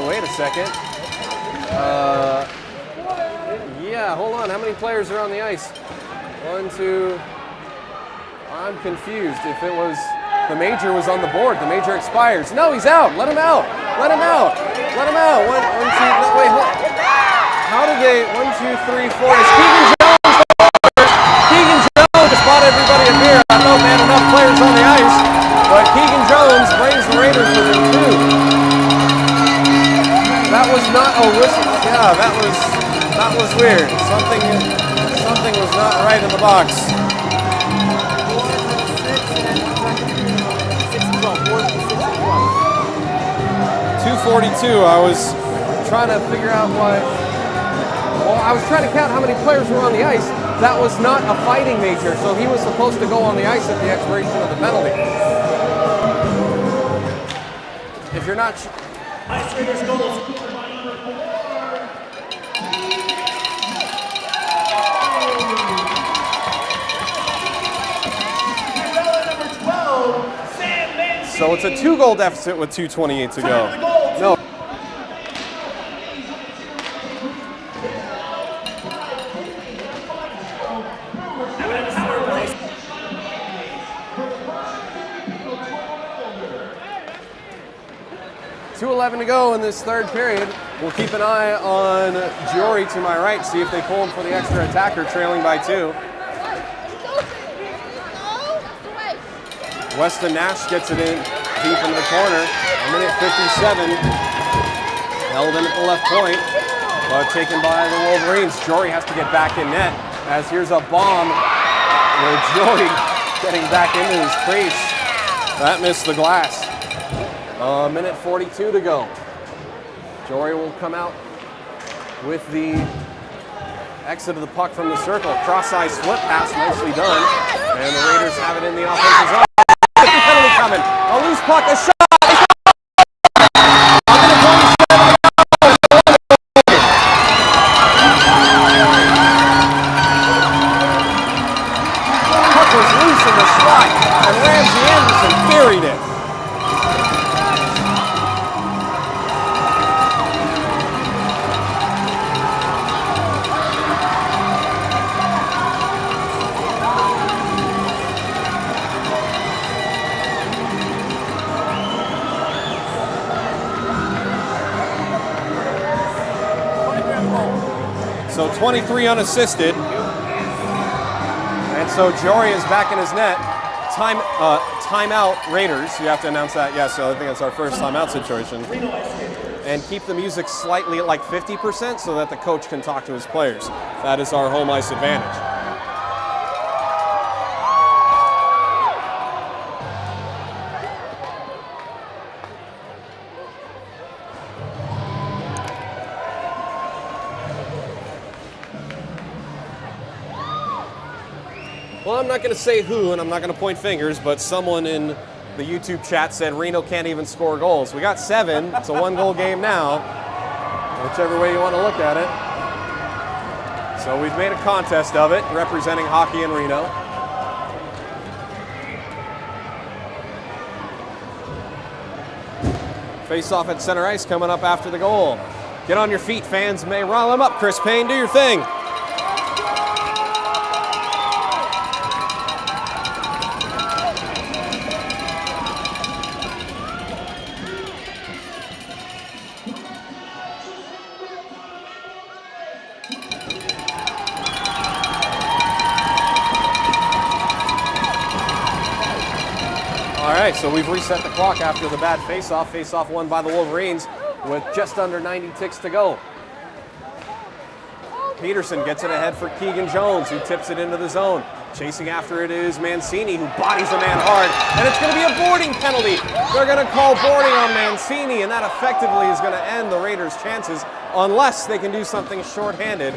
Wait a second. Yeah, hold on. How many players are on the ice? 1, 2. I'm confused. If it was the major was on the board, the major expires. No, he's out. Let him out. Let him out. Let him out. 1, 2. No, wait, hold. How did they? 1, 2, 3, 4. It's Keegan Jones. Keegan Jones spot everybody in here. I don't know if they had enough players on the ice, but Keegan Jones brings the Raiders within 2. That was not a whistle. Yeah, that was weird. Something was not right in the box. 2:42. I was trying to figure out why. Well, I was trying to count how many players were on the ice. That was not a fighting major, so he was supposed to go on the ice at the expiration of the penalty. If you're not. Ice Raiders goals. So it's a 2-goal deficit with 2:28 to go. No. .2:11 to go in this third period. We'll keep an eye on Jory to my right, see if they pull him for the extra attacker, trailing by 2. Weston Nash gets it in deep into the corner. 1:57. Held in at the left point, but taken by the Wolverines. Jory has to get back in net, as here's a bomb where Jory getting back into his crease. That missed the glass. 1:42 to go. Jory will come out with the exit of the puck from the circle. Cross-ice flip pass, nicely done. And the Raiders have it in the offensive zone. Penalty coming. A loose puck, a shot. Puck was loose in the slot, and Ramsey Anderson buried it. So 23 unassisted. And so Jory is back in his net. Timeout Raiders. You have to announce that. Yeah, so I think that's our first timeout situation. And keep the music slightly at like 50% so that the coach can talk to his players. That is our home ice advantage. Well, I'm not going to say who, and I'm not going to point fingers, but someone in the YouTube chat said Reno can't even score goals. We got 7. It's a 1-goal game now, whichever way you want to look at it. So we've made a contest of it, representing hockey in Reno. Face-off at center ice coming up after the goal. Get on your feet, fans. May rile them up. Chris Payne, do your thing. right, so we've reset the clock after the bad face-off. Face-off won by the Wolverines with just under 90 ticks to go. Peterson gets it ahead for Keegan Jones, who tips it into the zone. Chasing after it is Mancini, who bodies a man hard, and it's going to be a boarding penalty. They're going to call boarding on Mancini, and that effectively is going to end the Raiders' chances, unless they can do something shorthanded.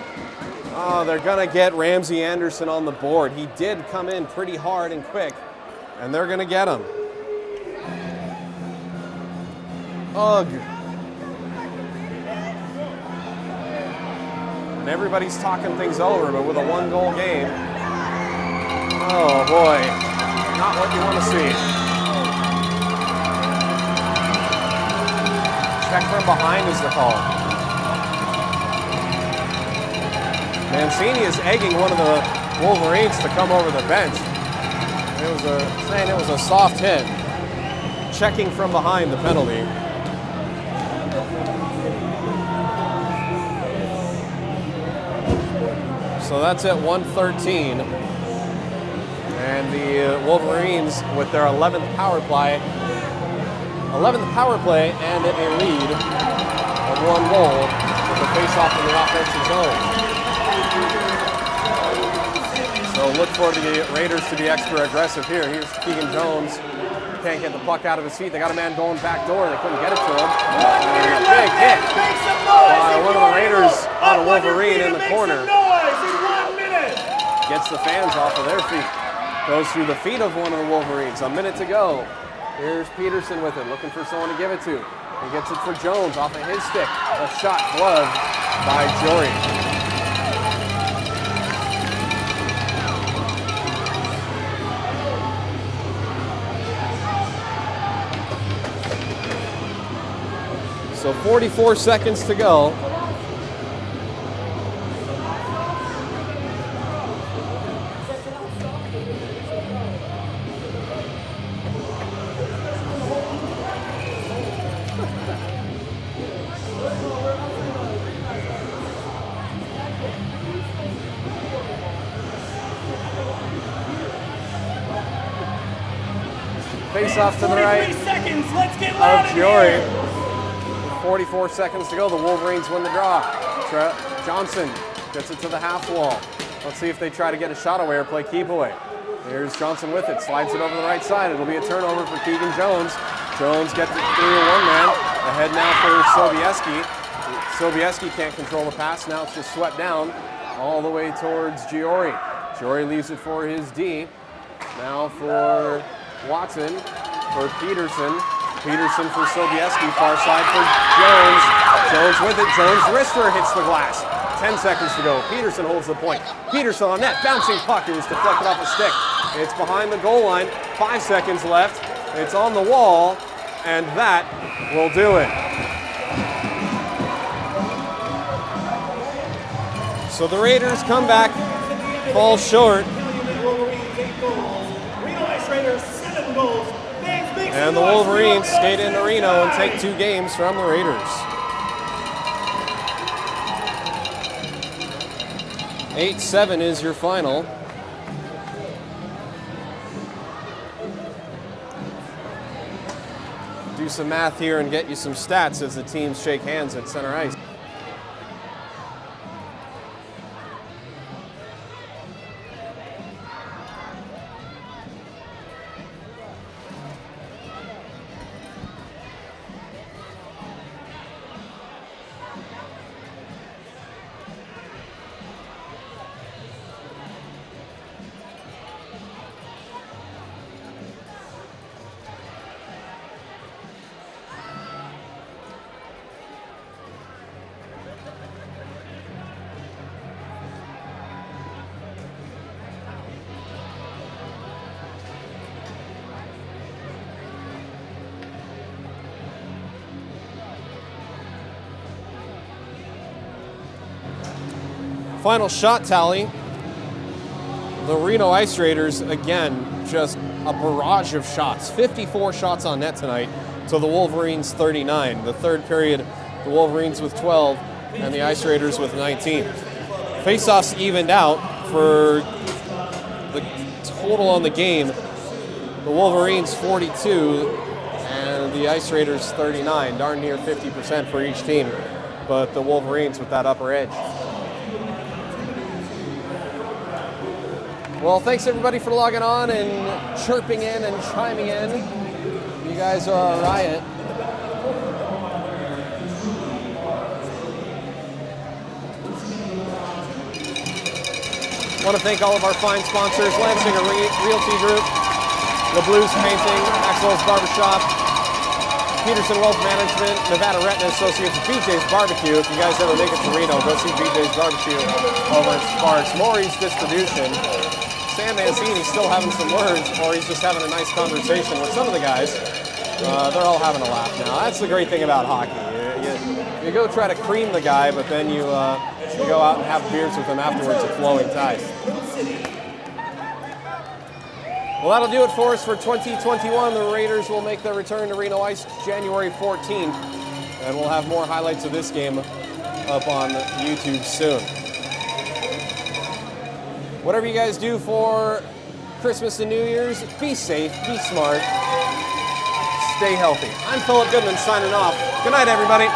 Oh, they're going to get Ramsey Anderson on the board. He did come in pretty hard and quick, and they're going to get him. Ugh. And everybody's talking things over, but with a one-goal game, oh boy, not what you want to see. Check from behind is the call. Mancini is egging one of the Wolverines to come over the bench. Saying it was a soft hit. Checking from behind the penalty. So that's at 1:13. And the Wolverines with their 11th power play and a lead of 1 goal with the face-off in the offensive zone. So look for the Raiders to be extra aggressive here. Here's Keegan Jones. Can't get the puck out of his feet. They got a man going back door. They couldn't get it to him. And a big hit by one of the Raiders on a Wolverine in the corner. Gets the fans off of their feet. Goes through the feet of one of the Wolverines. A minute to go. Here's Peterson with it, looking for someone to give it to. He gets it for Jones off of his stick. A shot gloved by Jory. So 44 seconds to go. Face off to the right seconds. Let's get loud of in Jory. here. 44 seconds to go. The Wolverines win the draw. Johnson gets it to the half wall. Let's see if they try to get a shot away or play keep away. Here's Johnson with it. Slides it over the right side. It'll be a turnover for Keegan Jones. Jones gets it through one man. Ahead now for Sobieski. Sobieski can't control the pass. Now it's just swept down all the way towards Giori. Giori leaves it for his D. Now for Watson, for Peterson. Peterson for Sobieski, far side for Jones. Jones with it. Jones' wrister hits the glass. 10 seconds to go. Peterson holds the point. Peterson on net. Bouncing puck. It was deflected off a stick. It's behind the goal line. 5 seconds left. It's on the wall. And that will do it. So the Raiders come back, fall short. And the Wolverines skate into Reno and take 2 games from the Raiders. 8-7 is your final. Do some math here and get you some stats as the teams shake hands at center ice. Final shot tally. The Reno Ice Raiders, again, just a barrage of shots. 54 shots on net tonight to the Wolverines 39. The third period, the Wolverines with 12 and the Ice Raiders with 19. Faceoffs evened out for the total on the game. The Wolverines 42, and the Ice Raiders 39. Darn near 50% for each team, but the Wolverines with that upper edge. Well, thanks everybody for logging on and chirping in and chiming in. You guys are a riot. I want to thank all of our fine sponsors: Lansinger Realty Group, The Blues Painting, Maxwell's Barbershop, Peterson Wealth Management, Nevada Retina Associates, BJ's Barbecue. If you guys ever make it to Reno, go see BJ's Barbecue over at Sparks. Maury's Distribution. Sam Mancini's still having some words, or he's just having a nice conversation with some of the guys. They're all having a laugh now. That's the great thing about hockey. You go try to cream the guy, but then you go out and have beers with him afterwards at Flowing Tide. Well, that'll do it for us for 2021. The Raiders will make their return to Reno Ice January 14th, and we'll have more highlights of this game up on YouTube soon. Whatever you guys do for Christmas and New Year's, be safe, be smart, stay healthy. I'm Philip Goodman signing off. Good night, everybody.